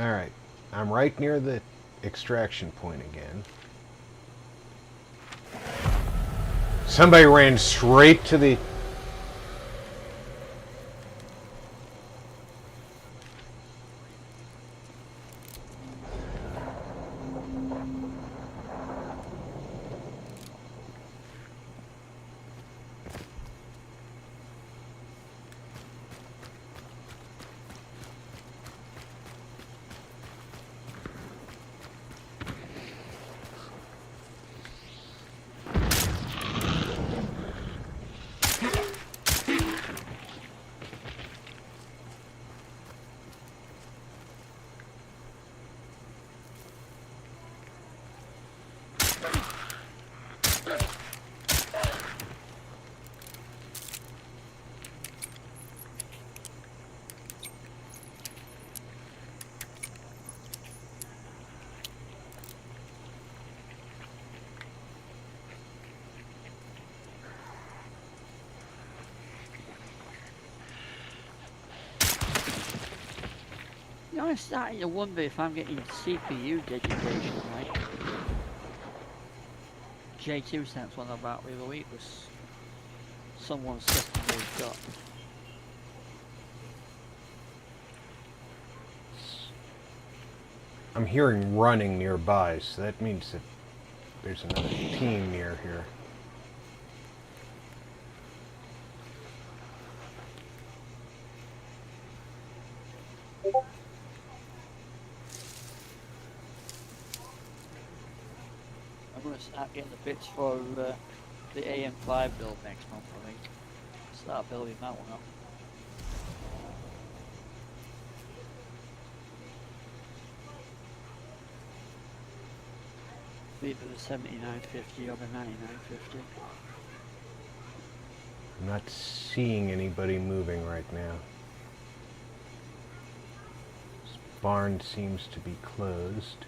Alright. I'm right near the extraction point again. Somebody ran straight to the...
know, I'm starting to wonder if I'm getting CPU degradation, like J2 sent one about the other week was someone's system they've got.
I'm hearing running nearby, so that means that there's another team near here.
I'm going to start getting the bits for the AM5 build next month, I think. Start building that one up. Either the 7950 or the 9950.
I'm not seeing anybody moving right now. This barn seems to be closed.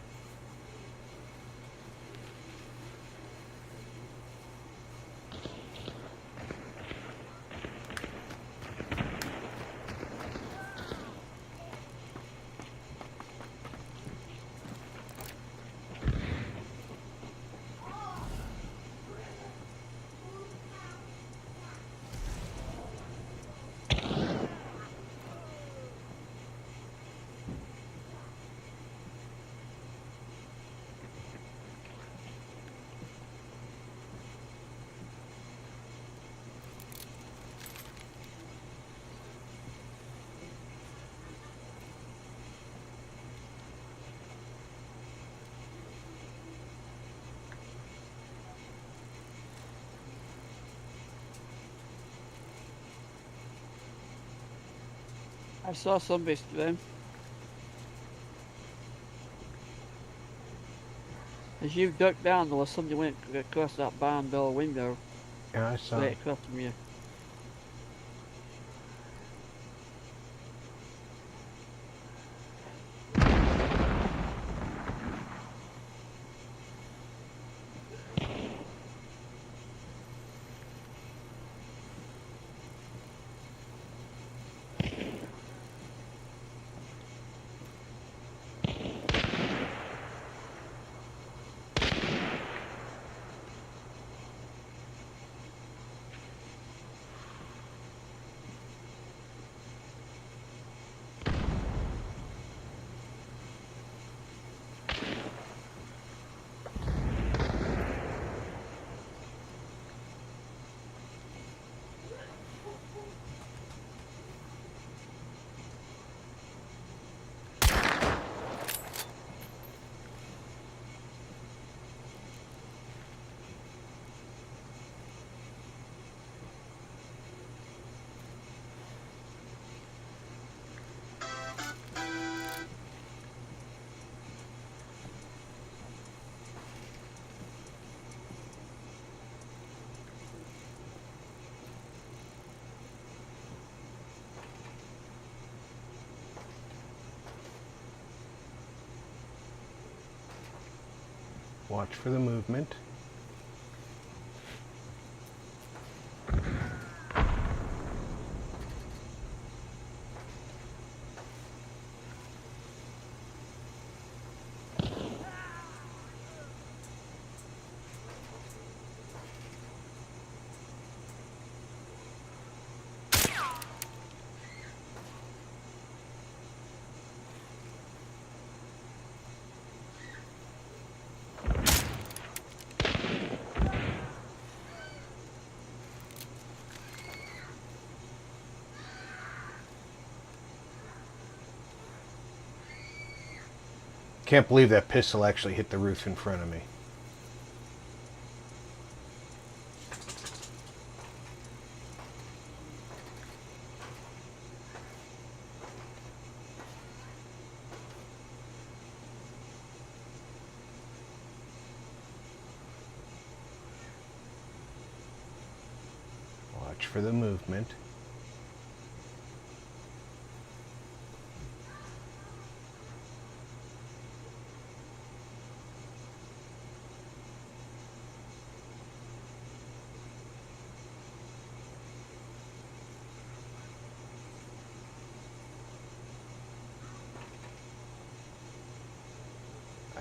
I saw somebody then. As you ducked down, there was somebody went across that barn door window.
Yeah, I saw.
Right across from you.
Watch for the movement. Can't believe that pistol actually hit the roof in front of me. Watch for the movement.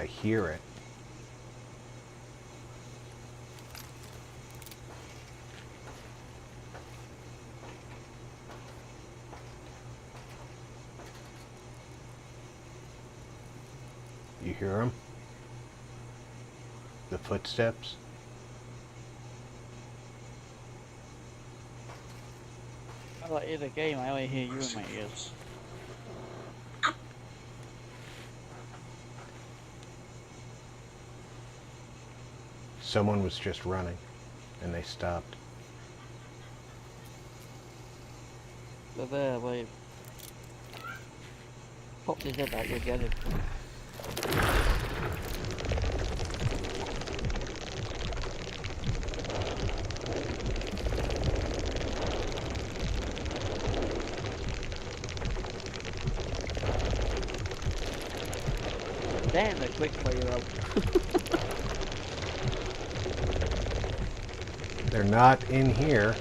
I hear it. You hear him? The footsteps?
I don't hear the game, I only hear you in my ears.
Someone was just running, and they stopped.
They're there, wave. Pop his head out, you'll get it. Damn, they're quick player out.
They're not in here.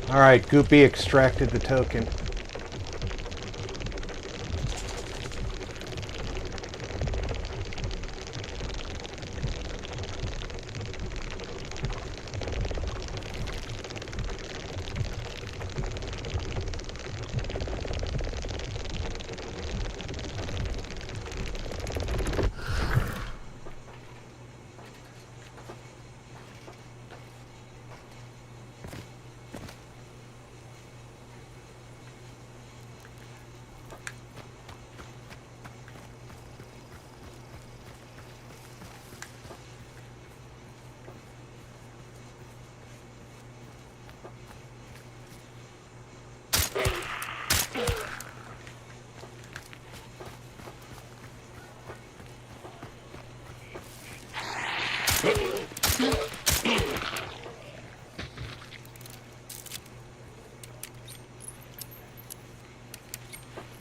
Alright, Goopy extracted the token.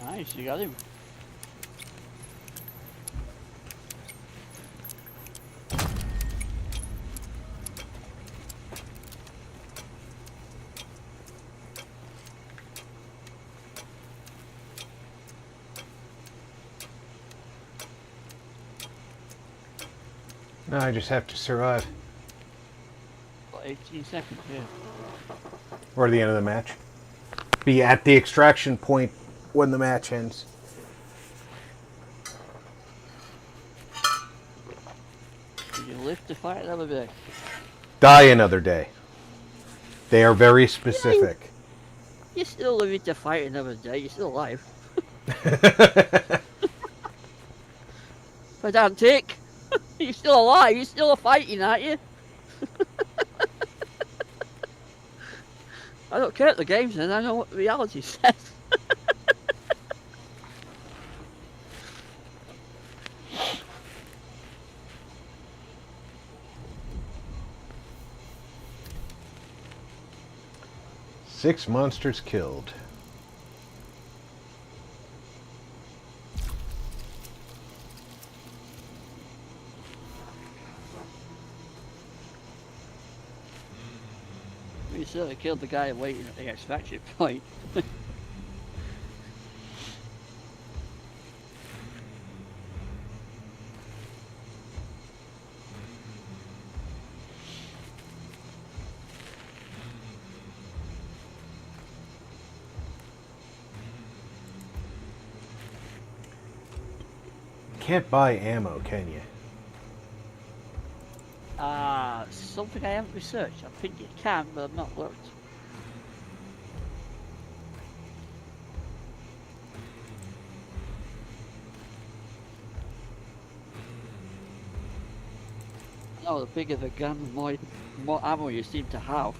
Nice, you got him.
No, I just have to survive.
Got 18 seconds here.
Or the end of the match. Be at the extraction point when the match ends.
Did you live to fight another day?
Die another day. They are very specific.
You're still living to fight another day, you're still alive. Pedantic! You're still alive, you're still fighting, aren't you? I don't care at the games then, I know what reality says.
Six monsters killed.
You certainly killed the guy waiting at the extraction point.
Can't buy ammo, can you?
Something I haven't researched. I think you can, but I've not looked. No, the bigger the gun, the more ammo you seem to have.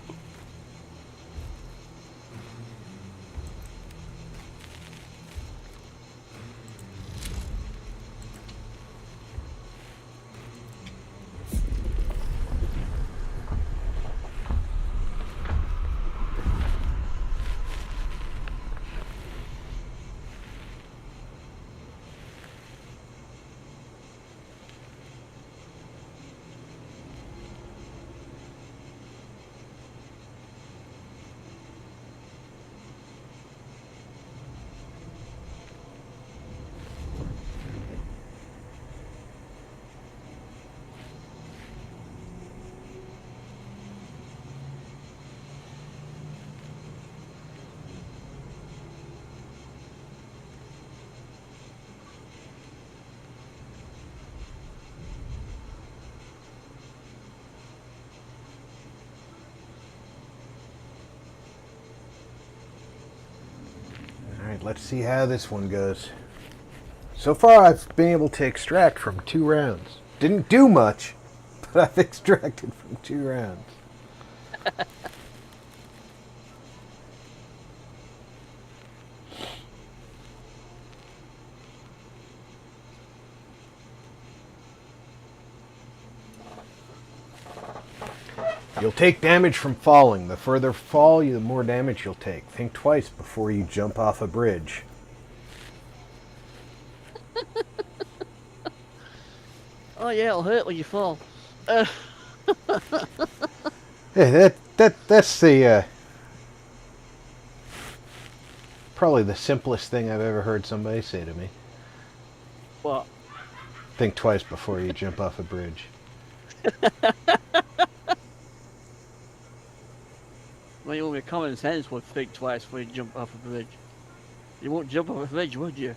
Alright, let's see how this one goes. So far, I've been able to extract from 2 rounds. Didn't do much, but I've extracted from 2 rounds. You'll take damage from falling. The further fall, the more damage you'll take. Think twice before you jump off a bridge.
Oh yeah, it'll hurt when you fall.
Yeah, that's the probably the simplest thing I've ever heard somebody say to me.
What?
Think twice before you jump off a bridge.
Well, you your common sense would think twice before you jump off a bridge. You won't jump off a bridge, would you?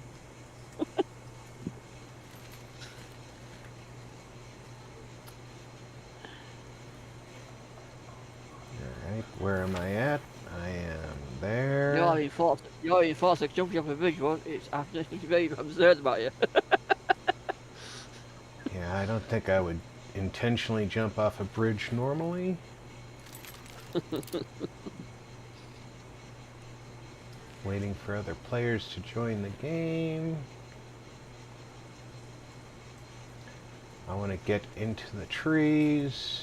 Alright, where am I at? I am there.
You're already forced to jump off a bridge, it's after very absurd about you.
Yeah, I don't think I would intentionally jump off a bridge normally. Waiting for other players to join the game. I want to get into the trees.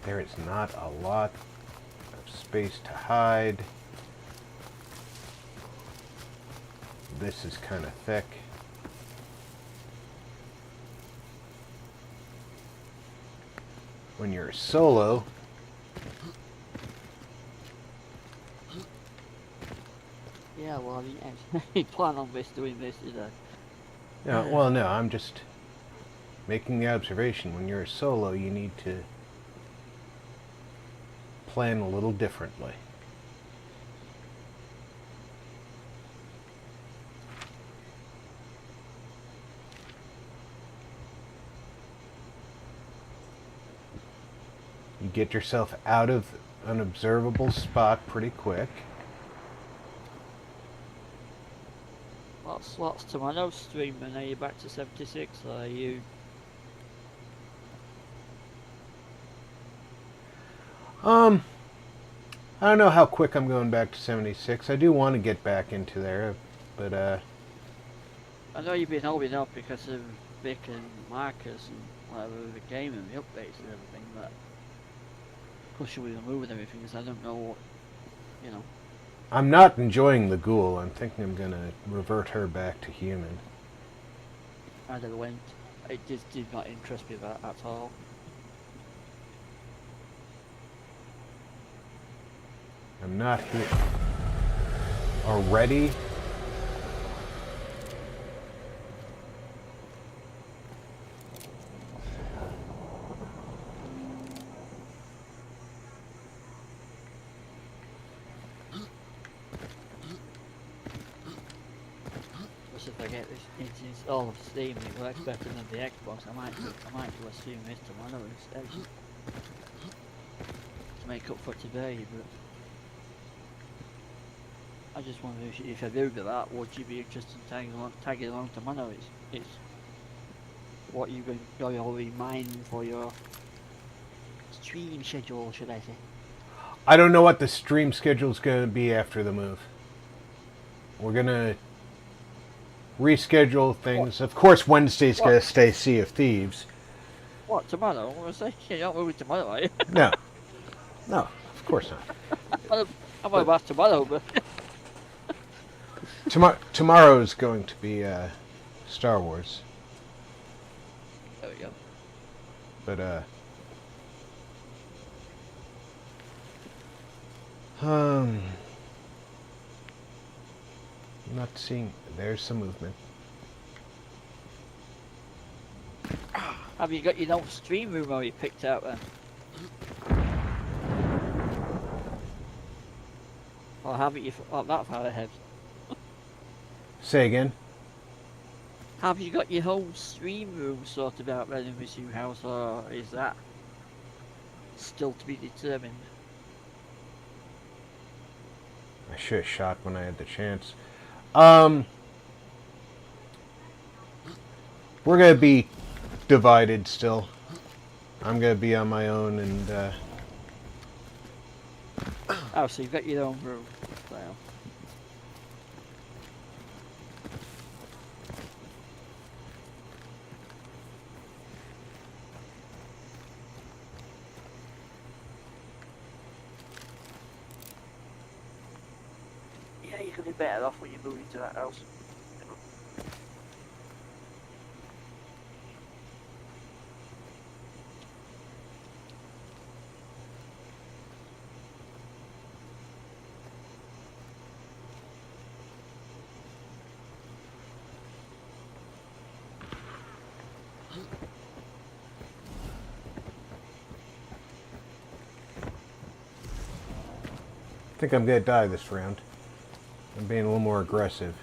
There is not a lot of space to hide. This is kind of thick. When you're solo,
Yeah, well, you plan on doing this, you know.
no, well, no, I'm just making the observation. When you're a solo, you need to plan a little differently. You get yourself out of an observable spot pretty quick.
What's tomorrow's stream, and are you back to 76, or are you...
I don't know how quick I'm going back to 76. I do want to get back into there, but
I know you've been holding up because of Vic and Marcus and whatever with the game and the updates and everything, but pushing with the move and everything, because I don't know what, you know.
I'm not enjoying the ghoul. I'm thinking I'm gonna revert her back to human.
I never went. It just did not interest me that at all.
I'm not here already.
If I get this install of Steam, it works better than the Xbox. I might do a stream this tomorrow instead to make up for today. But I just wonder if I do that, would you be interested in tagging along tomorrow? It's what you're going to go in mind for your stream schedule, should I say?
I don't know what the stream schedule is going to be after the move. We're gonna reschedule things. Of course, Wednesday's going to stay Sea of Thieves.
What, tomorrow? I was saying, you're not moving tomorrow, are you?
No, of course not.
I'm going back tomorrow, but...
Tomorrow is going to be Star Wars.
There we go.
But I'm not seeing. There's some movement.
Have you got your own stream room already picked out then? Or haven't you thought that far ahead?
Say again.
Have you got your whole stream room sorted out ready in this new house, or is that still to be determined?
I should have shot when I had the chance. We're gonna be divided still. I'm gonna be on my own, and
Oh, so you've got your own room. So. Yeah, you're gonna be better off when you move into that house.
I think I'm gonna die this round. I'm being a little more aggressive.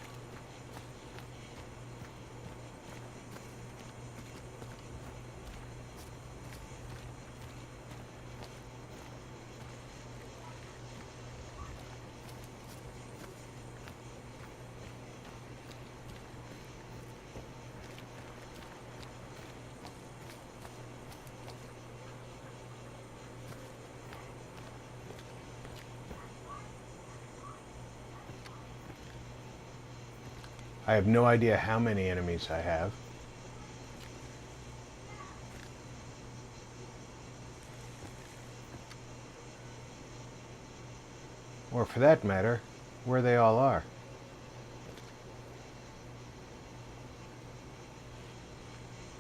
I have no idea how many enemies I have. Or for that matter, where they all are.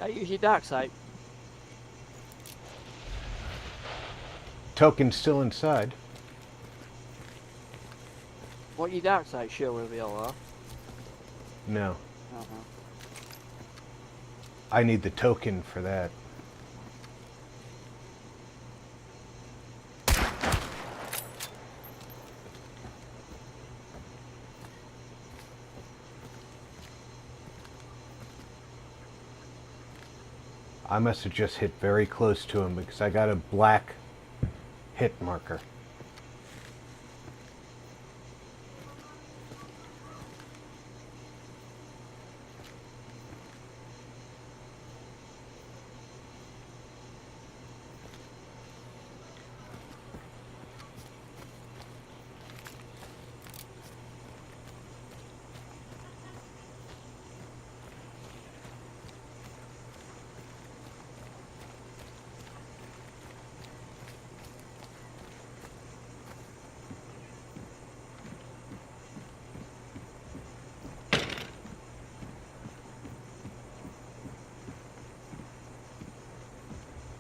I use your dark side.
Token's still inside.
What your dark side show where they all are?
No.
Uh-huh.
I need the token for that. I must have just hit very close to him because I got a black hit marker.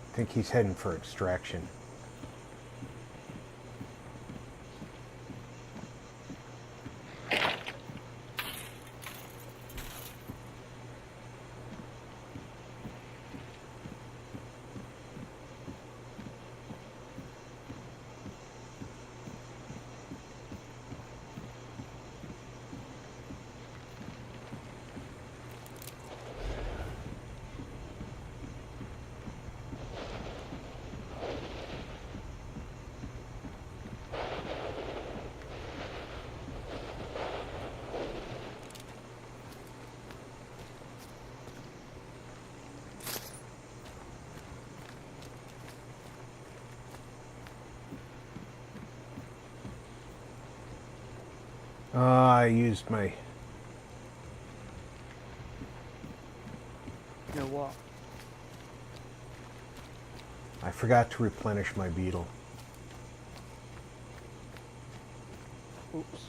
I think he's heading for extraction. I used my...
You know what?
I forgot to replenish my beetle.
Oops.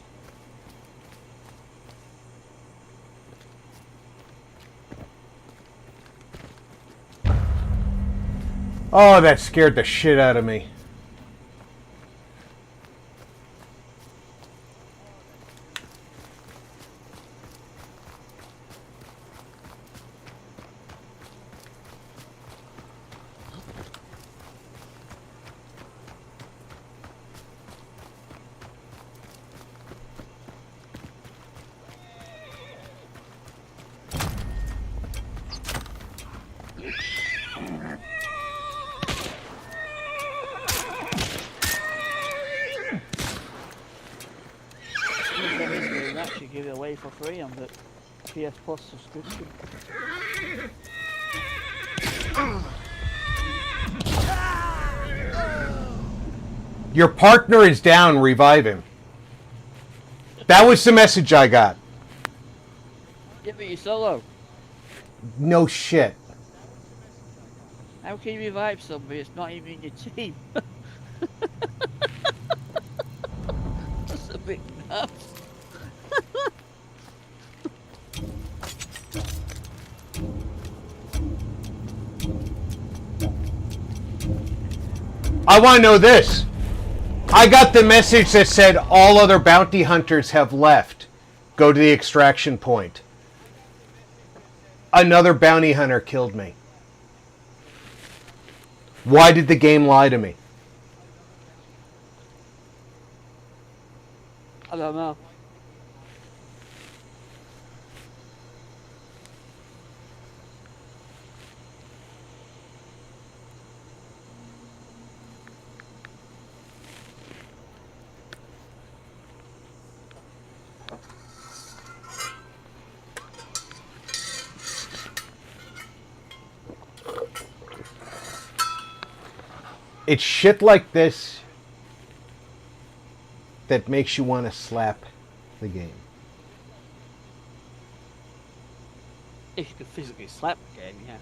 Oh, that scared the shit out of me.
actually give it away for free on the PS Plus subscription.
Your partner is down, revive him. That was the message I got.
Yeah, but you're solo.
No shit.
How can you revive somebody? It's not even in your team. That's a bit nuts.
I want to know this. I got the message that said all other bounty hunters have left. Go to the extraction point. Another bounty hunter killed me. Why did the game lie to me?
I don't know.
It's shit like this that makes you want to slap the game.
If you could physically slap the game, yeah.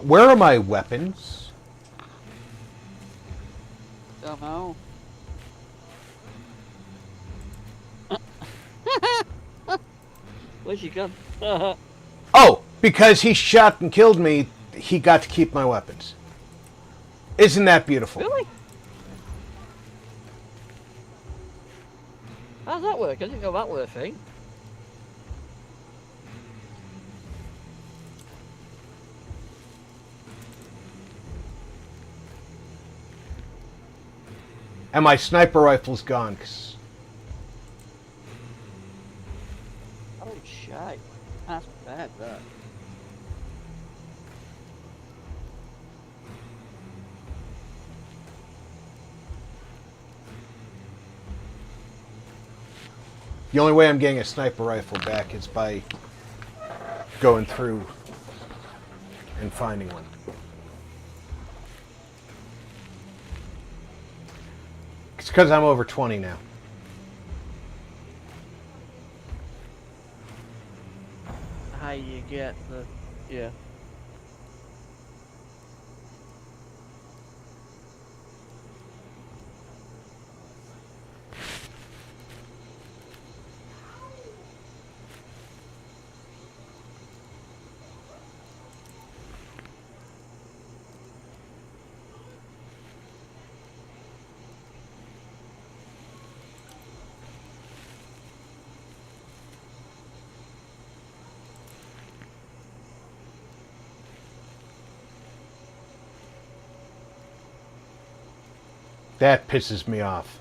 Where are my weapons?
Don't know. Where's your gun?
Oh, because he shot and killed me, he got to keep my weapons. Isn't that beautiful?
Really? How's that work? I didn't know that was a thing.
And my sniper rifle's gone.
Oh, shite. That's bad, that.
The only way I'm getting a sniper rifle back is by going through and finding one. It's because I'm over 20 now.
How you get the... yeah.
That pisses me off.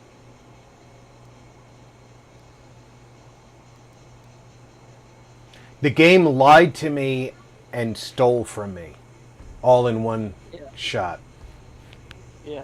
The game lied to me and stole from me. All in one shot.
Yeah.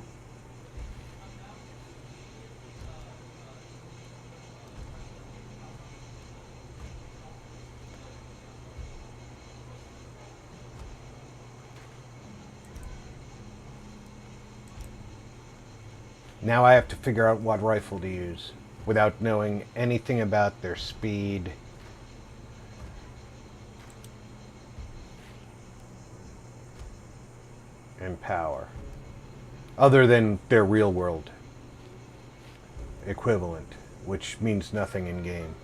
Now I have to figure out what rifle to use without knowing anything about their speed. And power. Other than their real world equivalent, which means nothing in game.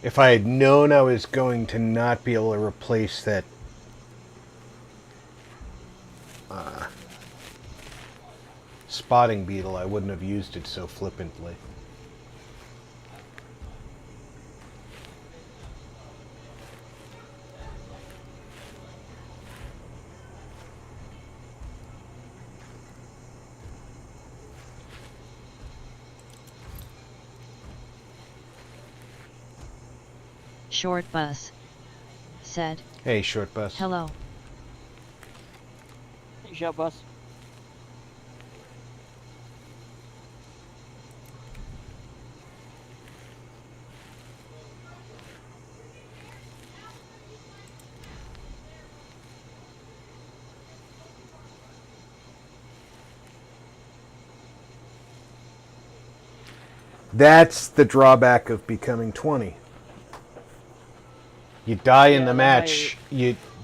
If I had known I was going to not be able to replace that spotting beetle, I wouldn't have used it so flippantly.
Short Bus said,
Hey, short bus.
hello.
Hey, shop boss.
That's the drawback of becoming 20. You die in
Yeah,
the
the
match,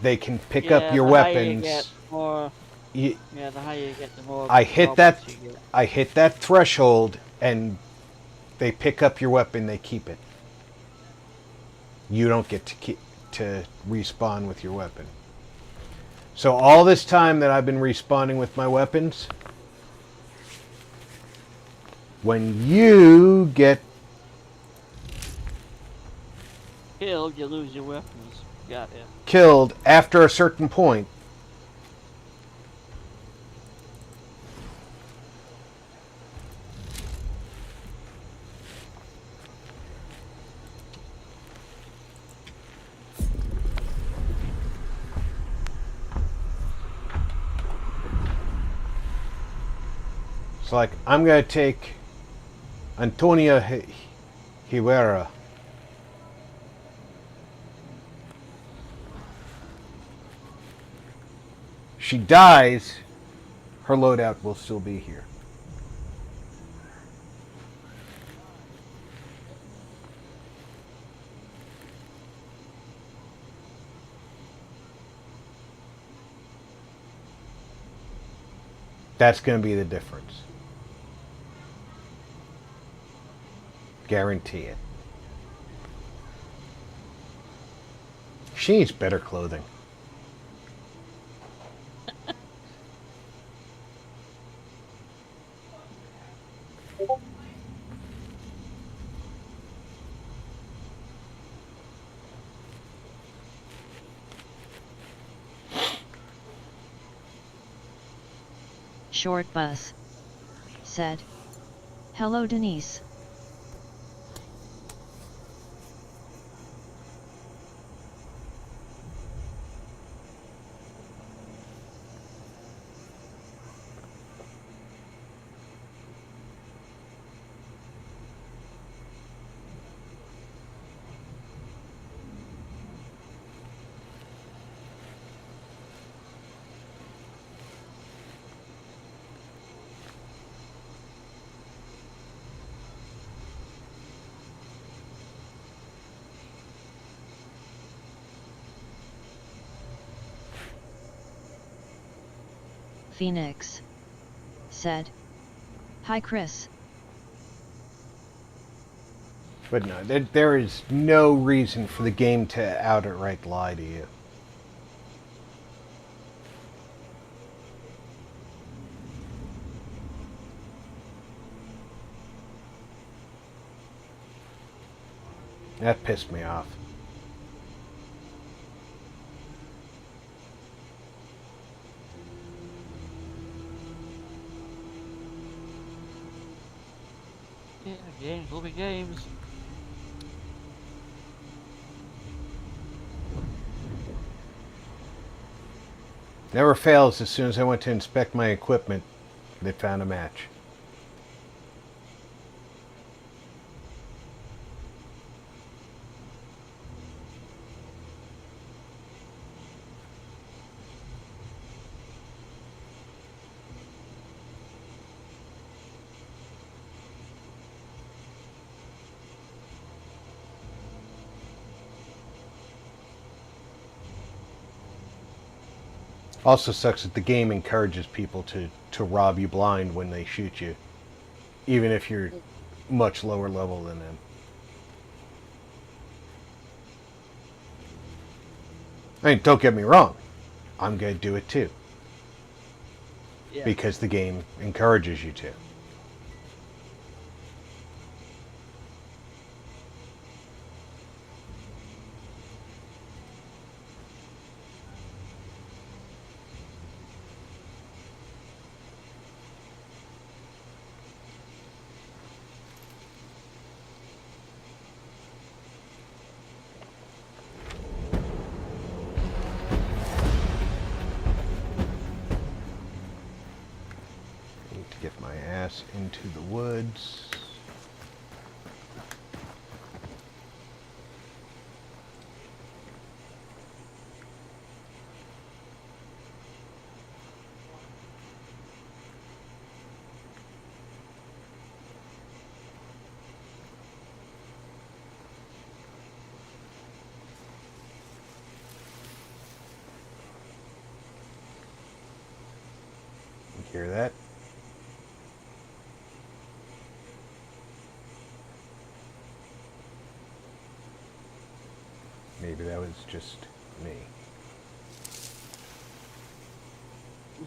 they can pick
Yeah,
up your
the higher you
weapons.
get, more.
You,
Yeah, the higher you get, the more.
I hit that.
drawbacks you get.
I hit that threshold, and they pick up your weapon. They keep it. You don't get to respawn with your weapon. So all this time that I've been respawning with my weapons, when you get
Killed, you lose your weapons. Got it.
killed after a certain point, it's like I'm going to take Antonia Rivera. She dies, her loadout will still be here. That's going to be the difference. Guarantee it. She needs better clothing.
Short Bus said, hello Denise. Phoenix said, hi Chris.
But no, there is no reason for the game to outright lie to you. That pissed me off.
Yeah, games will be games.
Never fails. As soon as I went to inspect my equipment, they found a match. Also sucks that the game encourages people to rob you blind when they shoot you, even if you're much lower level than them. I mean, don't get me wrong. I'm going to do it too.
Yeah.
Because the game encourages you to. Get my ass into the woods. You hear that? Maybe that was just me.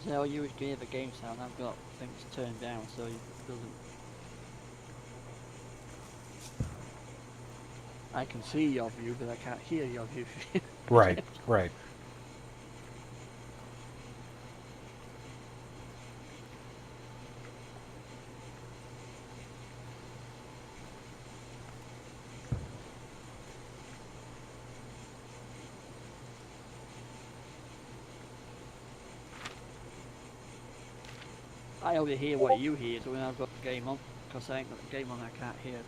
So you would give a game sound. I've got things turned down so it doesn't. I can see your view, but I can't hear your view.
Right, right.
I only hear what you hear when I've got the game on, because I ain't got the game on. I can't hear.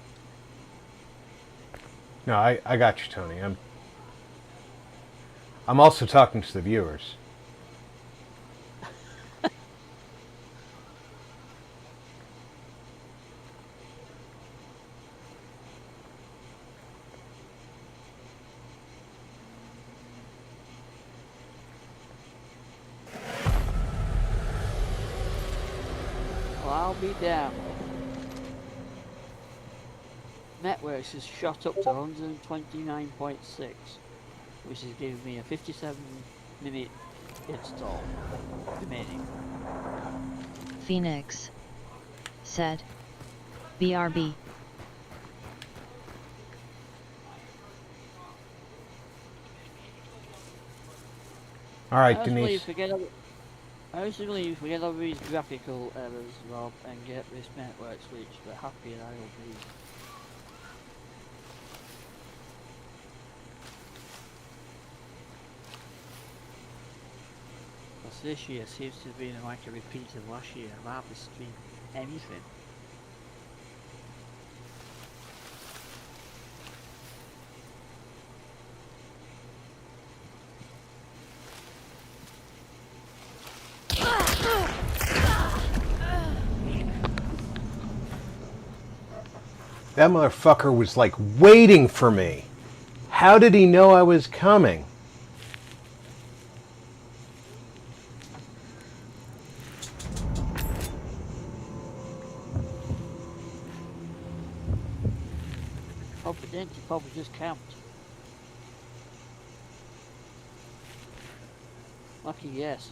No, I got you, Tony. I'm also talking to the viewers.
Well, I'll be down. Networks is shot up to 129.6, which is giving me a 57-minute install remaining.
Phoenix said, BRB.
All right,
I
Denise.
just believe we forget all these graphical errors, Rob, and get this network switched, but happy I will be. Because this year seems to have been like a repeat of last year. I've hardly streamed anything.
That motherfucker was like waiting for me. How did he know I was coming?
Probably didn't, he probably just camped. Lucky yes.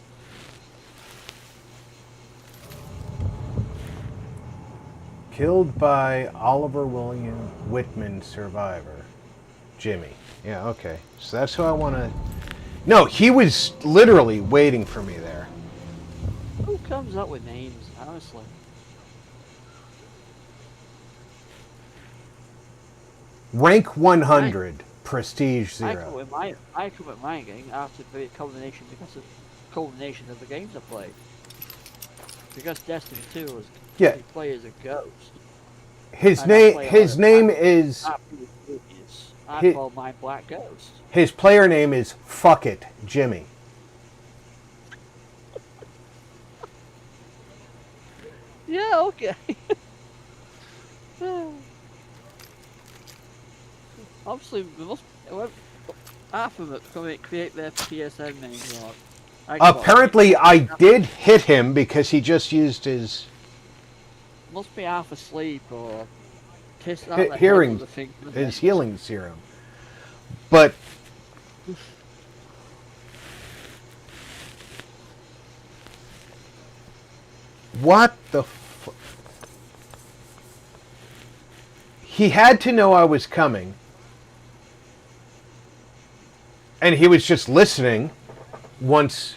Killed by Oliver William Whitman survivor. Jimmy. Yeah, okay. So that's who I want to... No, he was literally waiting for me there.
Who comes up with names, honestly?
Rank 100, prestige 0.
I come with my game after the culmination because of the games I played. Because Destiny 2 was you play as a ghost.
His name is
I call my Black Ghost.
His player name is Fuck It, Jimmy.
Yeah, okay. Obviously, half of it can create their PSN names.
Apparently, I did hit him because he just used his...
Must be half asleep or pissed out
his healing serum. But What the He had to know I was coming. And he was just listening once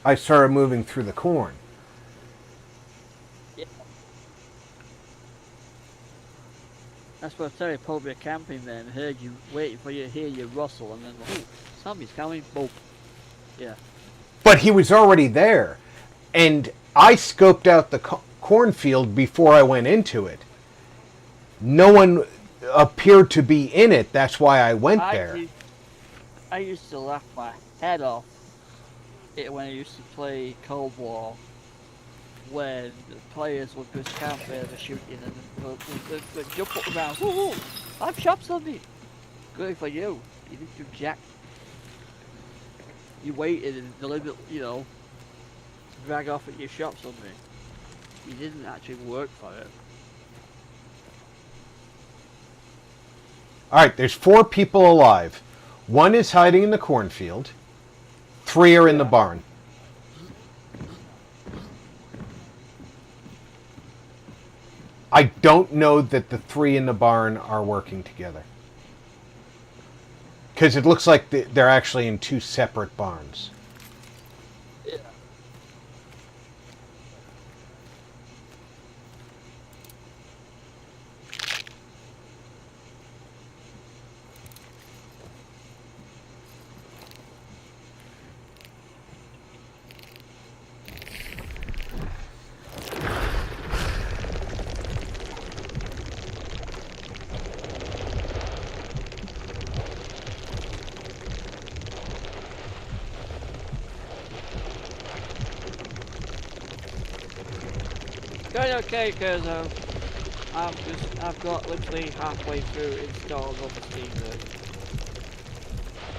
I started moving through the corn.
Yeah. That's what I tell you, probably camping there and heard you waiting for you to hear you rustle and then, oh, somebody's coming, boom. Yeah.
But he was already there. And I scoped out the cornfield before I went into it. No one appeared to be in it. That's why I went there.
I used to laugh my head off when I used to play Cold War, when the players would just camp there, they're shooting, and they'd jump up around. Woo! I've shot somebody. Good for you. You didn't do jack. You waited and deliberately, you know, drag off at your shop somebody. You didn't actually work for it.
Alright, there's 4 people alive. 1 is hiding in the cornfield. 3 are in the barn. I don't know that the 3 in the barn are working together. Because it looks like they're actually in 2 separate barns.
Yeah. Going okay, because I've got literally halfway through installed on the Steam version.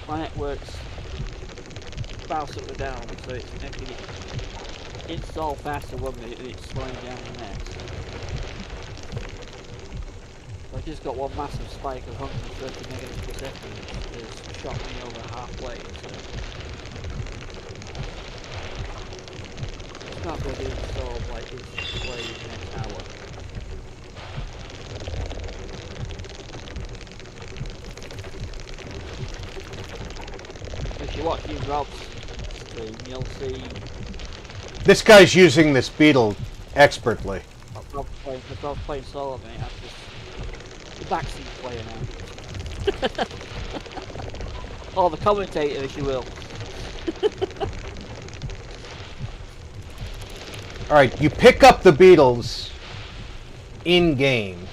My network's about to go down, so it's making it install faster one minute and it's slowing down the next. I just got one massive spike of 130 megabits per second. It's shot me over halfway, so it's not going to be installed like it's play in the next hour. If you watch Rob's stream, you'll see
This guy's using this beetle expertly.
Rob's playing solo, mate. I'm just the backseat player now. Or the commentator, if you will.
Alright, you pick up the beetles in-game,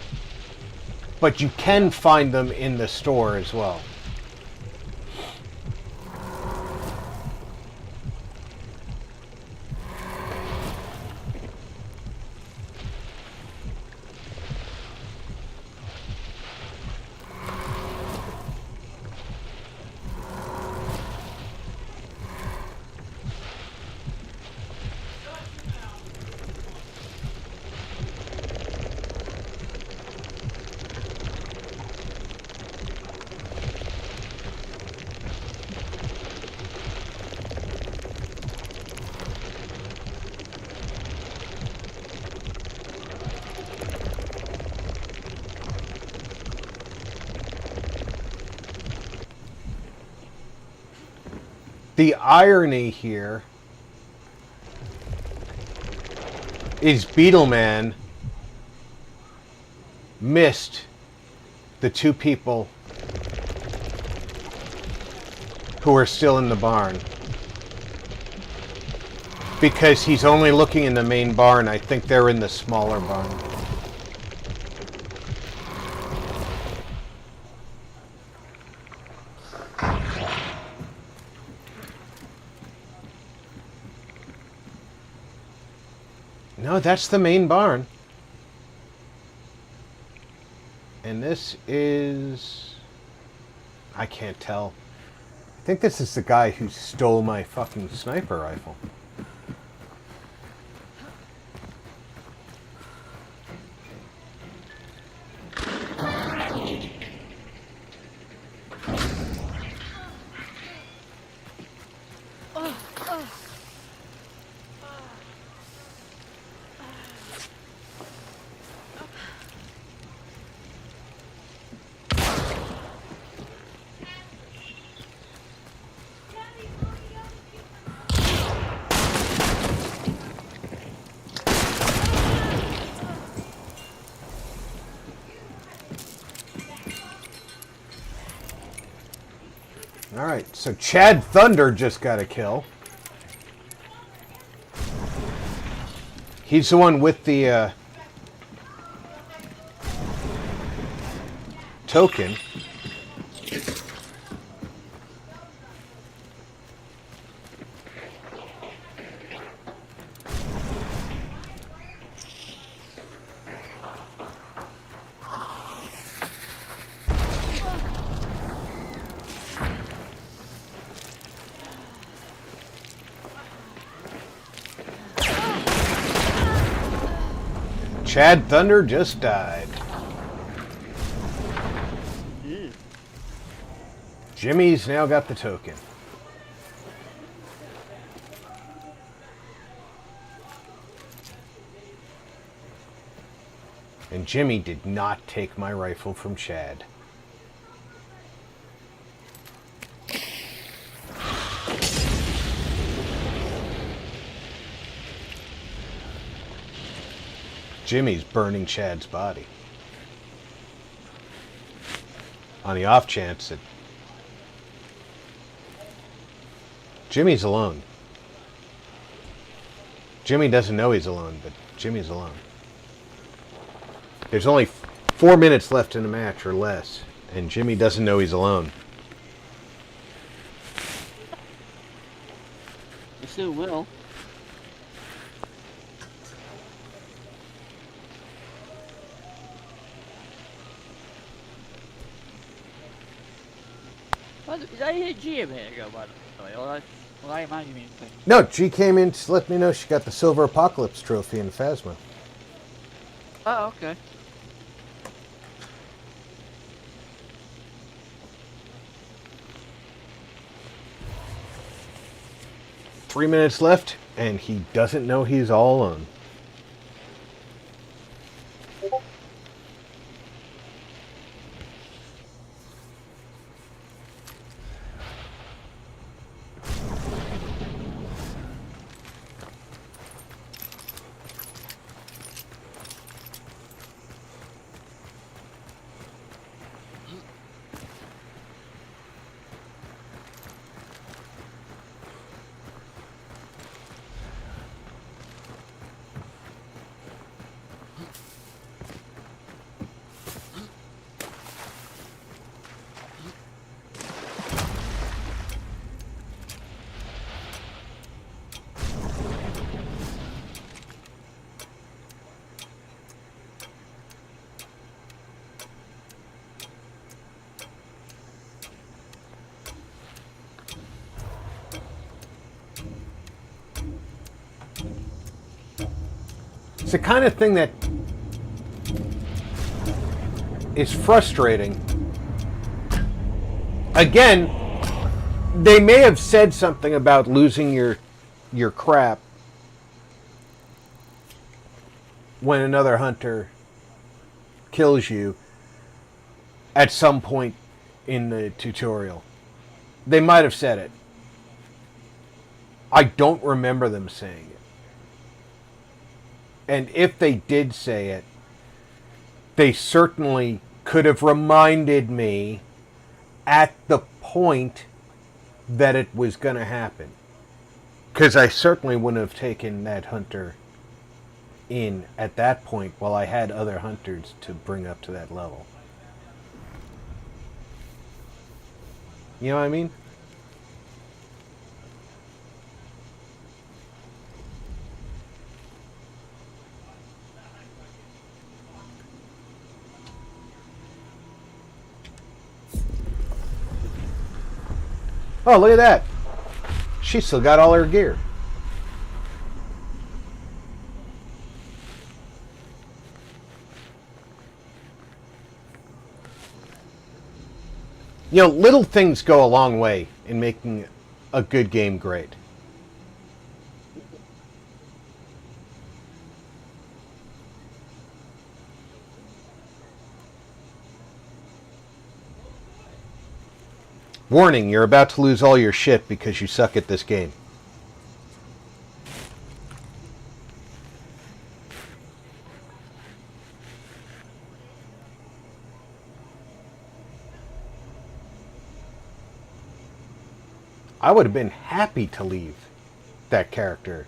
but you can find them in the store as well. The irony here is Beetleman missed the 2 people who are still in the barn. Because he's only looking in the main barn. I think they're in the smaller barn. No, that's the main barn. And this is... I can't tell. I think this is the guy who stole my fucking sniper rifle. Alright, so Chad Thunder just got a kill. He's the one with the token. Chad Thunder just died. Jimmy's now got the token. And Jimmy did not take my rifle from Chad. Jimmy's burning Chad's body. On the off chance that Jimmy's alone. Jimmy doesn't know he's alone, but Jimmy's alone. There's only 4 minutes left in the match or less, and Jimmy doesn't know he's alone.
You soon will. Did I hear G a minute ago, by the way? Or I imagining things?
No, G came in to let me know she got the Silver Apocalypse trophy in Phasma.
Oh, okay.
Three minutes left, and he doesn't know he's all alone. It's the kind of thing that is frustrating. Again, they may have said something about losing your crap when another hunter kills you at some point in the tutorial. They might have said it. I don't remember them saying it. And if they did say it, they certainly could have reminded me at the point that it was going to happen. Because I certainly wouldn't have taken that hunter in at that point while I had other hunters to bring up to that level. You know what I mean? Oh, look at that. She still got all her gear. You know, little things go a long way in making a good game great. Warning, you're about to lose all your shit because you suck at this game. I would have been happy to leave that character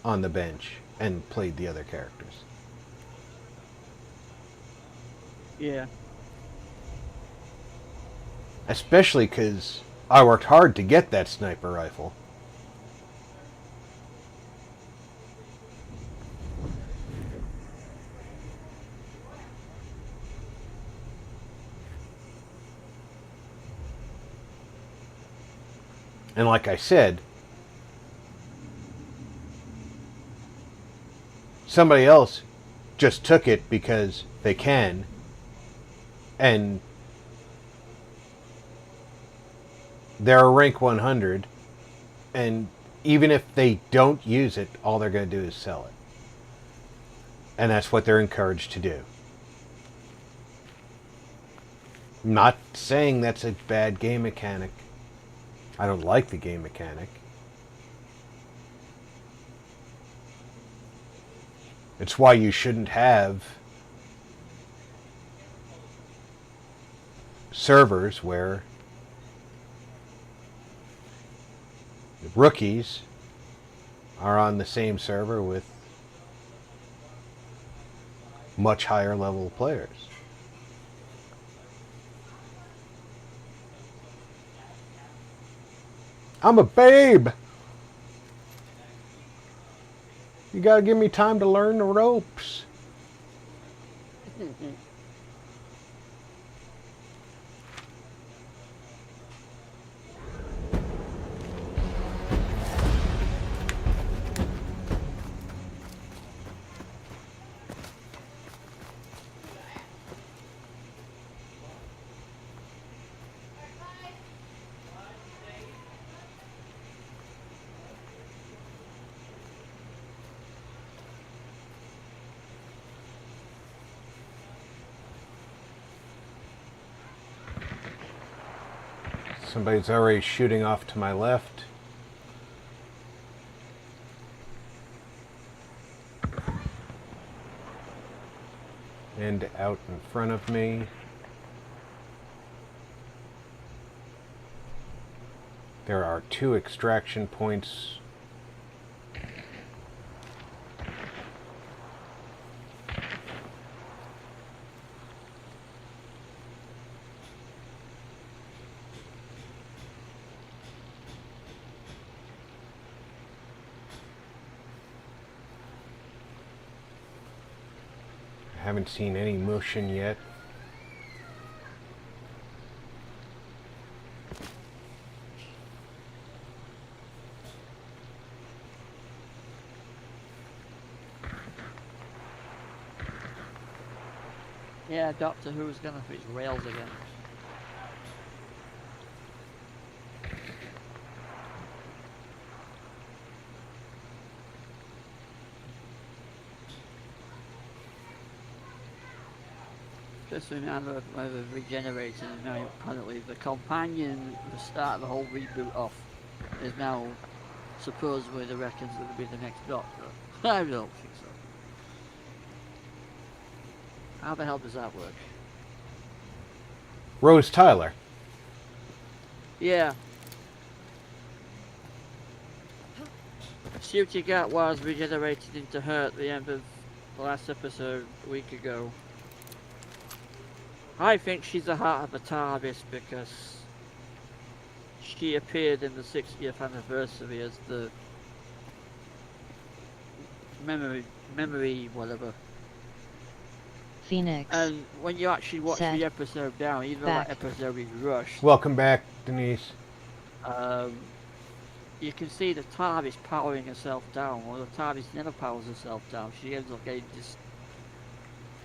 on the bench and played the other characters.
Yeah.
Especially because I worked hard to get that sniper rifle. And like I said, somebody else just took it because they can, and they're a rank 100, and even if they don't use it, all they're going to do is sell it. And that's what they're encouraged to do. I'm not saying that's a bad game mechanic. I don't like the game mechanic. It's why you shouldn't have servers where rookies are on the same server with much higher level players. I'm a babe! You gotta give me time to learn the ropes. Somebody's already shooting off to my left. And out in front of me. There are 2 extraction points. Haven't seen any motion yet.
Yeah, Doctor Who's gonna fix rails again. Just remember whether regenerating is now apparently the companion, the start of the whole reboot off, is now supposedly the reckons going to be the next Doctor. I don't think so. How the hell does that work?
Rose Tyler.
Yeah. Shooty Gat was regenerated into her at the end of the last episode a week ago. I think she's the heart of the TARDIS because she appeared in the 60th anniversary as the memory whatever.
Phoenix.
And when you actually watch the episode down, even though that episode is rushed.
Welcome back, Denise.
You can see the TARDIS powering herself down, or the TARDIS never powers herself down. She ends up getting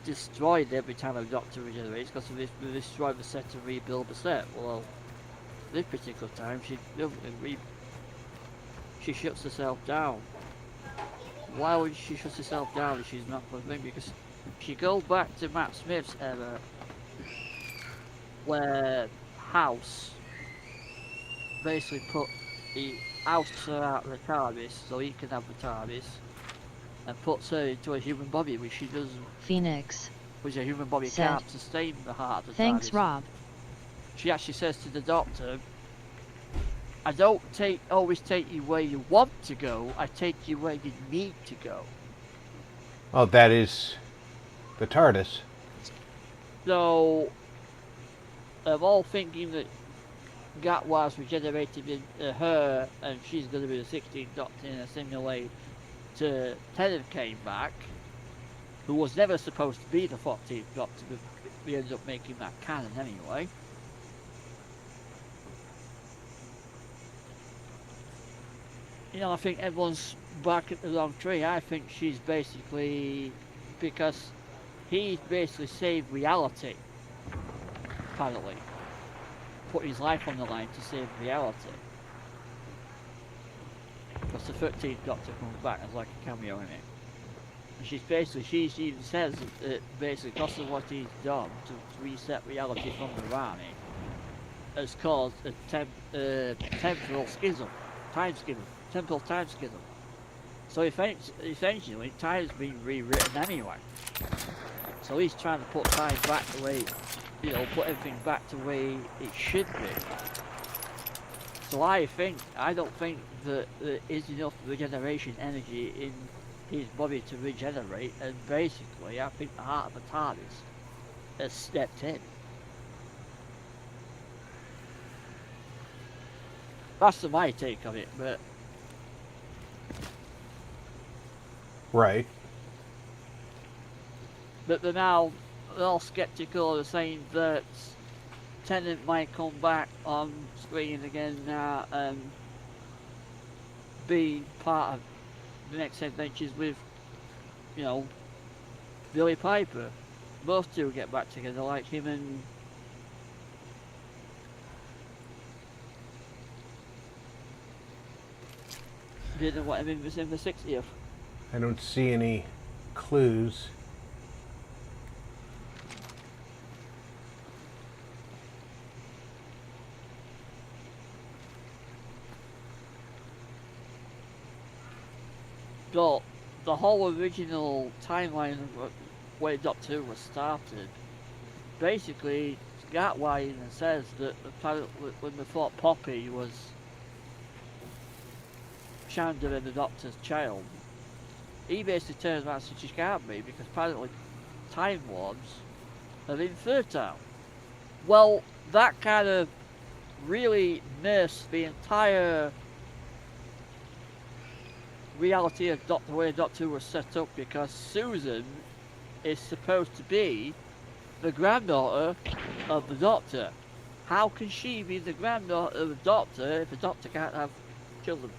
destroyed every time a Doctor regenerates because they destroy the set and rebuild the set. Well, this particular time she shuts herself down. Why would she shut herself down if she's not for me? Because she goes back to Matt Smith's era, where House basically he ousts her out of the TARDIS so he can have the TARDIS, and puts her into a human body, which she doesn't.
Phoenix.
Which a human body can't sustain the heart of the
Thanks,
TARDIS.
Rob.
She actually says to the Doctor, I don't always take you where you want to go. I take you where you need to go.
Oh, that is the TARDIS.
So, I'm all thinking that Gatwa's regenerated in her, and she's going to be the 16th Doctor in a similar way to Tennant came back, who was never supposed to be the 14th Doctor, but we ended up making that canon anyway. You know, I think everyone's back at the wrong tree. I think she's basically, because he basically saved reality, apparently. Put his life on the line to save reality. Because the 13th Doctor comes back as like a cameo in it. And she even says that basically because of what he's done to reset reality from the Rani has caused a temporal schism, temporal time schism. So essentially time's been rewritten anyway. So he's trying to put time back the way, put everything back to the way it should be. So I don't think that there is enough regeneration energy in his body to regenerate, and basically I think the heart of the TARDIS has stepped in. That's my take on it, but...
Right.
But they're all skeptical. They're saying that Tennant might come back on screen again now and be part of the next adventures with, Billy Piper. Both two get back together, like him and didn't know what him was in the 60th.
I don't see any clues.
But the whole original timeline of where Doctor Who was started, basically, Gatwa even says that when they thought Poppy was Chandler and the Doctor's child, he basically turns around and says she can't be because apparently time warps are infertile. Well, that kind of really missed the entire reality of the way Doctor Who was set up, because Susan is supposed to be the granddaughter of the Doctor. How can she be the granddaughter of the Doctor if the Doctor can't have children?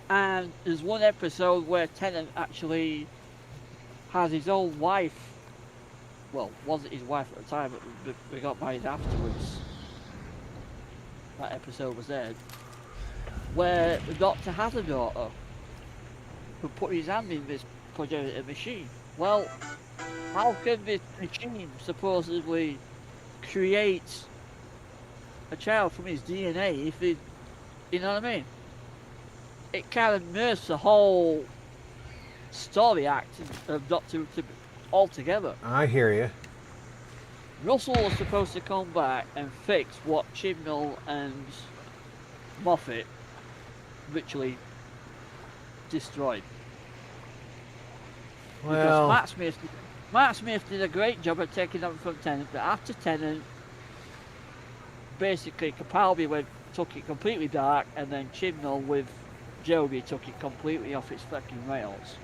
And there's one episode where Tennant actually has his own wife. Well, wasn't his wife at the time, but we got married afterwards. That episode was aired. Where the Doctor has a daughter who put his hand in this progenitor machine. Well, how can this machine supposedly create a child from his DNA if it, you know what I mean? It kind of merged the whole story act of Doctor Who altogether.
I hear you.
Russell was supposed to come back and fix what Chibnall and Moffat literally destroyed.
Well,
Because Matt Smith did a great job of taking them from Tennant, but after Tennant, basically Capaldi took it completely dark, and then Chibnall with Joby took it completely off its fucking rails.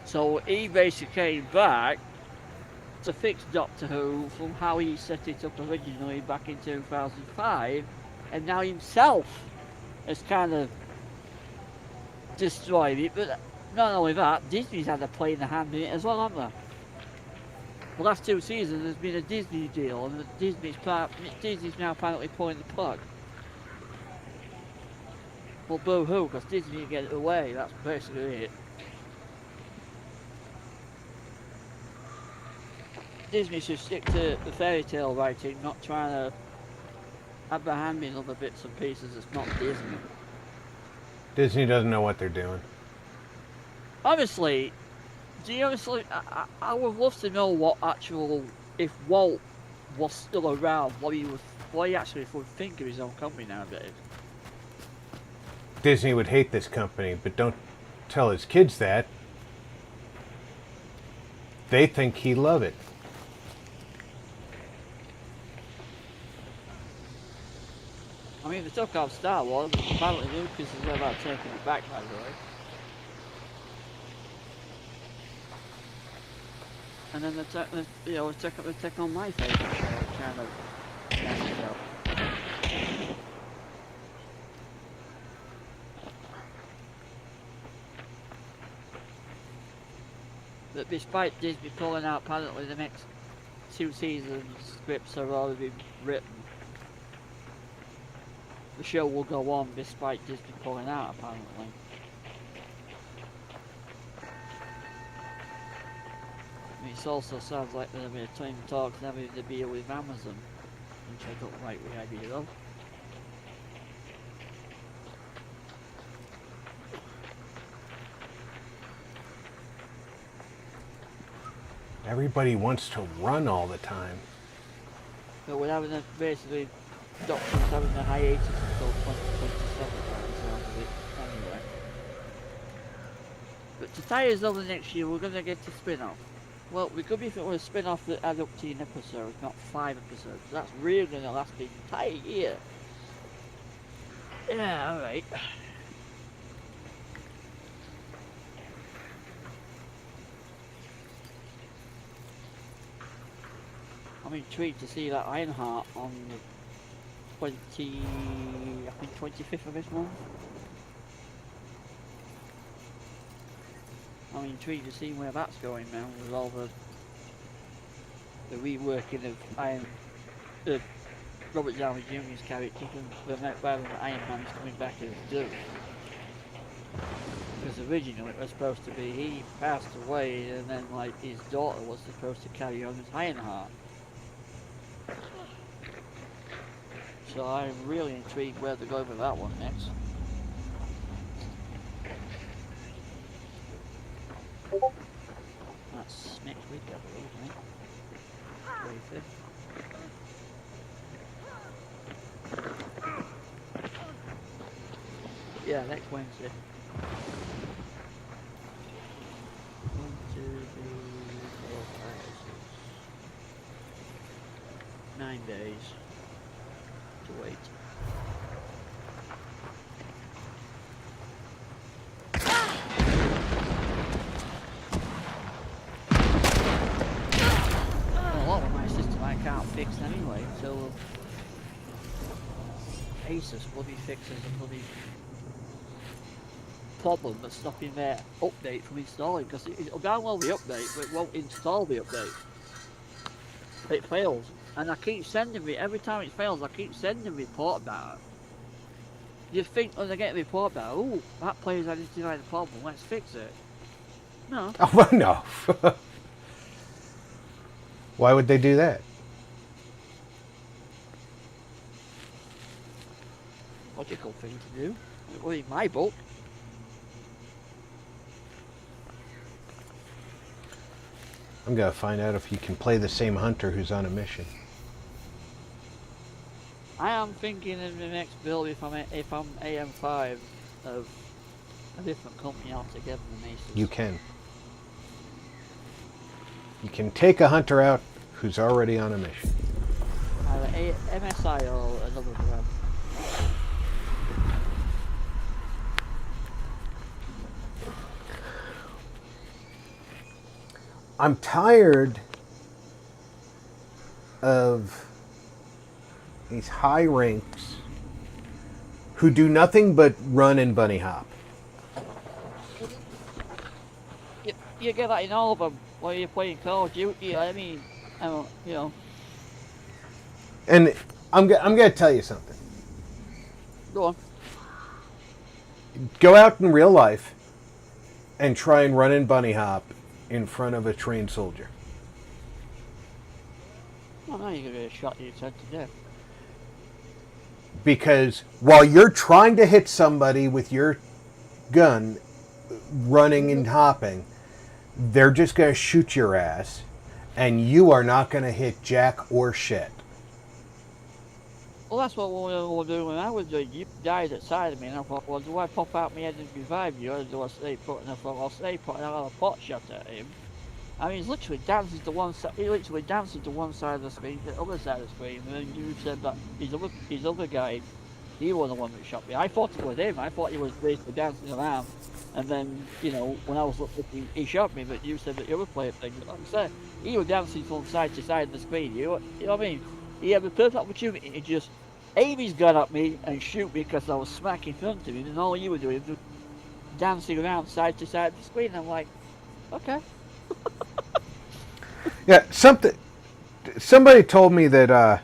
So he basically came back to fix Doctor Who from how he set it up originally back in 2005, and now himself has kind of destroyed it. But not only that, Disney's had a play in the hand in it as well, haven't they? The last 2 seasons there's been a Disney deal, and Disney's now apparently pulling the plug. Well, boo-hoo, because Disney didn't get it away, that's basically it. Disney should stick to the fairy tale writing, not trying to have their hand in other bits and pieces that's not Disney.
Disney doesn't know what they're doing.
Honestly, I would love to know what if Walt was still around, what he actually would think of his own company nowadays.
Disney would hate this company, but don't tell his kids that. They think he love it.
I mean, they took off Star Wars, apparently Lucas is about taking it back, by the way. And then they took on my favourite show, kind of show. But despite Disney pulling out, apparently the next 2 seasons scripts have already been written. The show will go on despite Disney pulling out, apparently. It also sounds like there'll be a time talks having to deal with Amazon, which I don't like the idea of.
Everybody wants to run all the time.
But we're having basically Doctor's having a hiatus until 2027 anyway. But to tie us over next year, we're going to get a spin-off. Well, we could be if it was a spin-off that had up to 10 episodes, not 5 episodes. That's really going to last the entire year. Yeah, alright. I'm intrigued to see that Ironheart on the 25th of this month. I'm intrigued to see where that's going now with all the reworking of Robert Downey Jr.'s character from rather than Iron Man is coming back as Doom. Because originally it was supposed to be he passed away and then like his daughter was supposed to carry on as Ironheart. So I'm really intrigued where to go with that one next. That's next week, I believe, right? 25th. Yeah, next Wednesday. 1, 2, 3, 4, 5, 6. 9 days to wait. A lot of my system I can't fix anyway, so Asus bloody fixes a bloody problem that's stopping their update from installing, because it'll download the update but it won't install the update. It fails, and I keep sending me, every time it fails I keep sending a report about it. You think when I get a report about, oh, that player's identified the problem, let's fix it. No.
Oh, well, no. Why would they do that?
Logical thing to do. Well, in my book.
I'm gonna find out if you can play the same hunter who's on a mission.
I am thinking in the next build, if I'm AM5 of a different company altogether than Asus.
You can. You can take a hunter out who's already on a mission.
Either MSI or another brand.
I'm tired of these high ranks who do nothing but run and bunny hop.
You get that in all of them when you're playing Call of Duty. I mean, you know.
And I'm going to tell you something.
Go on.
Go out in real life and try and run and bunny hop in front of a trained soldier.
Well, now you're going to get shot in your head to death.
Because while you're trying to hit somebody with your gun, running and hopping, they're just going to shoot your ass. and you are not going to hit jack or shit.
Well, that's what we were doing when I was doing. You died at side of me, and I thought, well, do I pop out my head and revive you, or do I stay put? And I thought, I'll stay put, and I'll have a pot shot at him. I mean, he's literally dancing to one side. He literally dancing to one side of the screen, to the other side of the screen, and then you said that his other guy, he was the one that shot me. I thought it was him. I thought he was basically dancing around, and then when I was looking, he shot me. But you said that you were playing thing. But like I said, he was dancing from side to side of the screen. You know what I mean? He had the perfect opportunity to just aim his gun at me and shoot me because I was smack in front of him, and all you were doing was dancing around side to side of the screen. I'm like, okay.
Yeah, somebody told me that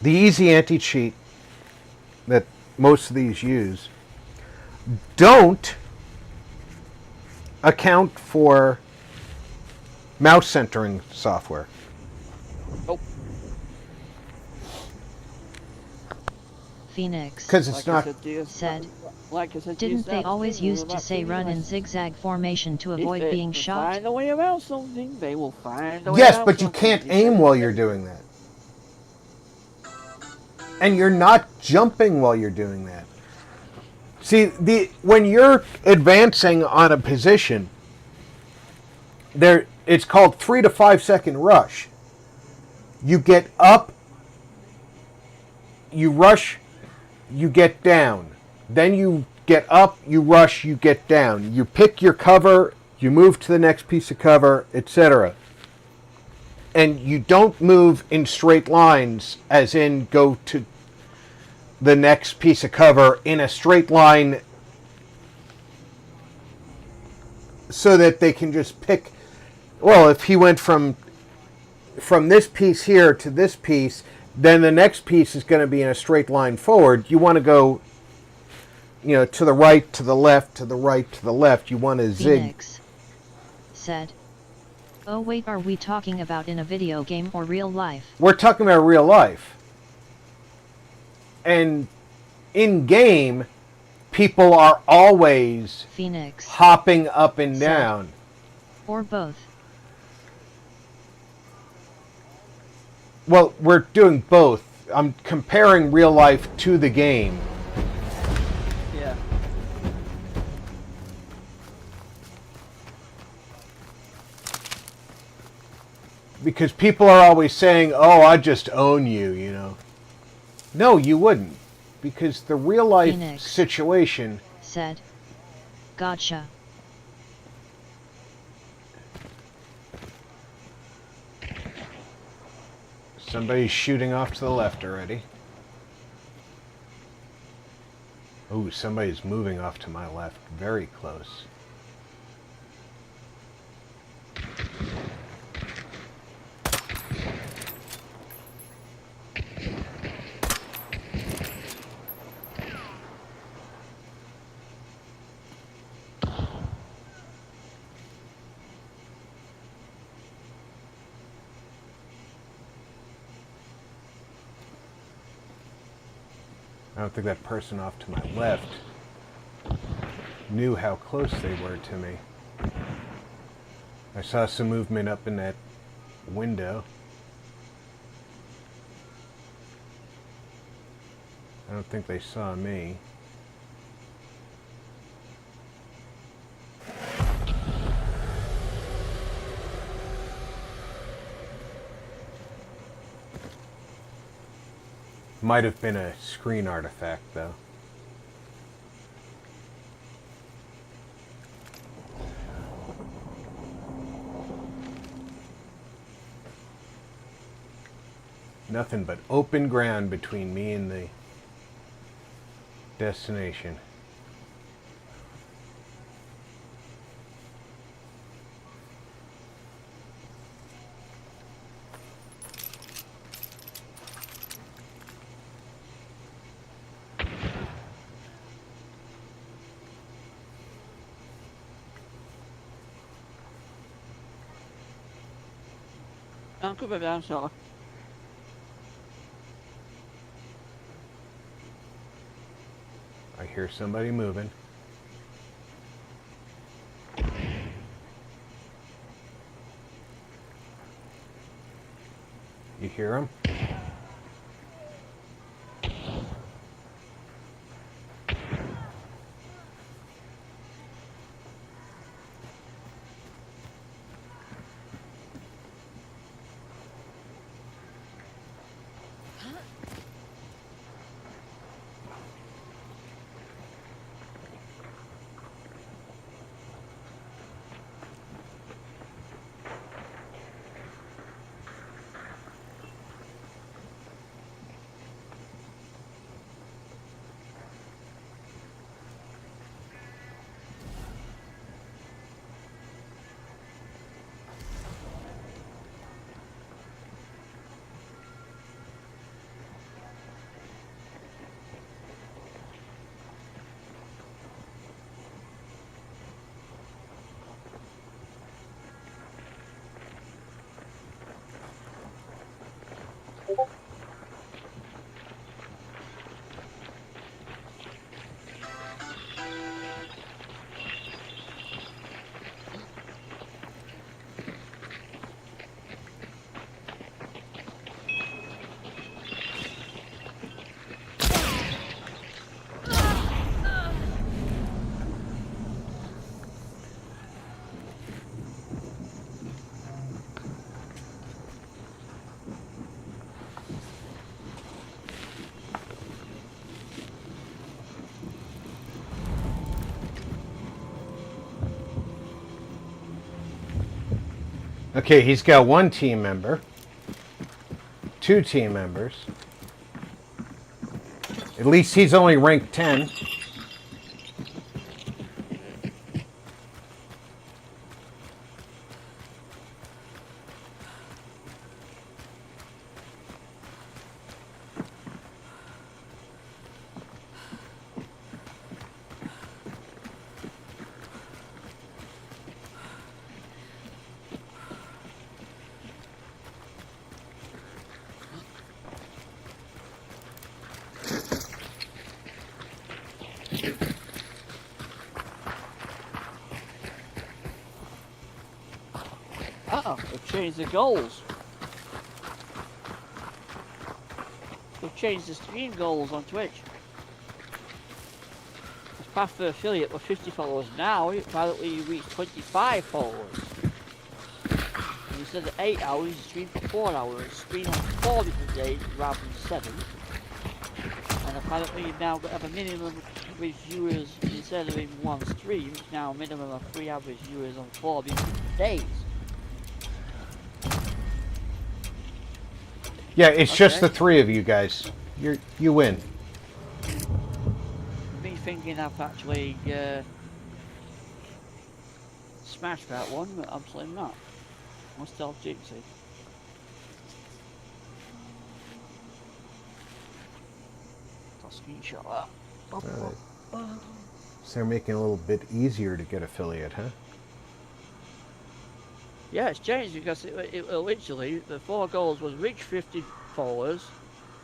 the easy anti-cheat that most of these use don't account for mouse centering software.
Nope.
Phoenix
Because it's not...
said,
Like I said,
didn't they always used to say run in zigzag formation to avoid being shot?
Find a way around something, they will find a way
Yes,
around
but you
something.
can't aim while you're doing that. And you're not jumping while you're doing that. See, when you're advancing on a position, it's called 3 to 5 second rush. You get up, you rush, you get down. Then you get up, you rush, you get down. You pick your cover, you move to the next piece of cover, etc. And you don't move in straight lines, as in go to the next piece of cover in a straight line so that they can just pick. Well, if he went from this piece here to this piece, then the next piece is going to be in a straight line forward. You want to go, to the right, to the left, to the right, to the left. You want to zig.
Phoenix said, oh wait, are we talking about in a video game or real life?
We're talking about real life. And in game, people are always
Phoenix
hopping up and
said,
down.
or both.
Well, we're doing both. I'm comparing real life to the game.
Yeah.
Because people are always saying, oh, I just own you, No, you wouldn't. Because the real life
Phoenix
situation
said, gotcha.
Somebody's shooting off to the left already. Ooh, somebody's moving off to my left. Very close. I don't think that person off to my left knew how close they were to me. I saw some movement up in that window. I don't think they saw me. Might have been a screen artifact, though. Nothing but open ground between me and the destination.
Uncle Baby, I'm sorry.
I hear somebody moving. You hear him? Okay, he's got 1 team member, 2 team members. At least he's only ranked 10.
Oh, they've changed the goals. They've changed the stream goals on Twitch. As path for affiliate with 50 followers now, apparently you reach 25 followers. And instead of 8 hours, you stream for 4 hours. Stream on 4 different days rather than 7. And apparently you've now got to have a minimum average viewers instead of in one stream. It's now a minimum of 3 average viewers on 4 different days.
Yeah, it's just the 3 of you guys. You win.
Me thinking I've actually smashed that one, but absolutely not. I'm still Jinxie. I'll screenshot that.
So they're making it a little bit easier to get affiliate, huh?
Yeah, it's changed because it literally, the 4 goals was reach 50 followers,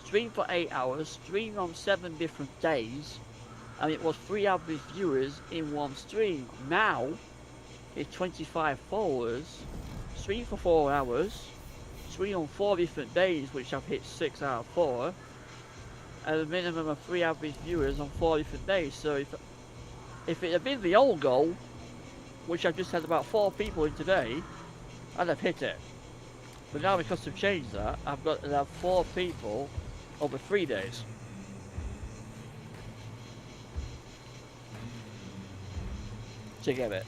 stream for 8 hours, stream on 7 different days, and it was 3 average viewers in one stream. Now, it's 25 followers, stream for 4 hours, stream on 4 different days, which I've hit 6 out of 4, and a minimum of 3 average viewers on 4 different days. So if it had been the old goal, which I've just had about 4 people in today, I'd have hit it. But now because they've changed that, I've got to have 4 people over 3 days. To get it.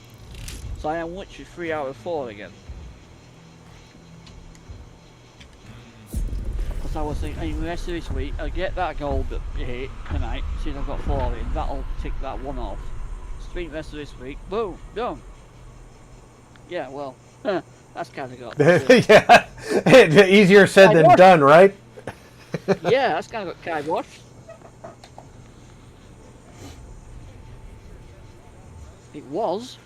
So I am literally 3 out of 4 again. Because I was thinking, the rest of this week, I'll get that goal that you hit tonight, since I've got 4 in, that'll tick that one off. Stream the rest of this week, boom, done. Yeah, well, that's kind of got...
Yeah, easier said than done, right?
Yeah, that's kind of got kiboshed. It was.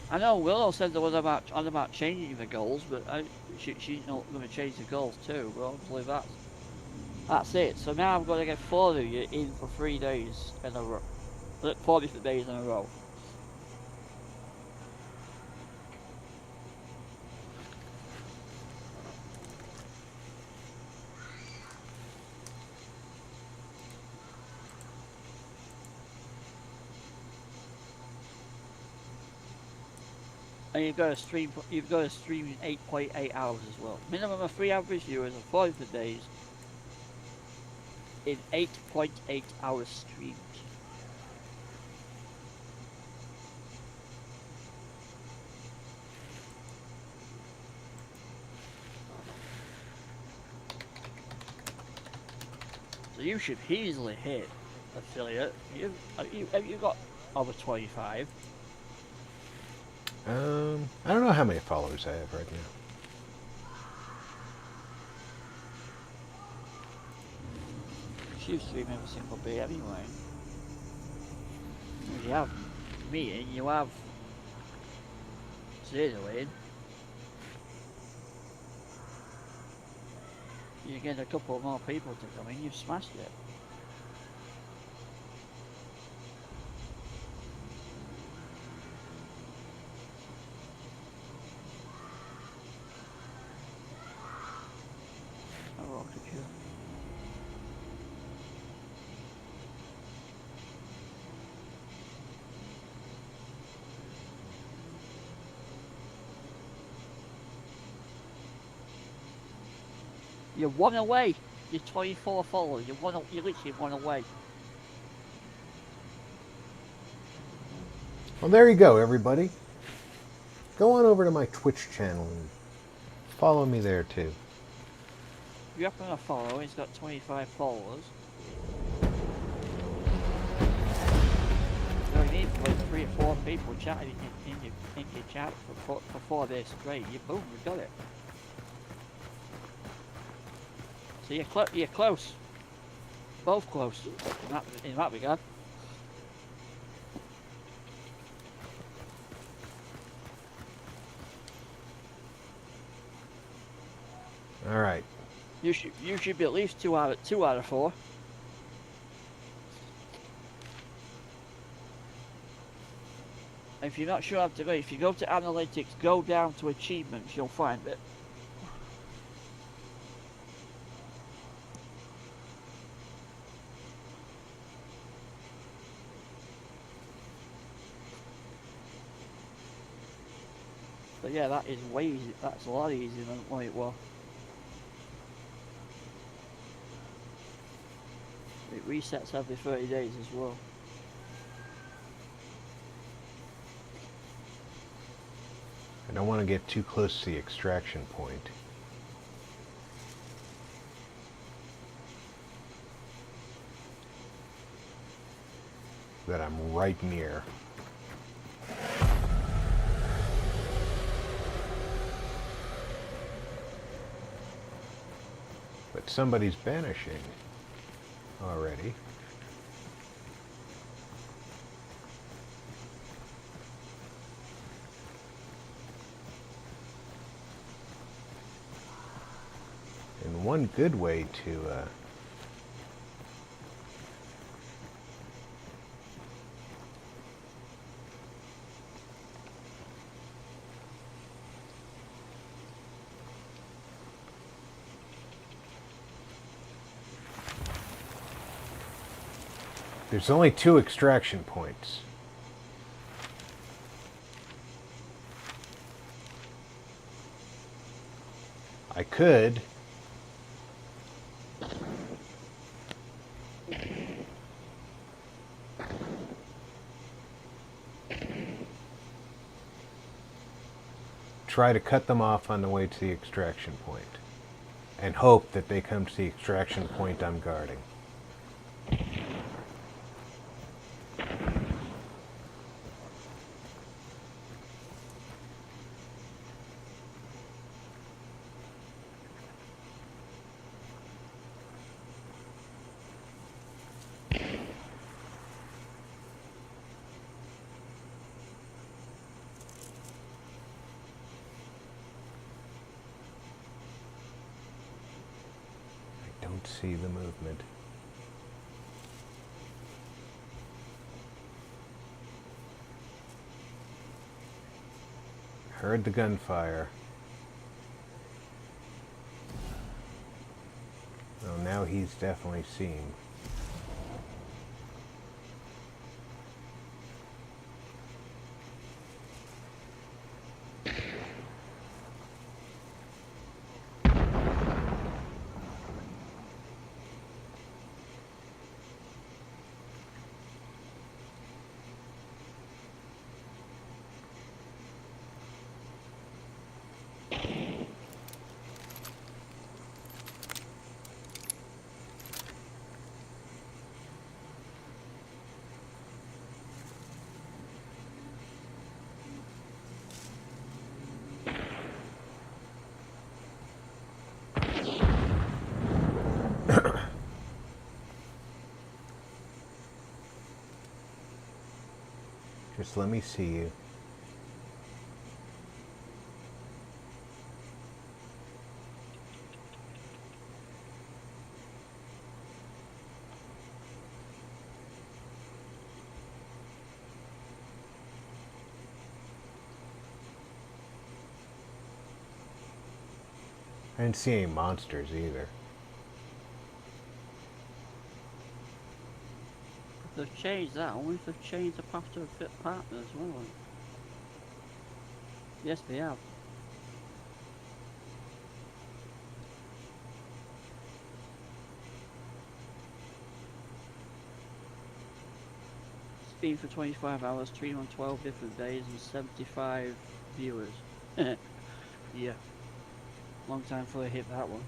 I know Willow said there was about changing the goals, but she's not going to change the goals too. But obviously that's it. So now I've got to get 4 of you in for 3 days in a row, 4 different days in a row. And you've got to stream. You've got to stream in 8.8 hours as well. Minimum of 3 average viewers and 45 days in 8.8 hours streamed. So you should easily hit affiliate. Have you got over 25?
I don't know how many followers I have right now.
You stream every single day anyway. You have me and you have Zayda. You get a couple more people to come in, you've smashed it. Oh, rocket you. You're one away. You're 24 followers. You're literally one away.
Well, there you go, everybody. Go on over to my Twitch channel and follow me there too.
If you happen to follow, he's got 25 followers. You only need like 3 or 4 people chatting in your chat for 4 days straight. You boom, you got it. So you're close. Both close in that regard.
All right.
You should be at least 2 out of 4. If you're not sure how to go, if you go to analytics, go down to achievements, you'll find it. But yeah, that is way easy. That's a lot easier than what it was. It resets every 30 days as well.
I don't want to get too close to the extraction point. That I'm right near. But somebody's banishing already. And one good way to there's only 2 extraction points. I could try to cut them off on the way to the extraction point and hope that they come to the extraction point I'm guarding. See the movement. Heard the gunfire. Oh, now he's definitely seen. Just let me see you. I didn't see any monsters either.
They've changed that. I wonder if they've changed the path to a fit partner as well. Yes, they have. It's been for 25 hours, stream on 12 different days and 75 viewers. Yeah. Long time before I hit that one.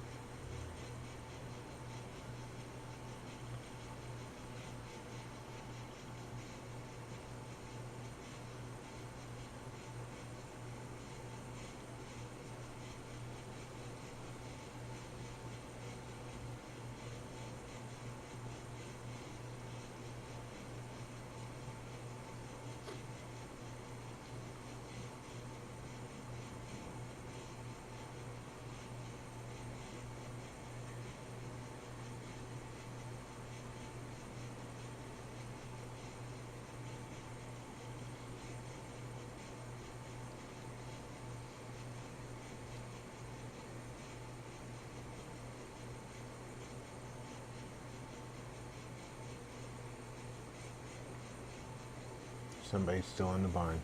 Somebody's still in the barn.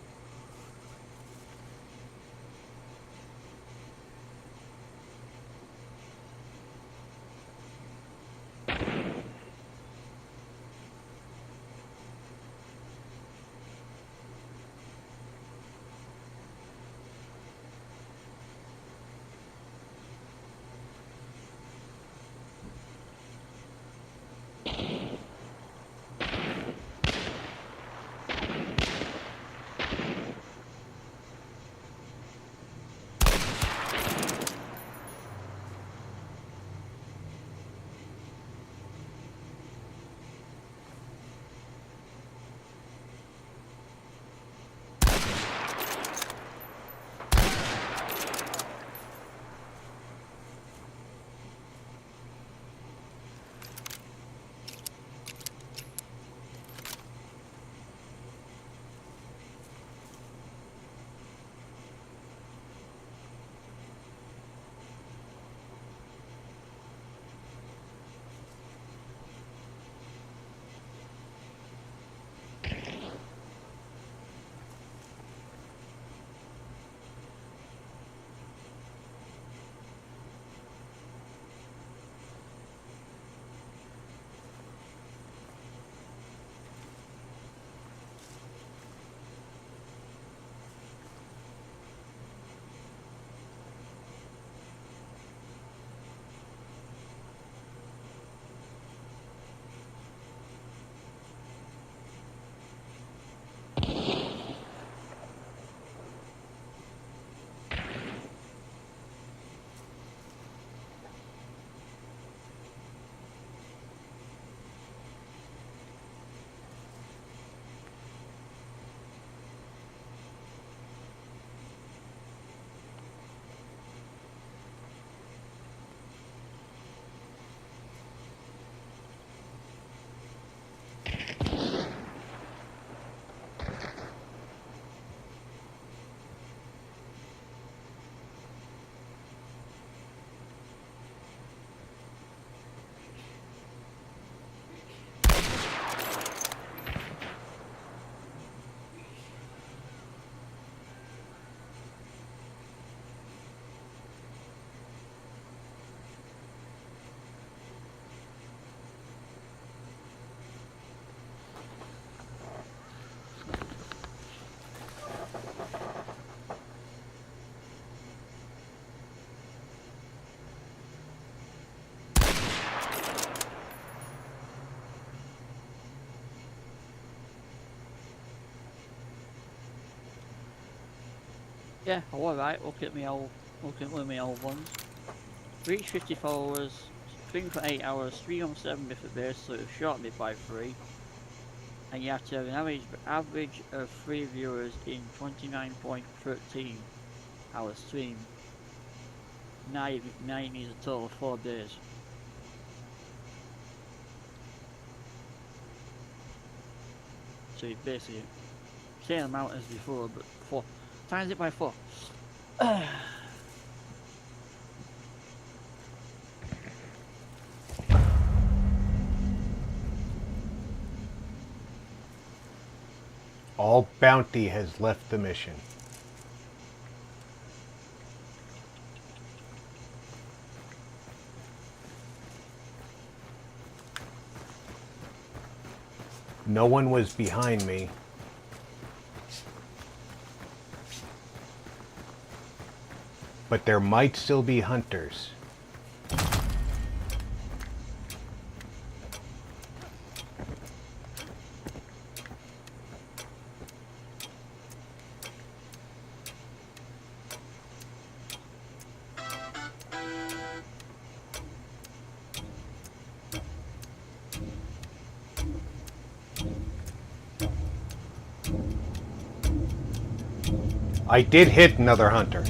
Yeah, alright, look at one of my old ones. Reach 50 followers, stream for 8 hours, stream on 7 different days, so it shortened it by 3. and you have to have an average of 3 viewers in 29.13 hour stream. Now you need a total of 4 days. So you basically same amount as before, but 4 times it by 4.
All bounty has left the mission. No one was behind me. But there might still be hunters. I did hit another hunter.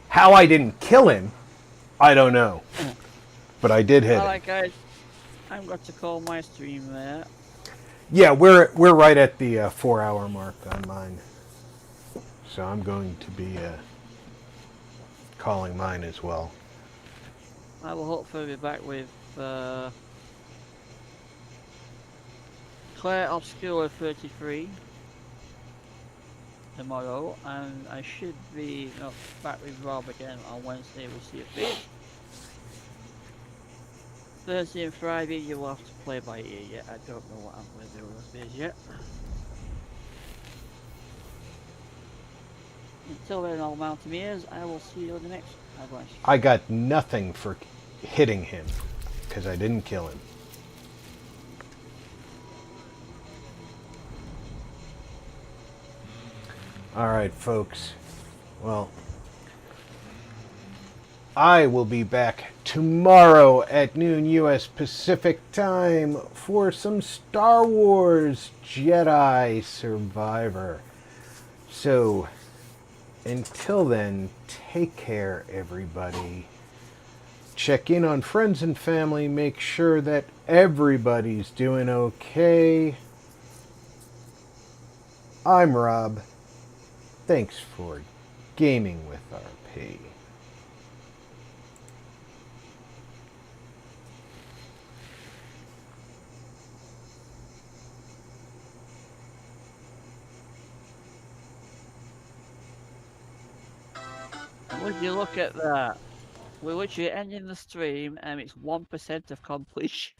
How I didn't kill him, I don't know. But I did hit him.
Alright guys, I'm going to call my stream there.
Yeah, we're right at the 4-hour mark on mine. So I'm going to be calling mine as well.
I will hopefully be back with Claire Obscura 33 tomorrow, and I should be back with Rob again on Wednesday with Sea of Thieves. Thursday and Friday you will have to play by ear yet. I don't know what I'm going to do those days yet. Until then, all Mountaineers, I will see you in the next Avalanche.
I got nothing for hitting him because I didn't kill him. All right, folks. Well, I will be back tomorrow at noon U.S. Pacific time for some Star Wars Jedi Survivor. So, until then, take care, everybody. Check in on friends and family. Make sure that everybody's doing okay. I'm Rob. Thanks for gaming with RP.
Would you look at that? We're literally ending the stream and it's 1% of completion.